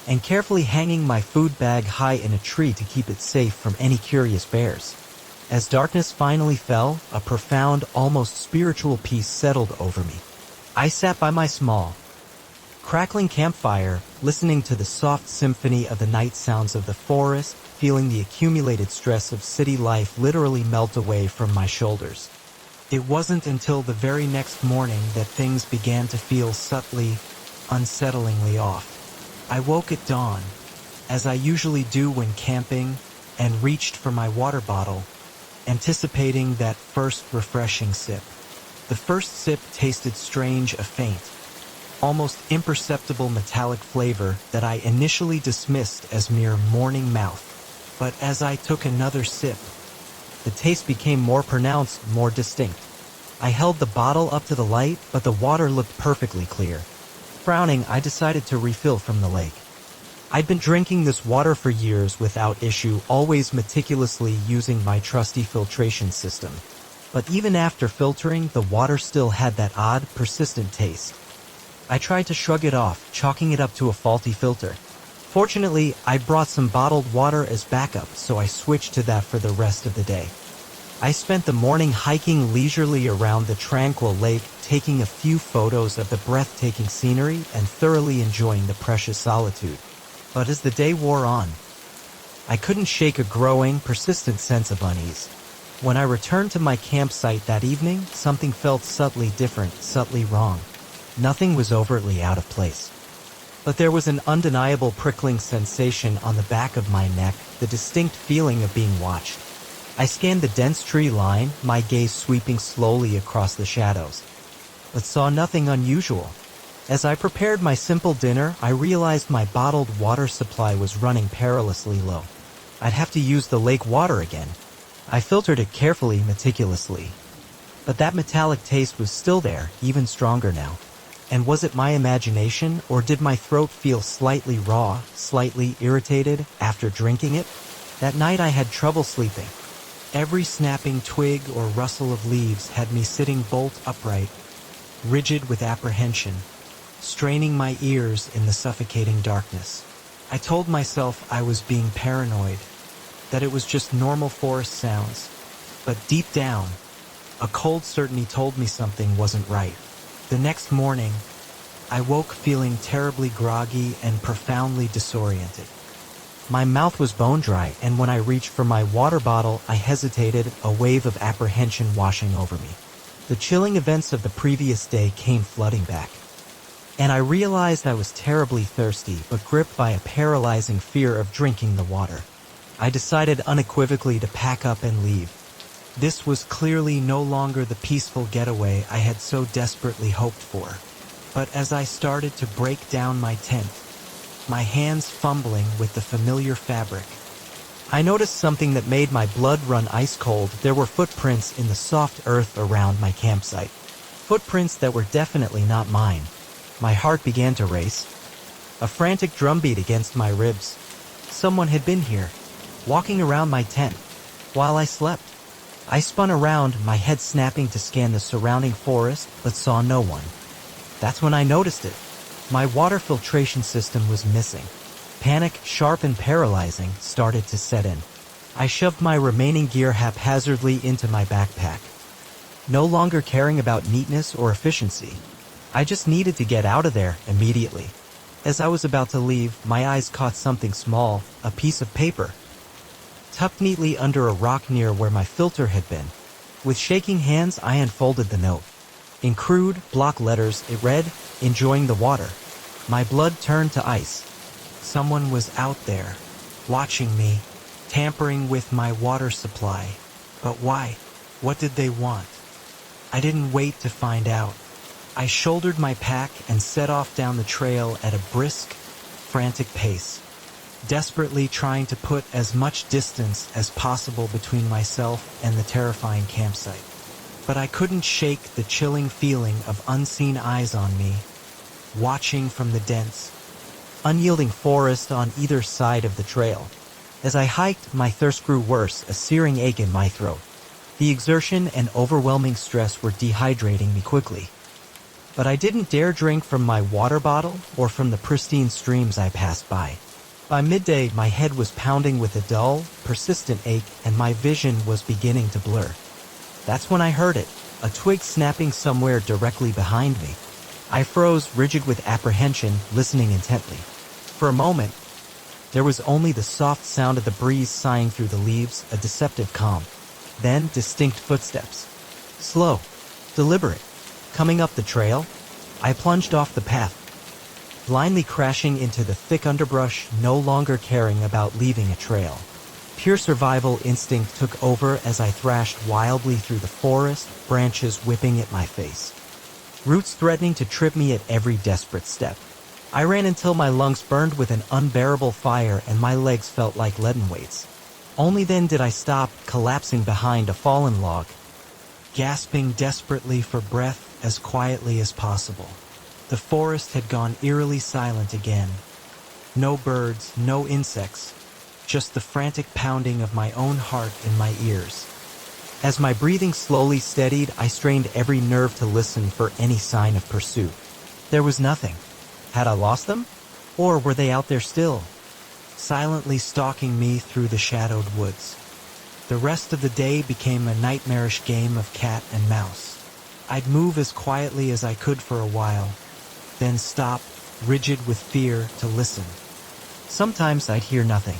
and carefully hanging my food bag high in a tree to keep it safe from any curious bears. As darkness finally fell, a profound, almost spiritual peace settled over me. I sat by my small, crackling campfire, listening to the soft symphony of the night sounds of the forest, feeling the accumulated stress of city life literally melt away from my shoulders. It wasn't until the very next morning that things began to feel subtly, unsettlingly off. I woke at dawn, as I usually do when camping, and reached for my water bottle, anticipating that first refreshing sip. The first sip tasted strange, a faint, almost imperceptible metallic flavor that I initially dismissed as mere morning mouth. But as I took another sip, the taste became more pronounced, more distinct. I held the bottle up to the light, but the water looked perfectly clear. Frowning, I decided to refill from the lake. I'd been drinking this water for years without issue, always meticulously using my trusty filtration system. But even after filtering, the water still had that odd, persistent taste. I tried to shrug it off, chalking it up to a faulty filter. Fortunately, I brought some bottled water as backup, so I switched to that for the rest of the day. I spent the morning hiking leisurely around the tranquil lake, taking a few photos of the breathtaking scenery and thoroughly enjoying the precious solitude. But as the day wore on, I couldn't shake a growing, persistent sense of unease. When I returned to my campsite that evening, something felt subtly different, subtly wrong. Nothing was overtly out of place. But there was an undeniable prickling sensation on the back of my neck, the distinct feeling of being watched. I scanned the dense tree line, my gaze sweeping slowly across the shadows, but saw nothing unusual. As I prepared my simple dinner, I realized my bottled water supply was running perilously low. I'd have to use the lake water again. I filtered it carefully, meticulously. But that metallic taste was still there, even stronger now. And was it my imagination, or did my throat feel slightly raw, slightly irritated after drinking it? That night I had trouble sleeping. Every snapping twig or rustle of leaves had me sitting bolt upright, rigid with apprehension, straining my ears in the suffocating darkness. I told myself I was being paranoid, that it was just normal forest sounds. But deep down, a cold certainty told me something wasn't right. The next morning, I woke feeling terribly groggy and profoundly disoriented. My mouth was bone dry, and when I reached for my water bottle, I hesitated, a wave of apprehension washing over me. The chilling events of the previous day came flooding back, and I realized I was terribly thirsty, but gripped by a paralyzing fear of drinking the water. I decided unequivocally to pack up and leave. This was clearly no longer the peaceful getaway I had so desperately hoped for. But as I started to break down my tent, my hands fumbling with the familiar fabric, I noticed something that made my blood run ice cold. There were footprints in the soft earth around my campsite. Footprints that were definitely not mine. My heart began to race, a frantic drumbeat against my ribs. Someone had been here, walking around my tent, while I slept. I spun around, my head snapping to scan the surrounding forest, but saw no one. That's when I noticed it. My water filtration system was missing. Panic, sharp and paralyzing, started to set in. I shoved my remaining gear haphazardly into my backpack, no longer caring about neatness or efficiency. I just needed to get out of there immediately. As I was about to leave, my eyes caught something small, a piece of paper, tucked neatly under a rock near where my filter had been. With shaking hands, I unfolded the note. In crude, block letters, it read, "Enjoying the water." My blood turned to ice. Someone was out there, watching me, tampering with my water supply. But why? What did they want? I didn't wait to find out. I shouldered my pack and set off down the trail at a brisk, frantic pace, desperately trying to put as much distance as possible between myself and the terrifying campsite. But I couldn't shake the chilling feeling of unseen eyes on me, watching from the dense, unyielding forest on either side of the trail. As I hiked, my thirst grew worse, a searing ache in my throat. The exertion and overwhelming stress were dehydrating me quickly. But I didn't dare drink from my water bottle or from the pristine streams I passed by. By midday, my head was pounding with a dull, persistent ache, and my vision was beginning to blur. That's when I heard it, a twig snapping somewhere directly behind me. I froze, rigid with apprehension, listening intently. For a moment, there was only the soft sound of the breeze sighing through the leaves, a deceptive calm. Then distinct footsteps. Slow, deliberate. Coming up the trail, I plunged off the path, blindly crashing into the thick underbrush, no longer caring about leaving a trail. Pure survival instinct took over as I thrashed wildly through the forest, branches whipping at my face, roots threatening to trip me at every desperate step. I ran until my lungs burned with an unbearable fire and my legs felt like leaden weights. Only then did I stop, collapsing behind a fallen log, gasping desperately for breath as quietly as possible. The forest had gone eerily silent again. No birds, no insects, just the frantic pounding of my own heart in my ears. As my breathing slowly steadied, I strained every nerve to listen for any sign of pursuit. There was nothing. Had I lost them? Or were they out there still, silently stalking me through the shadowed woods? The rest of the day became a nightmarish game of cat and mouse. I'd move as quietly as I could for a while, then stop, rigid with fear, to listen. Sometimes I'd hear nothing.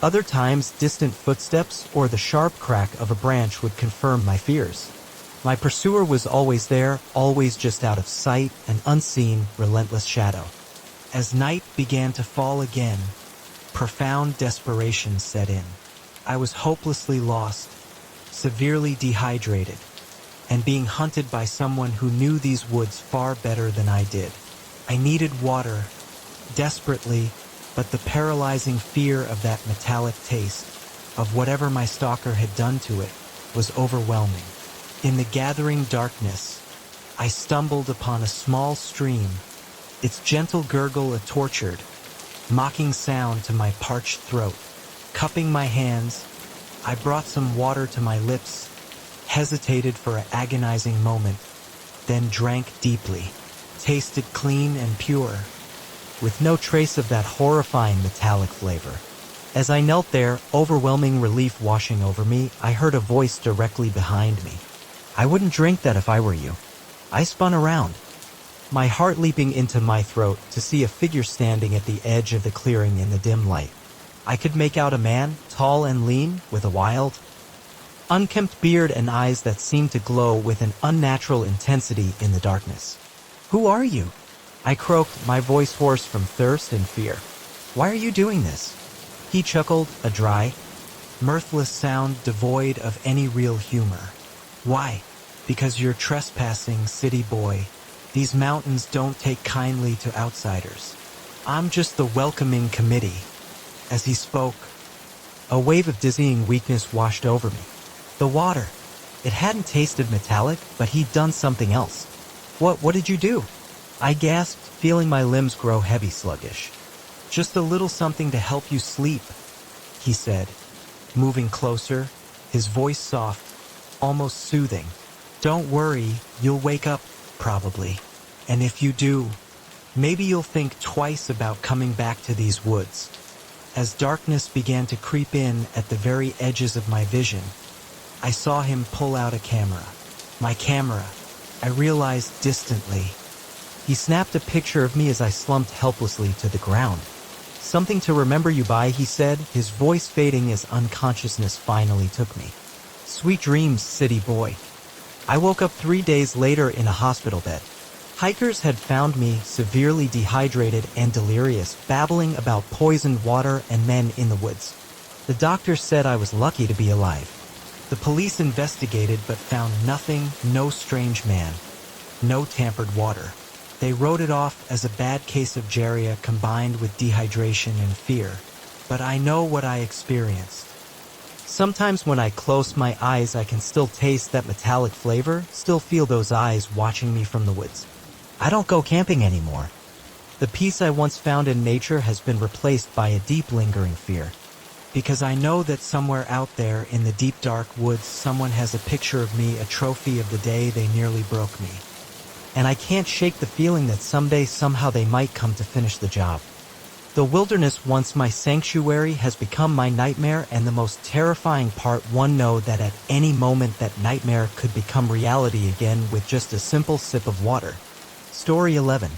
Other times, distant footsteps or the sharp crack of a branch would confirm my fears. My pursuer was always there, always just out of sight, an unseen, relentless shadow. As night began to fall again, profound desperation set in. I was hopelessly lost, severely dehydrated, and being hunted by someone who knew these woods far better than I did. I needed water, desperately, but the paralyzing fear of that metallic taste, of whatever my stalker had done to it, was overwhelming. In the gathering darkness, I stumbled upon a small stream, its gentle gurgle a tortured, mocking sound to my parched throat. Cupping my hands, I brought some water to my lips, hesitated for an agonizing moment, then drank deeply. Tasted clean and pure, with no trace of that horrifying metallic flavor. As I knelt there, overwhelming relief washing over me, I heard a voice directly behind me. "I wouldn't drink that if I were you." I spun around, my heart leaping into my throat to see a figure standing at the edge of the clearing in the dim light. I could make out a man, tall and lean, with a wild, unkempt beard and eyes that seemed to glow with an unnatural intensity in the darkness. "Who are you?" I croaked, my voice hoarse from thirst and fear. "Why are you doing this?" He chuckled, a dry, mirthless sound devoid of any real humor. "Why? Because you're trespassing, city boy. These mountains don't take kindly to outsiders. I'm just the welcoming committee." As he spoke, a wave of dizzying weakness washed over me. The water. It hadn't tasted metallic, but he'd done something else. What did you do?" I gasped, feeling my limbs grow heavy, sluggish. "Just a little something to help you sleep," he said, moving closer, his voice soft, almost soothing. "Don't worry, you'll wake up, probably. And if you do, maybe you'll think twice about coming back to these woods." As darkness began to creep in at the very edges of my vision, I saw him pull out a camera. My camera, I realized distantly. He snapped a picture of me as I slumped helplessly to the ground. "Something to remember you by," he said, his voice fading as unconsciousness finally took me. "Sweet dreams, city boy." I woke up 3 days later in a hospital bed. Hikers had found me severely dehydrated and delirious, babbling about poisoned water and men in the woods. The doctor said I was lucky to be alive. The police investigated but found nothing, no strange man, no tampered water. They wrote it off as a bad case of diarrhea combined with dehydration and fear. But I know what I experienced. Sometimes when I close my eyes, I can still taste that metallic flavor, still feel those eyes watching me from the woods. I don't go camping anymore. The peace I once found in nature has been replaced by a deep lingering fear. Because I know that somewhere out there in the deep dark woods, someone has a picture of me, a trophy of the day they nearly broke me. And I can't shake the feeling that someday, somehow they might come to finish the job. The wilderness, once my sanctuary, has become my nightmare, and the most terrifying part, one know that at any moment that nightmare could become reality again with just a simple sip of water. Story 11.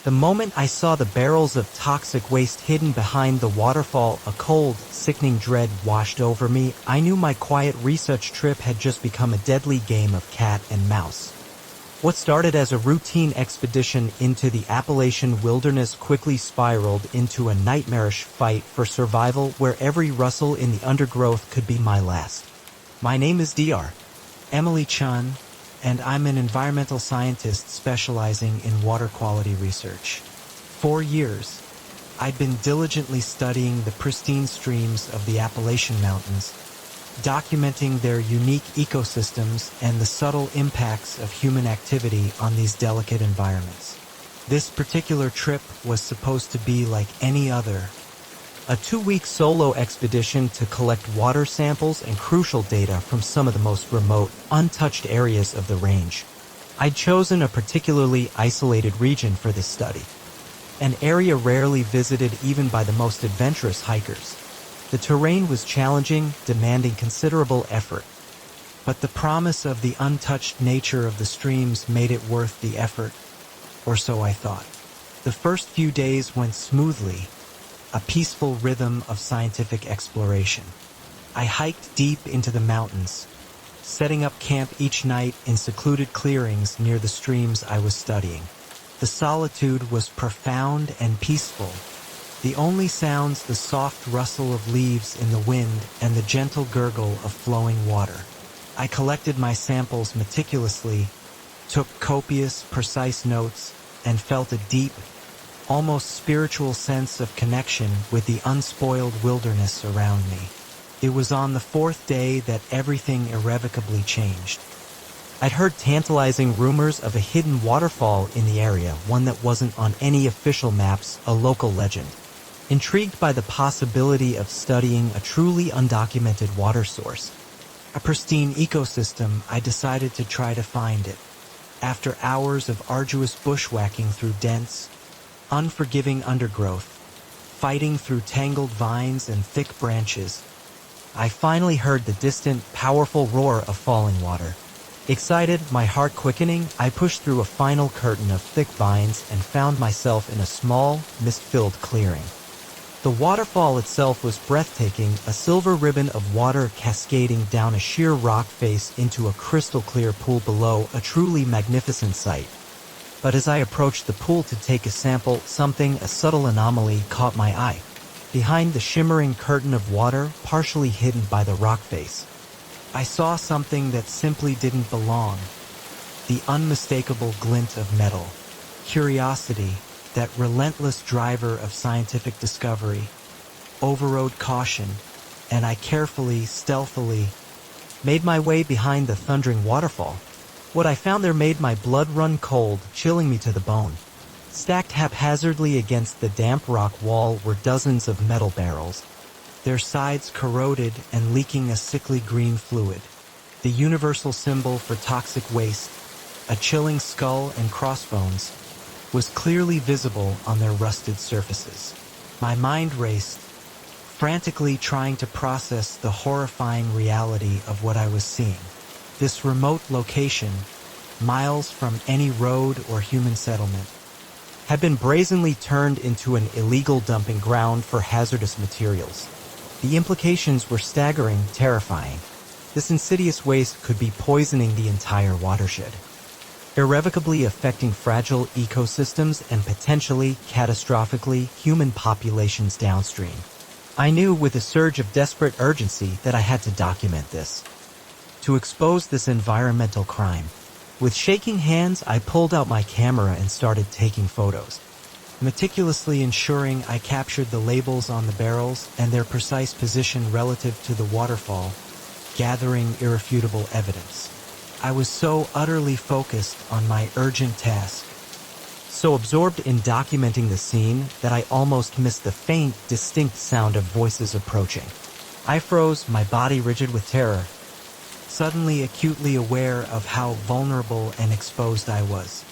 The moment I saw the barrels of toxic waste hidden behind the waterfall, a cold, sickening dread washed over me. I knew my quiet research trip had just become a deadly game of cat and mouse. What started as a routine expedition into the Appalachian wilderness quickly spiraled into a nightmarish fight for survival where every rustle in the undergrowth could be my last. My name is Dr. Emily Chun, and I'm an environmental scientist specializing in water quality research. For years, I'd been diligently studying the pristine streams of the Appalachian Mountains, documenting their unique ecosystems and the subtle impacts of human activity on these delicate environments. This particular trip was supposed to be like any other, a 2-week solo expedition to collect water samples and crucial data from some of the most remote, untouched areas of the range. I'd chosen a particularly isolated region for this study, an area rarely visited even by the most adventurous hikers. The terrain was challenging, demanding considerable effort, but the promise of the untouched nature of the streams made it worth the effort, or so I thought. The first few days went smoothly, a peaceful rhythm of scientific exploration. I hiked deep into the mountains, setting up camp each night in secluded clearings near the streams I was studying. The solitude was profound and peaceful. The only sounds, the soft rustle of leaves in the wind and the gentle gurgle of flowing water. I collected my samples meticulously, took copious, precise notes, and felt a deep, almost spiritual sense of connection with the unspoiled wilderness around me. It was on the 4th day that everything irrevocably changed. I'd heard tantalizing rumors of a hidden waterfall in the area, one that wasn't on any official maps, a local legend. Intrigued by the possibility of studying a truly undocumented water source, a pristine ecosystem, I decided to try to find it. After hours of arduous bushwhacking through dense, unforgiving undergrowth, fighting through tangled vines and thick branches, I finally heard the distant, powerful roar of falling water. Excited, my heart quickening, I pushed through a final curtain of thick vines and found myself in a small, mist-filled clearing. The waterfall itself was breathtaking, a silver ribbon of water cascading down a sheer rock face into a crystal-clear pool below, a truly magnificent sight. But as I approached the pool to take a sample, a subtle anomaly, caught my eye. Behind the shimmering curtain of water, partially hidden by the rock face, I saw something that simply didn't belong. The unmistakable glint of metal. Curiosity, that relentless driver of scientific discovery, overrode caution, and I carefully, stealthily, made my way behind the thundering waterfall. What I found there made my blood run cold, chilling me to the bone. Stacked haphazardly against the damp rock wall were dozens of metal barrels, their sides corroded and leaking a sickly green fluid. The universal symbol for toxic waste, a chilling skull and crossbones, was clearly visible on their rusted surfaces. My mind raced, frantically trying to process the horrifying reality of what I was seeing. This remote location, miles from any road or human settlement, had been brazenly turned into an illegal dumping ground for hazardous materials. The implications were staggering, terrifying. This insidious waste could be poisoning the entire watershed, irrevocably affecting fragile ecosystems and potentially, catastrophically, human populations downstream. I knew with a surge of desperate urgency that I had to document this, to expose this environmental crime. With shaking hands, I pulled out my camera and started taking photos, meticulously ensuring I captured the labels on the barrels and their precise position relative to the waterfall, gathering irrefutable evidence. I was so utterly focused on my urgent task, so absorbed in documenting the scene that I almost missed the faint, distinct sound of voices approaching. I froze, my body rigid with terror, suddenly acutely aware of how vulnerable and exposed I was.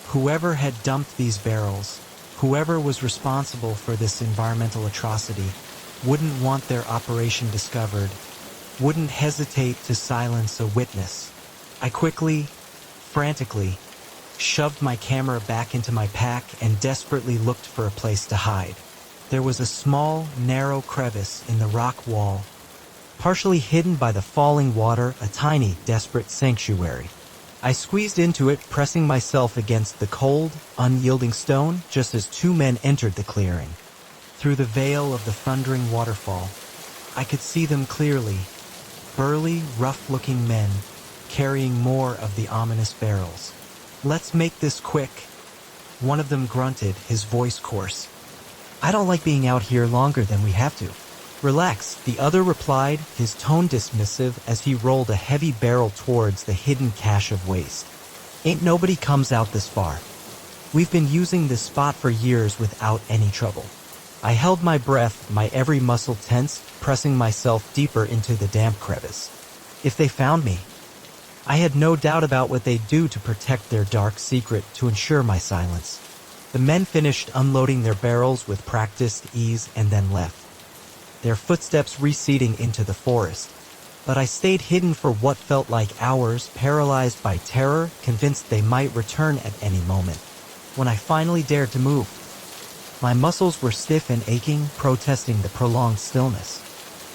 Whoever had dumped these barrels, whoever was responsible for this environmental atrocity, wouldn't want their operation discovered, wouldn't hesitate to silence a witness. I quickly, frantically, shoved my camera back into my pack and desperately looked for a place to hide. There was a small, narrow crevice in the rock wall, partially hidden by the falling water, a tiny, desperate sanctuary. I squeezed into it, pressing myself against the cold, unyielding stone, just as two men entered the clearing. Through the veil of the thundering waterfall, I could see them clearly. Burly, rough-looking men, carrying more of the ominous barrels. "Let's make this quick," one of them grunted, his voice coarse. "I don't like being out here longer than we have to." "Relax," the other replied, his tone dismissive as he rolled a heavy barrel towards the hidden cache of waste. "Ain't nobody comes out this far. We've been using this spot for years without any trouble." I held my breath, my every muscle tense, pressing myself deeper into the damp crevice. If they found me, I had no doubt about what they'd do to protect their dark secret, to ensure my silence. The men finished unloading their barrels with practiced ease and then left, their footsteps receding into the forest. But I stayed hidden for what felt like hours, paralyzed by terror, convinced they might return at any moment. When I finally dared to move, my muscles were stiff and aching, protesting the prolonged stillness.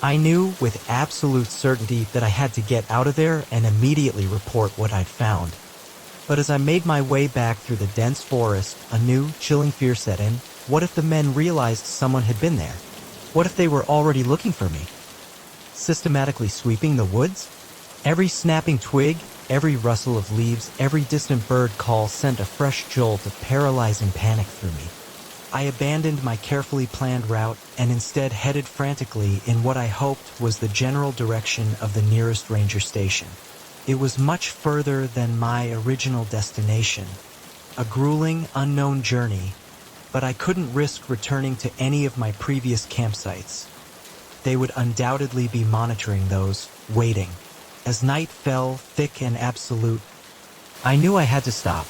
I knew with absolute certainty that I had to get out of there and immediately report what I'd found. But as I made my way back through the dense forest, a new, chilling fear set in. What if the men realized someone had been there? What if they were already looking for me? Systematically sweeping the woods? Every snapping twig, every rustle of leaves, every distant bird call sent a fresh jolt of paralyzing panic through me. I abandoned my carefully planned route and instead headed frantically in what I hoped was the general direction of the nearest ranger station. It was much further than my original destination, a grueling, unknown journey, but I couldn't risk returning to any of my previous campsites. They would undoubtedly be monitoring those, waiting. As night fell, thick and absolute, I knew I had to stop.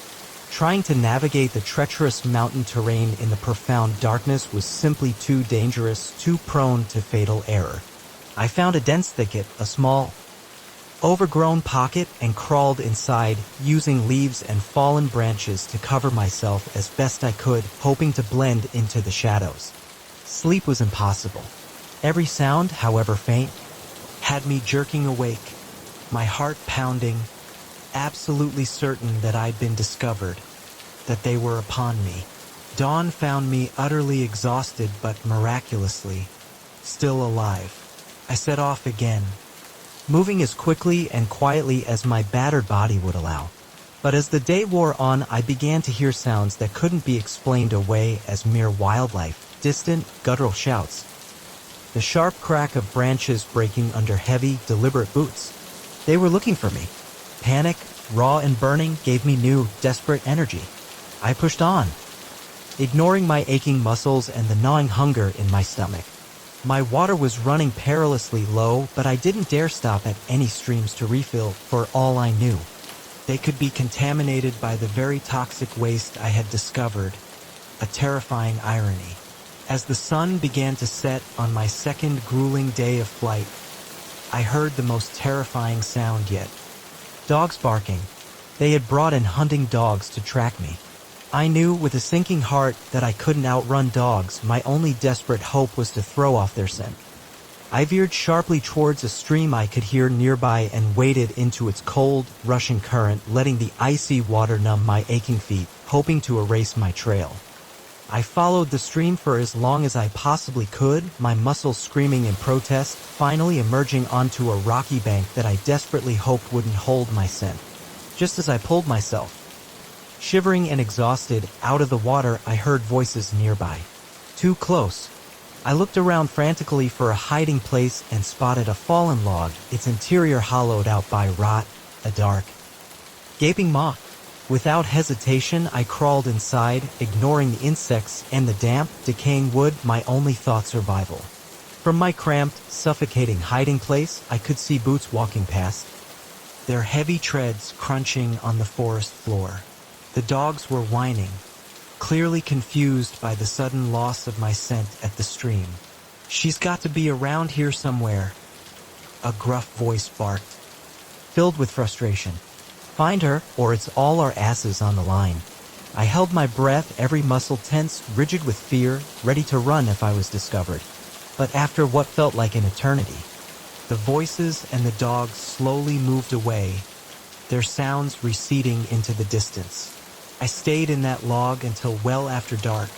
Trying to navigate the treacherous mountain terrain in the profound darkness was simply too dangerous, too prone to fatal error. I found a dense thicket, a small, overgrown pocket, and crawled inside, using leaves and fallen branches to cover myself as best I could, hoping to blend into the shadows. Sleep was impossible. Every sound, however faint, had me jerking awake, my heart pounding, absolutely certain that I'd been discovered, that they were upon me. Dawn found me utterly exhausted but miraculously still alive. I set off again, moving as quickly and quietly as my battered body would allow. But as the day wore on, I began to hear sounds that couldn't be explained away as mere wildlife, distant, guttural shouts. The sharp crack of branches breaking under heavy, deliberate boots. They were looking for me. Panic, raw and burning, gave me new, desperate energy. I pushed on, ignoring my aching muscles and the gnawing hunger in my stomach. My water was running perilously low, but I didn't dare stop at any streams to refill, for all I knew. They could be contaminated by the very toxic waste I had discovered, a terrifying irony. As the sun began to set on my second grueling day of flight, I heard the most terrifying sound yet. Dogs barking. They had brought in hunting dogs to track me. I knew with a sinking heart that I couldn't outrun dogs. My only desperate hope was to throw off their scent. I veered sharply towards a stream I could hear nearby and waded into its cold, rushing current, letting the icy water numb my aching feet, hoping to erase my trail. I followed the stream for as long as I possibly could, my muscles screaming in protest, finally emerging onto a rocky bank that I desperately hoped wouldn't hold my scent. Just as I pulled myself, shivering and exhausted, out of the water, I heard voices nearby. Too close. I looked around frantically for a hiding place and spotted a fallen log, its interior hollowed out by rot, a dark, gaping maw. Without hesitation, I crawled inside, ignoring the insects and the damp, decaying wood, my only thought survival. From my cramped, suffocating hiding place, I could see boots walking past, their heavy treads crunching on the forest floor. The dogs were whining, clearly confused by the sudden loss of my scent at the stream. "She's got to be around here somewhere," a gruff voice barked, filled with frustration. "Find her, or it's all our asses on the line." I held my breath, every muscle tense, rigid with fear, ready to run if I was discovered. But after what felt like an eternity, the voices and the dogs slowly moved away, their sounds receding into the distance. I stayed in that log until well after dark,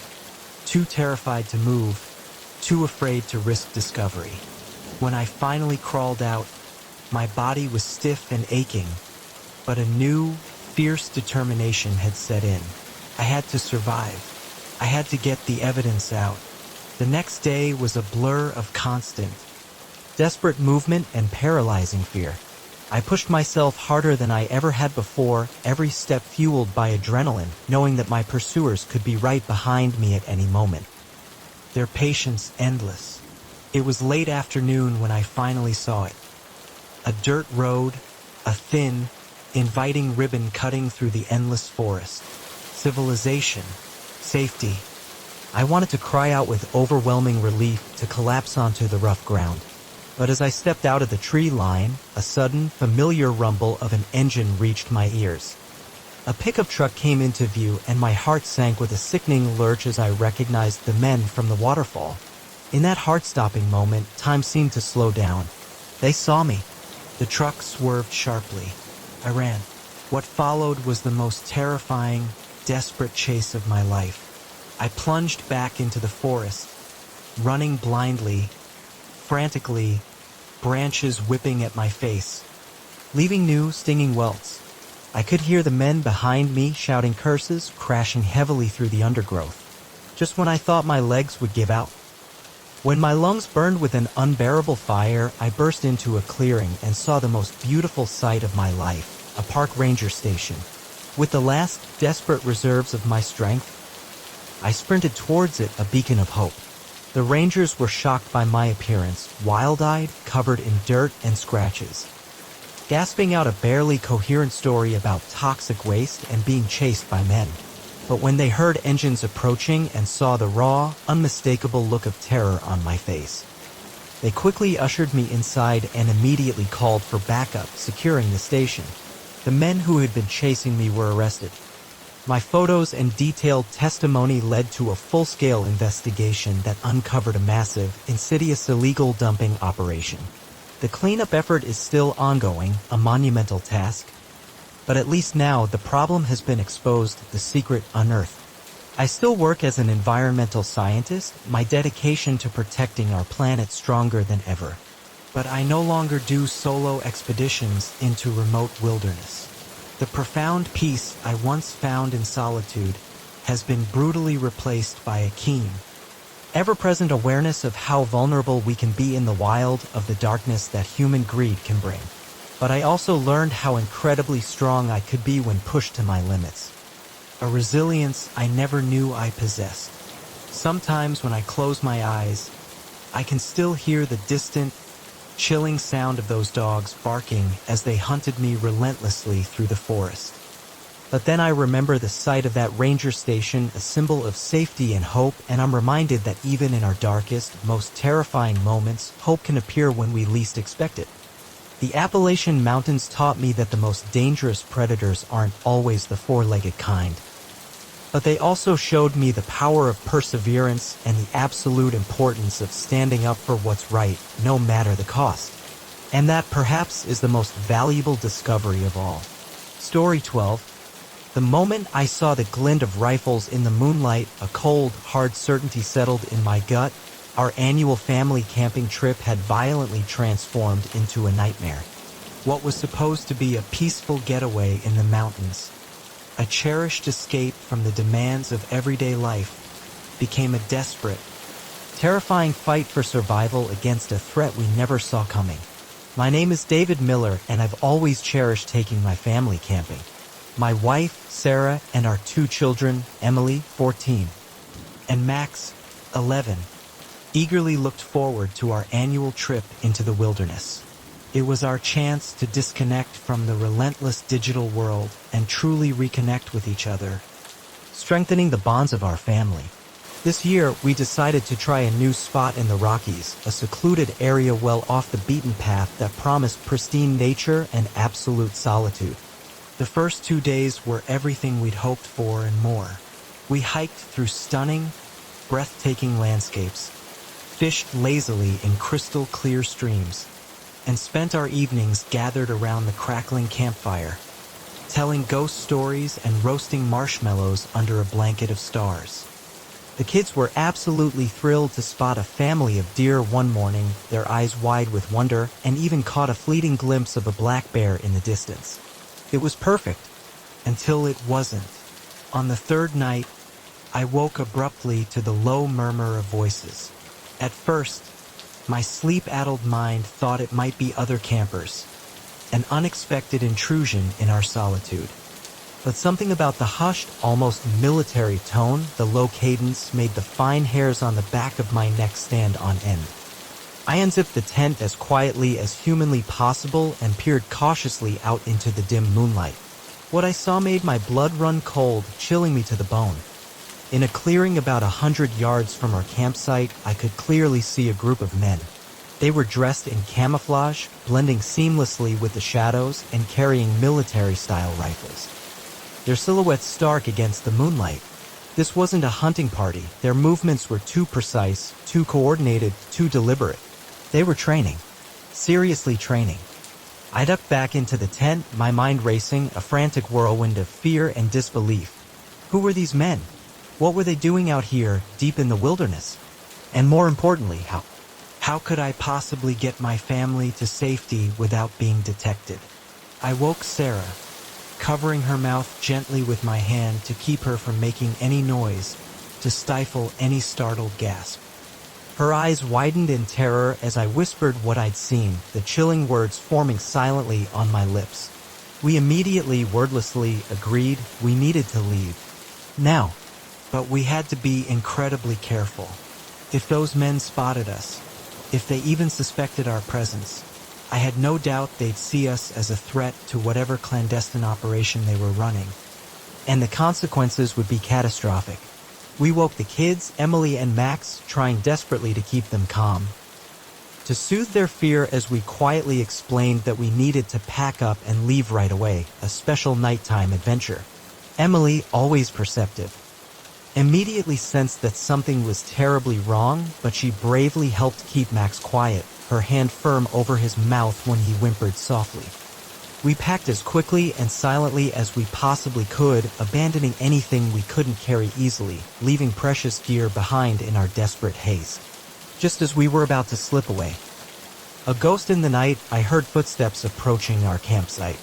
too terrified to move, too afraid to risk discovery. When I finally crawled out, my body was stiff and aching, but a new, fierce determination had set in. I had to survive. I had to get the evidence out. The next day was a blur of constant, desperate movement and paralyzing fear. I pushed myself harder than I ever had before, every step fueled by adrenaline, knowing that my pursuers could be right behind me at any moment. Their patience endless. It was late afternoon when I finally saw it. A dirt road, a thin, inviting ribbon cutting through the endless forest. Civilization. Safety. I wanted to cry out with overwhelming relief, to collapse onto the rough ground. But as I stepped out of the tree line, a sudden, familiar rumble of an engine reached my ears. A pickup truck came into view, and my heart sank with a sickening lurch as I recognized the men from the waterfall. In that heart-stopping moment, time seemed to slow down. They saw me. The truck swerved sharply. I ran. What followed was the most terrifying, desperate chase of my life. I plunged back into the forest, running blindly, frantically, branches whipping at my face, leaving new, stinging welts. I could hear the men behind me shouting curses, crashing heavily through the undergrowth, just when I thought my legs would give out. When my lungs burned with an unbearable fire, I burst into a clearing and saw the most beautiful sight of my life, a park ranger station. With the last, desperate reserves of my strength, I sprinted towards it, a beacon of hope. The rangers were shocked by my appearance, wild-eyed, covered in dirt and scratches, gasping out a barely coherent story about toxic waste and being chased by men. But when they heard engines approaching and saw the raw, unmistakable look of terror on my face, they quickly ushered me inside and immediately called for backup, securing the station. The men who had been chasing me were arrested. My photos and detailed testimony led to a full-scale investigation that uncovered a massive, insidious illegal dumping operation. The cleanup effort is still ongoing, a monumental task. But at least now the problem has been exposed, the secret unearthed. I still work as an environmental scientist, my dedication to protecting our planet stronger than ever. But I no longer do solo expeditions into remote wilderness. The profound peace I once found in solitude has been brutally replaced by a keen, ever-present awareness of how vulnerable we can be in the wild, of the darkness that human greed can bring. But I also learned how incredibly strong I could be when pushed to my limits. A resilience I never knew I possessed. Sometimes when I close my eyes, I can still hear the distant, chilling sound of those dogs barking as they hunted me relentlessly through the forest. But then I remember the sight of that ranger station, a symbol of safety and hope, and I'm reminded that even in our darkest, most terrifying moments, hope can appear when we least expect it. The Appalachian Mountains taught me that the most dangerous predators aren't always the four-legged kind. But they also showed me the power of perseverance and the absolute importance of standing up for what's right, no matter the cost. And that perhaps is the most valuable discovery of all. Story 12. The moment I saw the glint of rifles in the moonlight, a cold, hard certainty settled in my gut. Our annual family camping trip had violently transformed into a nightmare. What was supposed to be a peaceful getaway in the mountains, a cherished escape from the demands of everyday life, became a desperate, terrifying fight for survival against a threat we never saw coming. My name is David Miller, and I've always cherished taking my family camping. My wife, Sarah, and our 2 children, Emily, 14, and Max, 11, eagerly looked forward to our annual trip into the wilderness. It was our chance to disconnect from the relentless digital world and truly reconnect with each other, strengthening the bonds of our family. This year, we decided to try a new spot in the Rockies, a secluded area well off the beaten path that promised pristine nature and absolute solitude. The first 2 days were everything we'd hoped for and more. We hiked through stunning, breathtaking landscapes, fished lazily in crystal-clear streams, and spent our evenings gathered around the crackling campfire, telling ghost stories and roasting marshmallows under a blanket of stars. The kids were absolutely thrilled to spot a family of deer one morning, their eyes wide with wonder, and even caught a fleeting glimpse of a black bear in the distance. It was perfect, until it wasn't. On the 3rd night, I woke abruptly to the low murmur of voices. At first, my sleep-addled mind thought it might be other campers, an unexpected intrusion in our solitude. But something about the hushed, almost military tone, the low cadence, made the fine hairs on the back of my neck stand on end. I unzipped the tent as quietly as humanly possible and peered cautiously out into the dim moonlight. What I saw made my blood run cold, chilling me to the bone. In a clearing about 100 yards from our campsite, I could clearly see a group of men. They were dressed in camouflage, blending seamlessly with the shadows and carrying military-style rifles. Their silhouettes stark against the moonlight. This wasn't a hunting party. Their movements were too precise, too coordinated, too deliberate. They were training. Seriously training. I ducked back into the tent, my mind racing, a frantic whirlwind of fear and disbelief. Who were these men? What were they doing out here, deep in the wilderness? And more importantly, how could I possibly get my family to safety without being detected? I woke Sarah, covering her mouth gently with my hand to keep her from making any noise, to stifle any startled gasp. Her eyes widened in terror as I whispered what I'd seen, the chilling words forming silently on my lips. We immediately, wordlessly, agreed we needed to leave. Now. But we had to be incredibly careful. If those men spotted us, if they even suspected our presence, I had no doubt they'd see us as a threat to whatever clandestine operation they were running. And the consequences would be catastrophic. We woke the kids, Emily and Max, trying desperately to keep them calm. To soothe their fear as we quietly explained that we needed to pack up and leave right away, a special nighttime adventure. Emily, always perceptive, immediately sensed that something was terribly wrong, but she bravely helped keep Max quiet, her hand firm over his mouth when he whimpered softly. We packed as quickly and silently as we possibly could, abandoning anything we couldn't carry easily, leaving precious gear behind in our desperate haste. Just as we were about to slip away, a ghost in the night, I heard footsteps approaching our campsite.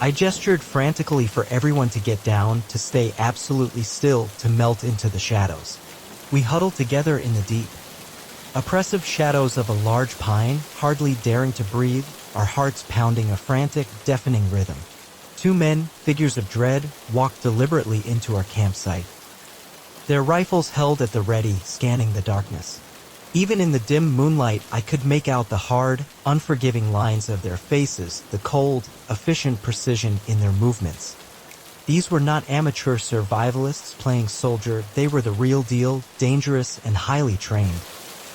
I gestured frantically for everyone to get down, to stay absolutely still, to melt into the shadows. We huddled together in the deep, oppressive shadows of a large pine, hardly daring to breathe, our hearts pounding a frantic, deafening rhythm. 2 men, figures of dread, walked deliberately into our campsite, their rifles held at the ready, scanning the darkness. Even in the dim moonlight, I could make out the hard, unforgiving lines of their faces, the cold, efficient precision in their movements. These were not amateur survivalists playing soldier, they were the real deal, dangerous and highly trained.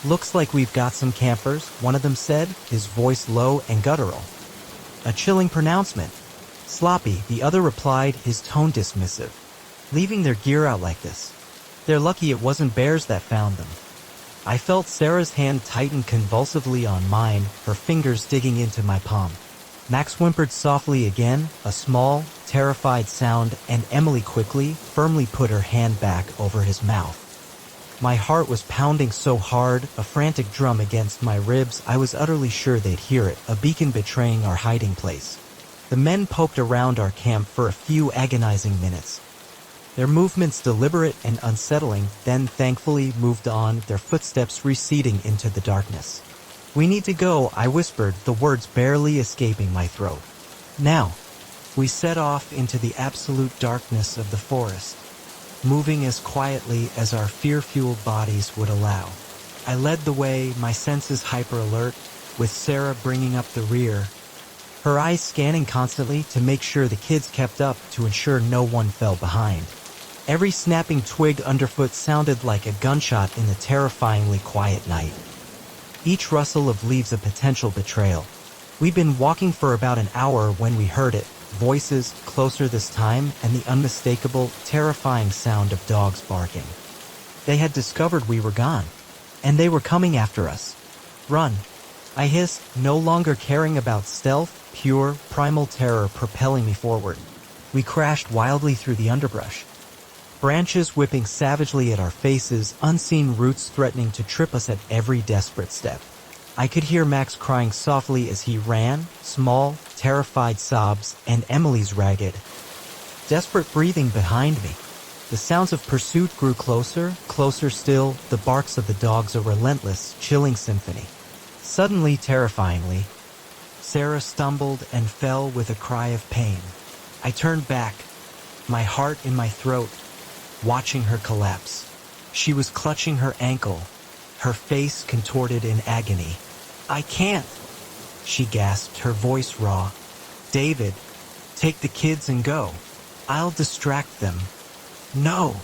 "Looks like we've got some campers," one of them said, his voice low and guttural. "A chilling pronouncement." "Sloppy," the other replied, his tone dismissive. "Leaving their gear out like this. They're lucky it wasn't bears that found them." I felt Sarah's hand tighten convulsively on mine, her fingers digging into my palm. Max whimpered softly again, a small, terrified sound, and Emily quickly, firmly put her hand back over his mouth. My heart was pounding so hard, a frantic drum against my ribs, I was utterly sure they'd hear it, a beacon betraying our hiding place. The men poked around our camp for a few agonizing minutes. Their movements deliberate and unsettling, then thankfully moved on, their footsteps receding into the darkness. "We need to go," I whispered, the words barely escaping my throat. Now, we set off into the absolute darkness of the forest, moving as quietly as our fear-fueled bodies would allow. I led the way, my senses hyper-alert, with Sarah bringing up the rear, her eyes scanning constantly to make sure the kids kept up, to ensure no one fell behind. Every snapping twig underfoot sounded like a gunshot in the terrifyingly quiet night. Each rustle of leaves a potential betrayal. We'd been walking for about an hour when we heard it, voices, closer this time, and the unmistakable, terrifying sound of dogs barking. They had discovered we were gone, and they were coming after us. "Run!" I hissed, no longer caring about stealth, pure, primal terror propelling me forward. We crashed wildly through the underbrush, branches whipping savagely at our faces, unseen roots threatening to trip us at every desperate step. I could hear Max crying softly as he ran, small, terrified sobs, and Emily's ragged, desperate breathing behind me. The sounds of pursuit grew closer, closer still, the barks of the dogs a relentless, chilling symphony. Suddenly, terrifyingly, Sarah stumbled and fell with a cry of pain. I turned back, my heart in my throat, watching her collapse. She was clutching her ankle, her face contorted in agony. "I can't," she gasped, her voice raw. "David, take the kids and go. I'll distract them." "No,"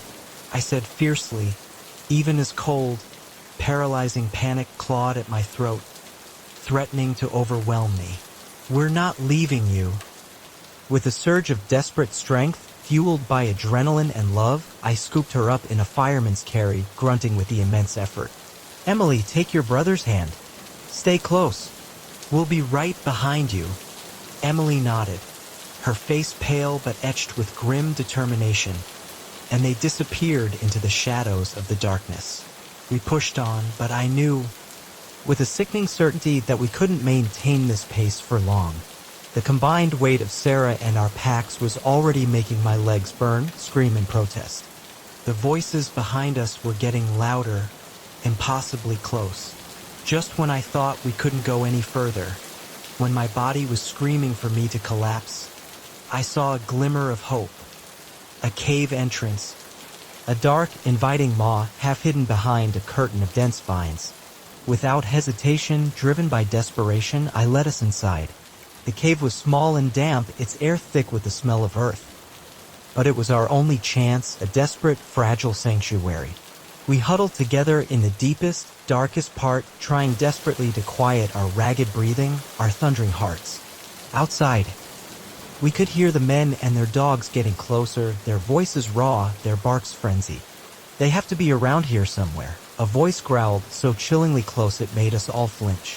I said fiercely, even as cold, paralyzing panic clawed at my throat, threatening to overwhelm me. "We're not leaving you." With a surge of desperate strength, fueled by adrenaline and love, I scooped her up in a fireman's carry, grunting with the immense effort. "Emily, take your brother's hand. Stay close. We'll be right behind you." Emily nodded, her face pale but etched with grim determination, and they disappeared into the shadows of the darkness. We pushed on, but I knew, with a sickening certainty, that we couldn't maintain this pace for long. The combined weight of Sarah and our packs was already making my legs burn, scream in protest. The voices behind us were getting louder, impossibly close. Just when I thought we couldn't go any further, when my body was screaming for me to collapse, I saw a glimmer of hope. A cave entrance. A dark, inviting maw, half hidden behind a curtain of dense vines. Without hesitation, driven by desperation, I led us inside. The cave was small and damp, its air thick with the smell of earth. But it was our only chance, a desperate, fragile sanctuary. We huddled together in the deepest, darkest part, trying desperately to quiet our ragged breathing, our thundering hearts. Outside, we could hear the men and their dogs getting closer, their voices raw, their barks frenzied. "They have to be around here somewhere," a voice growled, so chillingly close it made us all flinch.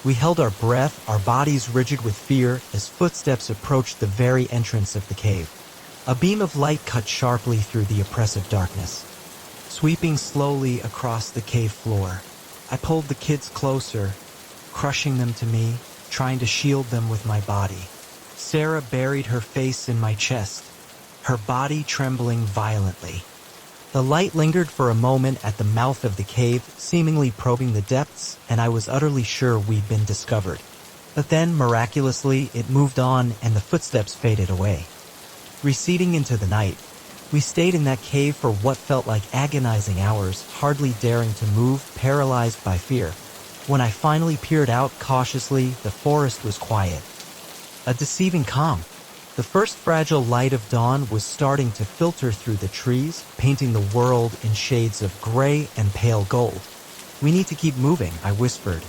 We held our breath, our bodies rigid with fear, as footsteps approached the very entrance of the cave. A beam of light cut sharply through the oppressive darkness, sweeping slowly across the cave floor. I pulled the kids closer, crushing them to me, trying to shield them with my body. Sarah buried her face in my chest, her body trembling violently. The light lingered for a moment at the mouth of the cave, seemingly probing the depths, and I was utterly sure we'd been discovered. But then, miraculously, it moved on and the footsteps faded away. Receding into the night, we stayed in that cave for what felt like agonizing hours, hardly daring to move, paralyzed by fear. When I finally peered out cautiously, the forest was quiet. A deceiving calm. The first fragile light of dawn was starting to filter through the trees, painting the world in shades of gray and pale gold. "We need to keep moving," I whispered,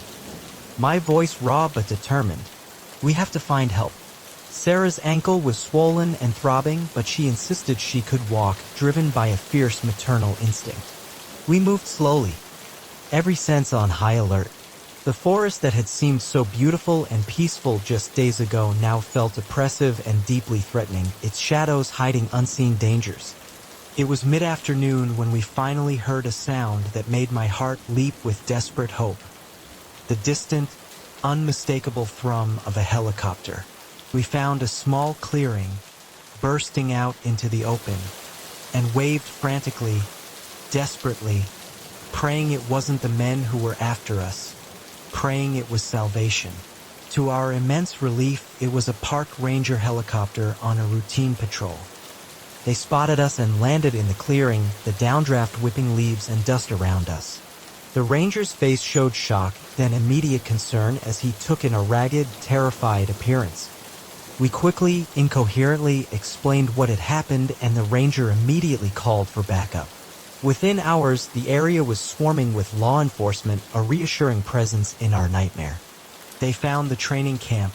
my voice raw but determined. "We have to find help." Sarah's ankle was swollen and throbbing, but she insisted she could walk, driven by a fierce maternal instinct. We moved slowly, every sense on high alert. The forest that had seemed so beautiful and peaceful just days ago now felt oppressive and deeply threatening, its shadows hiding unseen dangers. It was mid-afternoon when we finally heard a sound that made my heart leap with desperate hope. The distant, unmistakable thrum of a helicopter. We found a small clearing, bursting out into the open, and waved frantically, desperately, praying it wasn't the men who were after us, praying it was salvation. To our immense relief, it was a park ranger helicopter on a routine patrol. They spotted us and landed in the clearing, the downdraft whipping leaves and dust around us. The ranger's face showed shock, then immediate concern as he took in a ragged, terrified appearance. We quickly, incoherently explained what had happened, and the ranger immediately called for backup. Within hours, the area was swarming with law enforcement, a reassuring presence in our nightmare. They found the training camp,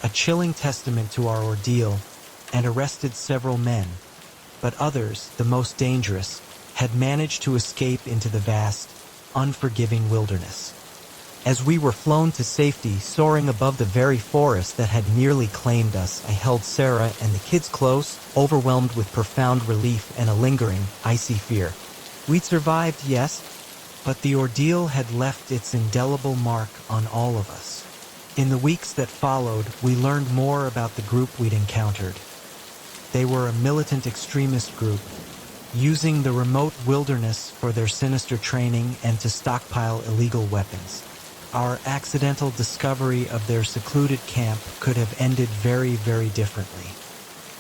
a chilling testament to our ordeal, and arrested several men. But others, the most dangerous, had managed to escape into the vast, unforgiving wilderness. As we were flown to safety, soaring above the very forest that had nearly claimed us, I held Sarah and the kids close, overwhelmed with profound relief and a lingering, icy fear. We'd survived, yes, but the ordeal had left its indelible mark on all of us. In the weeks that followed, we learned more about the group we'd encountered. They were a militant extremist group, using the remote wilderness for their sinister training and to stockpile illegal weapons. Our accidental discovery of their secluded camp could have ended very, very differently.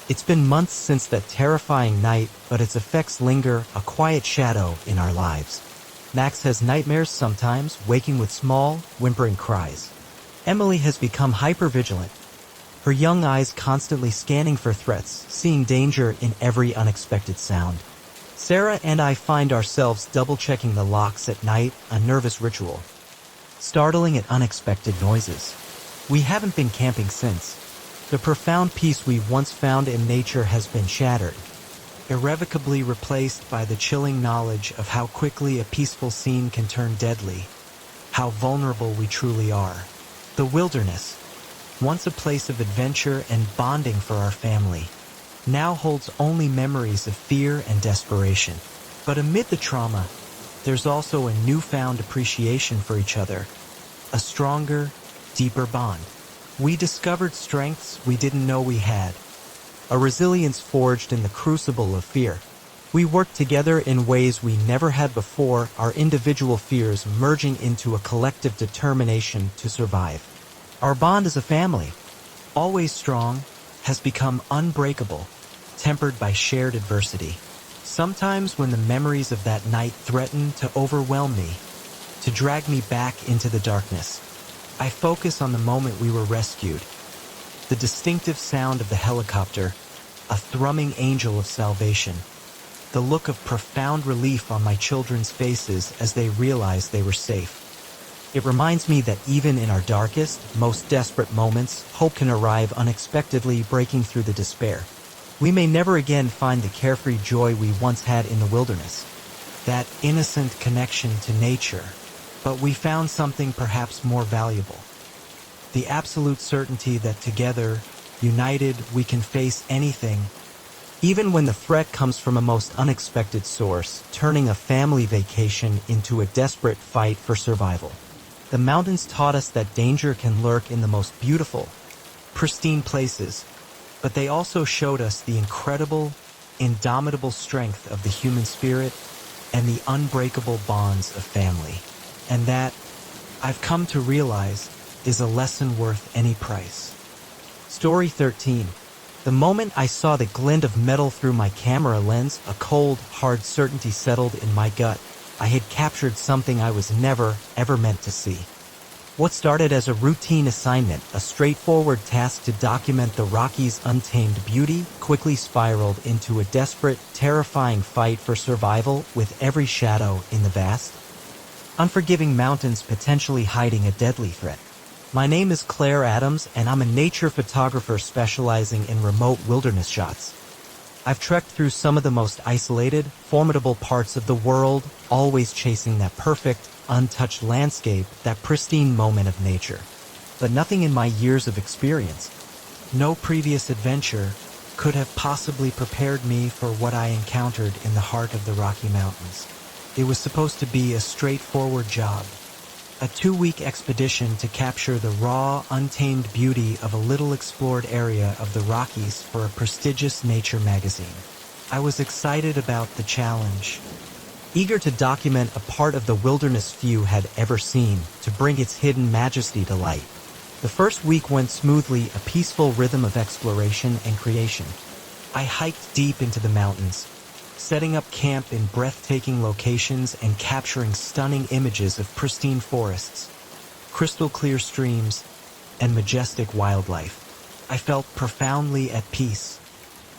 It's been months since that terrifying night, but its effects linger, a quiet shadow in our lives. Max has nightmares sometimes, waking with small, whimpering cries. Emily has become hypervigilant, her young eyes constantly scanning for threats, seeing danger in every unexpected sound. Sarah and I find ourselves double-checking the locks at night, a nervous ritual. Startling at unexpected noises. We haven't been camping since. The profound peace we once found in nature has been shattered, irrevocably replaced by the chilling knowledge of how quickly a peaceful scene can turn deadly, how vulnerable we truly are. The wilderness, once a place of adventure and bonding for our family, now holds only memories of fear and desperation. But amid the trauma, there's also a newfound appreciation for each other, a stronger, deeper bond. We discovered strengths we didn't know we had, a resilience forged in the crucible of fear. We worked together in ways we never had before, our individual fears merging into a collective determination to survive. Our bond as a family, always strong, has become unbreakable, tempered by shared adversity. Sometimes when the memories of that night threaten to overwhelm me, to drag me back into the darkness, I focus on the moment we were rescued. The distinctive sound of the helicopter, a thrumming angel of salvation. The look of profound relief on my children's faces as they realized they were safe. It reminds me that even in our darkest, most desperate moments, hope can arrive unexpectedly, breaking through the despair. We may never again find the carefree joy we once had in the wilderness, that innocent connection to nature, but we found something perhaps more valuable. The absolute certainty that together, united, we can face anything, even when the threat comes from a most unexpected source, turning a family vacation into a desperate fight for survival. The mountains taught us that danger can lurk in the most beautiful, pristine places, but they also showed us the incredible, indomitable strength of the human spirit and the unbreakable bonds of family. And that, I've come to realize, is a lesson worth any price. Story 13. The moment I saw the glint of metal through my camera lens, a cold, hard certainty settled in my gut. I had captured something I was never, ever meant to see. What started as a routine assignment, a straightforward task to document the Rockies' untamed beauty, quickly spiraled into a desperate, terrifying fight for survival with every shadow in the vast, unforgiving mountains potentially hiding a deadly threat. My name is Claire Adams, and I'm a nature photographer specializing in remote wilderness shots. I've trekked through some of the most isolated, formidable parts of the world, always chasing that perfect, untouched landscape, that pristine moment of nature. But nothing in my years of experience, no previous adventure, could have possibly prepared me for what I encountered in the heart of the Rocky Mountains. It was supposed to be a straightforward job, a 2-week expedition to capture the raw, untamed beauty of a little explored area of the Rockies for a prestigious nature magazine. I was excited about the challenge, eager to document a part of the wilderness few had ever seen, to bring its hidden majesty to light. The first week went smoothly, a peaceful rhythm of exploration and creation. I hiked deep into the mountains, setting up camp in breathtaking locations and capturing stunning images of pristine forests, crystal clear streams, and majestic wildlife. I felt profoundly at peace,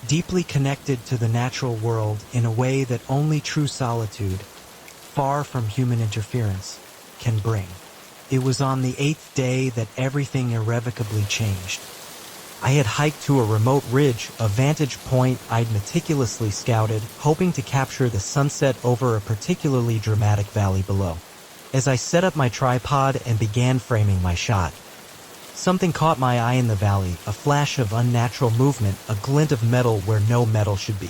deeply connected to the natural world in a way that only true solitude, far from human interference, can bring. It was on the 8th day that everything irrevocably changed. I had hiked to a remote ridge, a vantage point I'd meticulously scouted, hoping to capture the sunset over a particularly dramatic valley below. As I set up my tripod and began framing my shot, something caught my eye in the valley, a flash of unnatural movement, a glint of metal where no metal should be.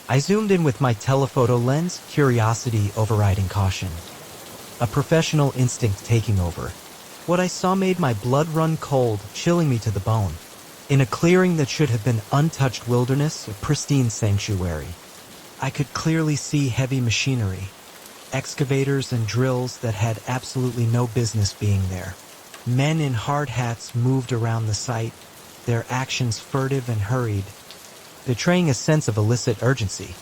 I zoomed in with my telephoto lens, curiosity overriding caution, a professional instinct taking over. What I saw made my blood run cold, chilling me to the bone. In a clearing that should have been untouched wilderness, a pristine sanctuary, I could clearly see heavy machinery, excavators and drills that had absolutely no business being there. Men in hard hats moved around the site, their actions furtive and hurried, betraying a sense of illicit urgency.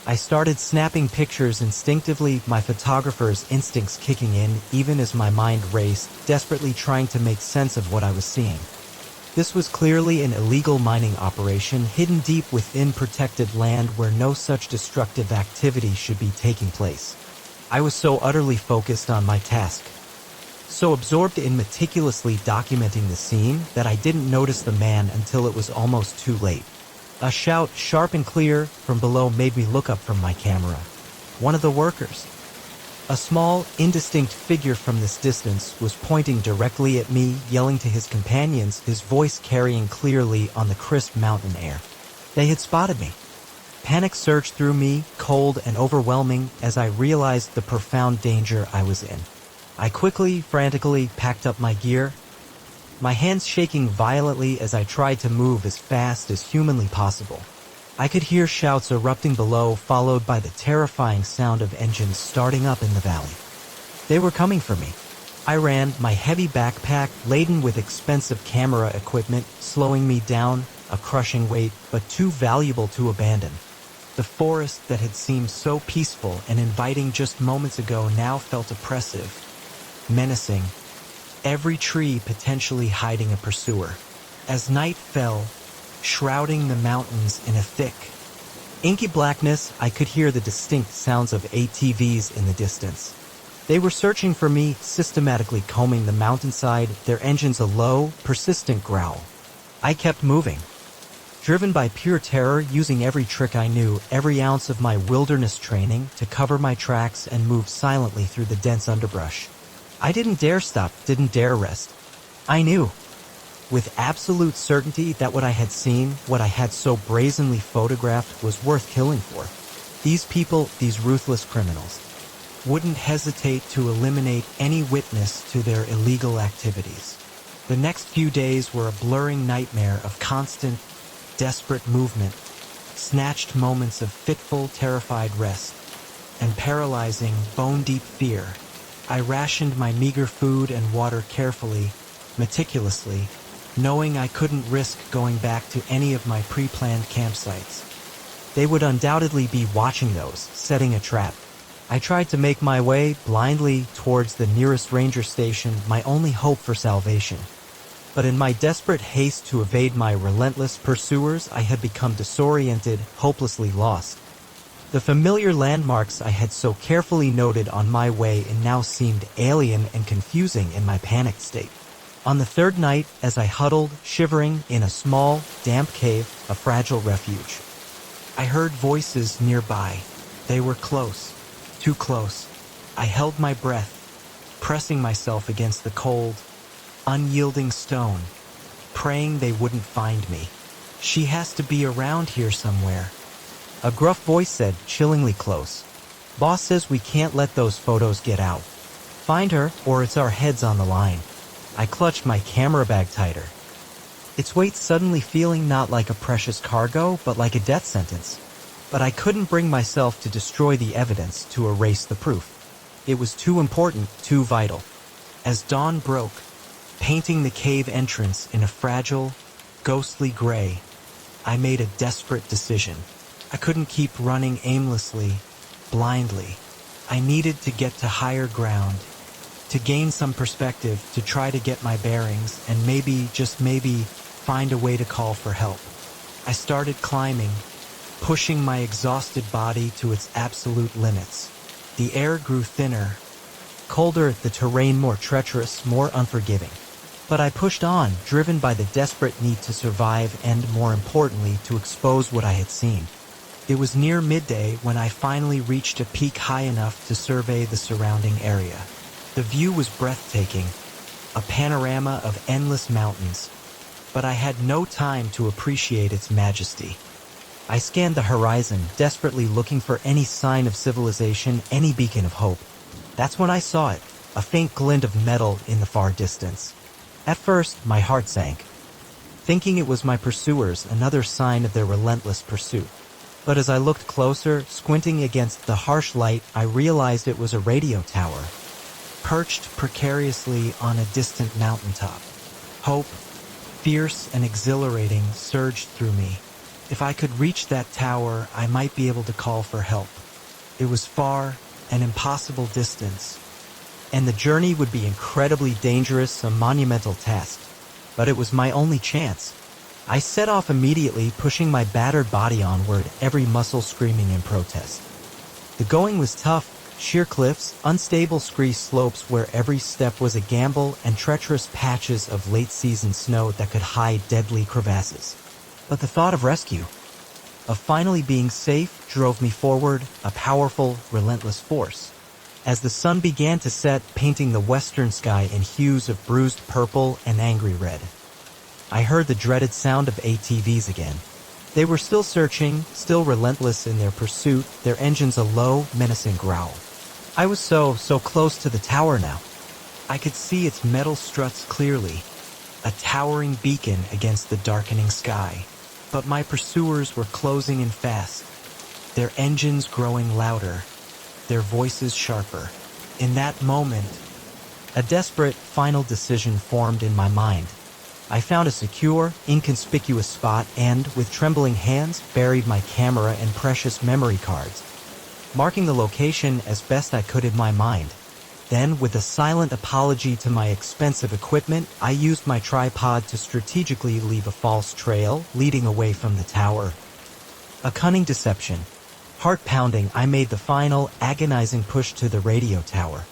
I started snapping pictures instinctively, my photographer's instincts kicking in even as my mind raced, desperately trying to make sense of what I was seeing. This was clearly an illegal mining operation hidden deep within protected land where no such destructive activity should be taking place. I was so utterly focused on my task, so absorbed in meticulously documenting the scene, that I didn't notice the man until it was almost too late. A shout, sharp and clear, from below made me look up from my camera. One of the workers, a small, indistinct figure from this distance, was pointing directly at me, yelling to his companions, his voice carrying clearly on the crisp mountain air. They had spotted me. Panic surged through me, cold and overwhelming, as I realized the profound danger I was in. I quickly, frantically packed up my gear, my hands shaking violently as I tried to move as fast as humanly possible. I could hear shouts erupting below, followed by the terrifying sound of engines starting up in the valley. They were coming for me. I ran, my heavy backpack laden with expensive camera equipment slowing me down, a crushing weight, but too valuable to abandon. The forest that had seemed so peaceful and inviting just moments ago now felt oppressive, menacing, every tree potentially hiding a pursuer. As night fell, shrouding the mountains in a thick, inky blackness, I could hear the distinct sounds of ATVs in the distance. They were searching for me, systematically combing the mountainside, their engines a low, persistent growl. I kept moving, driven by pure terror, using every trick I knew, every ounce of my wilderness training, to cover my tracks and move silently through the dense underbrush. I didn't dare stop, didn't dare rest. I knew, with absolute certainty, that what I had seen, what I had so brazenly photographed, was worth killing for. These people, these ruthless criminals, wouldn't hesitate to eliminate any witness to their illegal activities. The next few days were a blurring nightmare of constant, desperate movement, snatched moments of fitful, terrified rest, and paralyzing, bone-deep fear. I rationed my meager food and water carefully, meticulously, knowing I couldn't risk going back to any of my pre-planned campsites. They would undoubtedly be watching those, setting a trap. I tried to make my way blindly towards the nearest ranger station, my only hope for salvation. But in my desperate haste to evade my relentless pursuers, I had become disoriented, hopelessly lost. The familiar landmarks I had so carefully noted on my way in now seemed alien and confusing in my panicked state. On the third night, as I huddled, shivering, in a small, damp cave, a fragile refuge, I heard voices nearby. They were close, too close. I held my breath, pressing myself against the cold, unyielding stone, praying they wouldn't find me. She has to be around here somewhere. A gruff voice said, chillingly close. Boss says we can't let those photos get out. Find her, or it's our heads on the line. I clutched my camera bag tighter. Its weight suddenly feeling not like a precious cargo, but like a death sentence. But I couldn't bring myself to destroy the evidence, to erase the proof. It was too important, too vital. As dawn broke, painting the cave entrance in a fragile, ghostly gray, I made a desperate decision. I couldn't keep running aimlessly, blindly. I needed to get to higher ground, to gain some perspective, to try to get my bearings, and maybe, just maybe, find a way to call for help. I started climbing, pushing my exhausted body to its absolute limits. The air grew thinner, colder, the terrain more treacherous, more unforgiving. But I pushed on, driven by the desperate need to survive and, more importantly, to expose what I had seen. It was near midday when I finally reached a peak high enough to survey the surrounding area. The view was breathtaking, a panorama of endless mountains, but I had no time to appreciate its majesty. I scanned the horizon, desperately looking for any sign of civilization, any beacon of hope. That's when I saw it, a faint glint of metal in the far distance. At first, my heart sank, thinking it was my pursuers, another sign of their relentless pursuit. But as I looked closer, squinting against the harsh light, I realized it was a radio tower, perched precariously on a distant mountaintop. Hope, fierce and exhilarating, surged through me. If I could reach that tower, I might be able to call for help. It was far, an impossible distance, and the journey would be incredibly dangerous, a monumental task. But it was my only chance. I set off immediately, pushing my battered body onward, every muscle screaming in protest. The going was tough, sheer cliffs, unstable scree slopes where every step was a gamble, and treacherous patches of late-season snow that could hide deadly crevasses. But the thought of rescue, of finally being safe, drove me forward, a powerful, relentless force. As the sun began to set, painting the western sky in hues of bruised purple and angry red, I heard the dreaded sound of ATVs again. They were still searching, still relentless in their pursuit, their engines a low, menacing growl. I was so close to the tower now. I could see its metal struts clearly, a towering beacon against the darkening sky. But my pursuers were closing in fast, their engines growing louder, their voices sharper. In that moment, a desperate, final decision formed in my mind. I found a secure, inconspicuous spot and, with trembling hands, buried my camera and precious memory cards, marking the location as best I could in my mind. Then, with a silent apology to my expensive equipment, I used my tripod to strategically leave a false trail, leading away from the tower. A cunning deception. Heart-pounding, I made the final, agonizing push to the radio tower.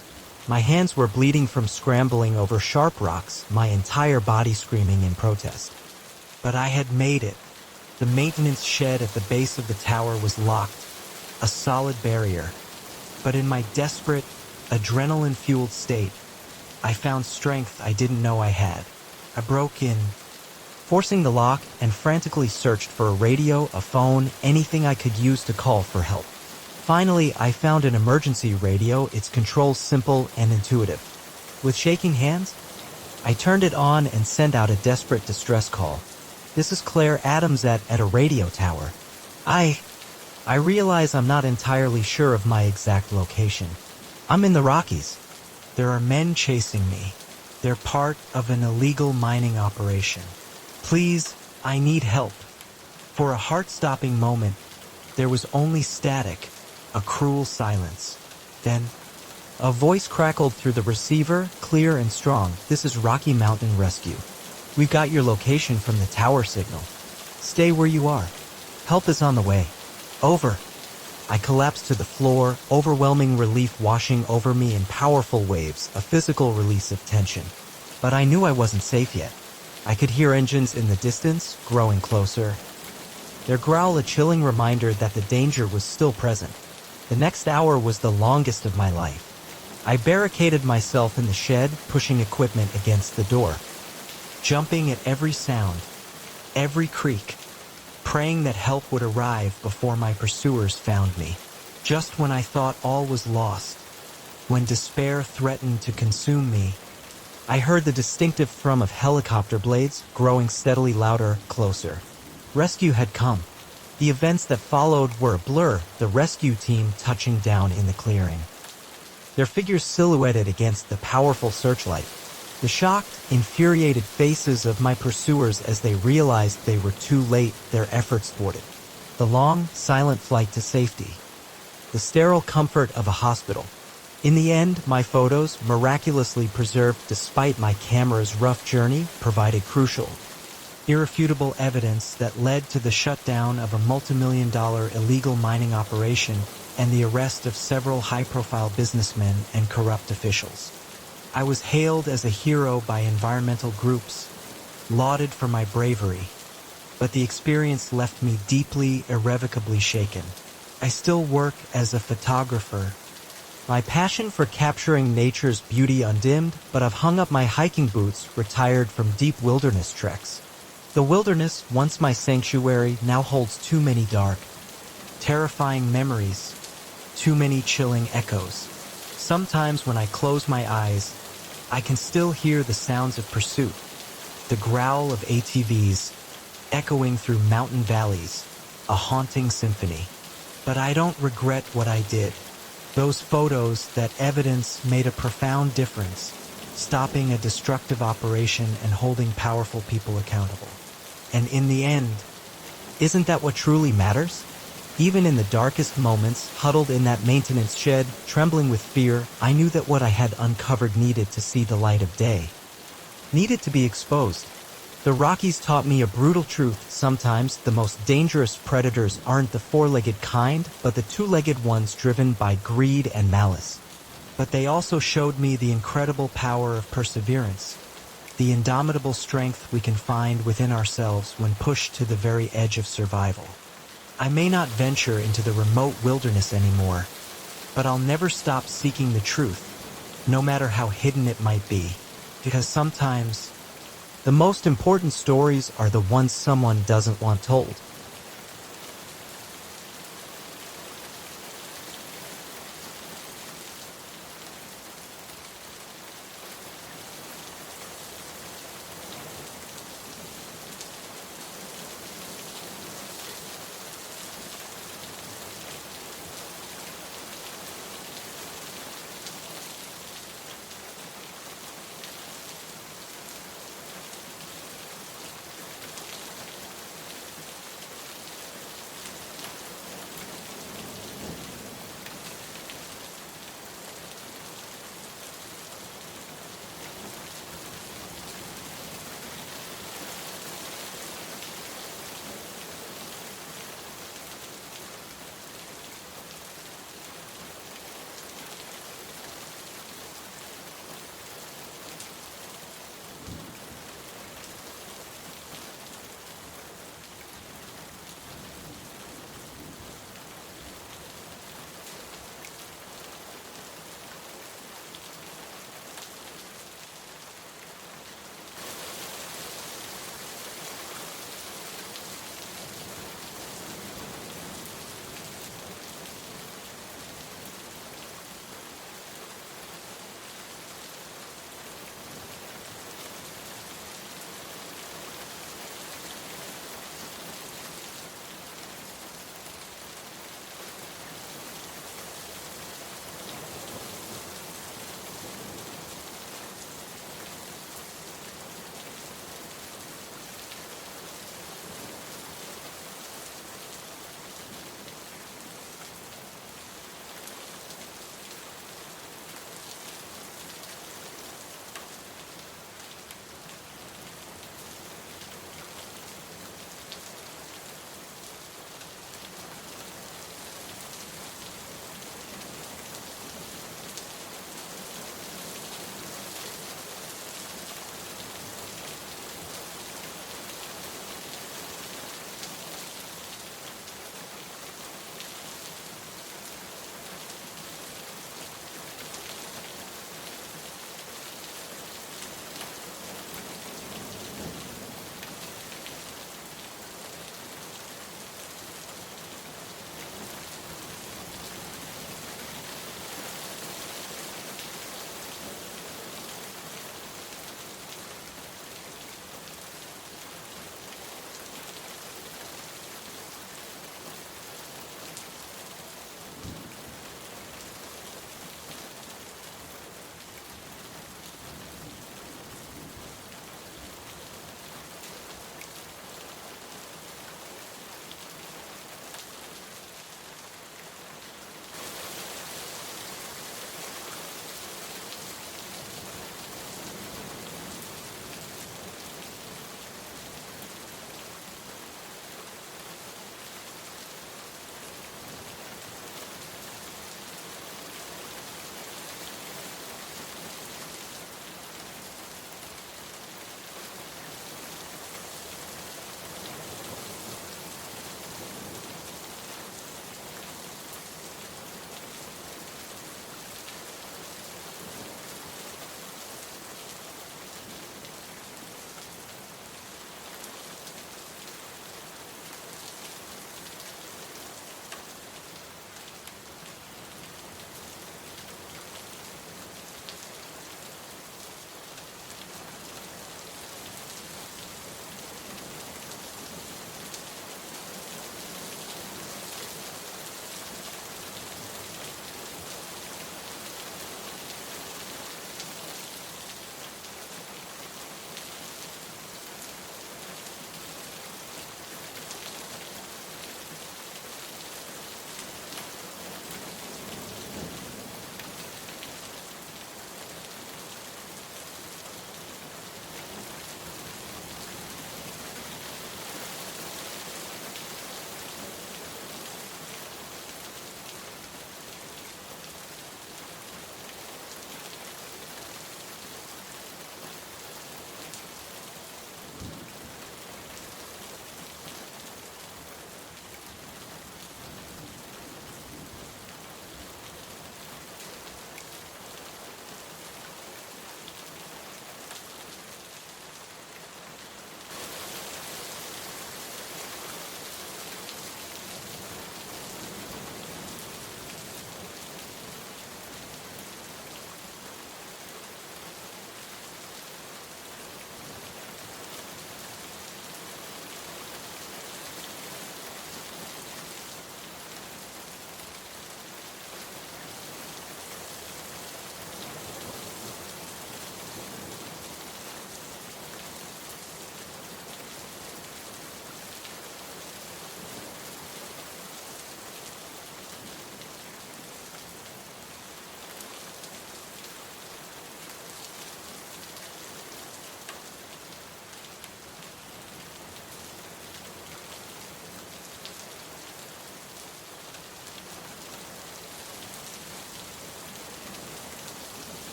My hands were bleeding from scrambling over sharp rocks, my entire body screaming in protest. But I had made it. The maintenance shed at the base of the tower was locked, a solid barrier. But in my desperate, adrenaline-fueled state, I found strength I didn't know I had. I broke in, forcing the lock, and frantically searched for a radio, a phone, anything I could use to call for help. Finally, I found an emergency radio, its controls simple and intuitive. With shaking hands, I turned it on and sent out a desperate distress call. This is Claire Adams at a radio tower. I realize I'm not entirely sure of my exact location. I'm in the Rockies. There are men chasing me. They're part of an illegal mining operation. Please, I need help. For a heart-stopping moment, there was only static, a cruel silence. Then, a voice crackled through the receiver, clear and strong. This is Rocky Mountain Rescue. We've got your location from the tower signal. Stay where you are. Help is on the way. Over. I collapsed to the floor, overwhelming relief washing over me in powerful waves, a physical release of tension. But I knew I wasn't safe yet. I could hear engines in the distance, growing closer. Their growl a chilling reminder that the danger was still present. The next hour was the longest of my life. I barricaded myself in the shed, pushing equipment against the door, jumping at every sound, every creak. praying that help would arrive before my pursuers found me. Just when I thought all was lost, when despair threatened to consume me, I heard the distinctive thrum of helicopter blades growing steadily louder, closer. Rescue had come. The events that followed were a blur, the rescue team touching down in the clearing. Their figures silhouetted against the powerful searchlight. The shocked, infuriated faces of my pursuers as they realized they were too late, their efforts thwarted. The long, silent flight to safety. The sterile comfort of a hospital. In the end, my photos, miraculously preserved despite my camera's rough journey, provided crucial, irrefutable evidence that led to the shutdown of a multimillion-dollar illegal mining operation and the arrest of several high-profile businessmen and corrupt officials. I was hailed as a hero by environmental groups, lauded for my bravery, but the experience left me deeply, irrevocably shaken. I still work as a photographer. My passion for capturing nature's beauty undimmed, but I've hung up my hiking boots, retired from deep wilderness treks. The wilderness, once my sanctuary, now holds too many dark, terrifying memories, too many chilling echoes. Sometimes when I close my eyes, I can still hear the sounds of pursuit, the growl of ATVs, echoing through mountain valleys, a haunting symphony. But I don't regret what I did. Those photos, that evidence, made a profound difference, stopping a destructive operation and holding powerful people accountable. And in the end, isn't that what truly matters? Even in the darkest moments, huddled in that maintenance shed, trembling with fear, I knew that what I had uncovered needed to see the light of day. Needed to be exposed. The Rockies taught me a brutal truth. Sometimes the most dangerous predators aren't the four-legged kind, but the two-legged ones driven by greed and malice. But they also showed me the incredible power of perseverance, the indomitable strength we can find within ourselves when pushed to the very edge of survival. I may not venture into the remote wilderness anymore, but I'll never stop seeking the truth, no matter how hidden it might be, because sometimes the most important stories are the ones someone doesn't want told.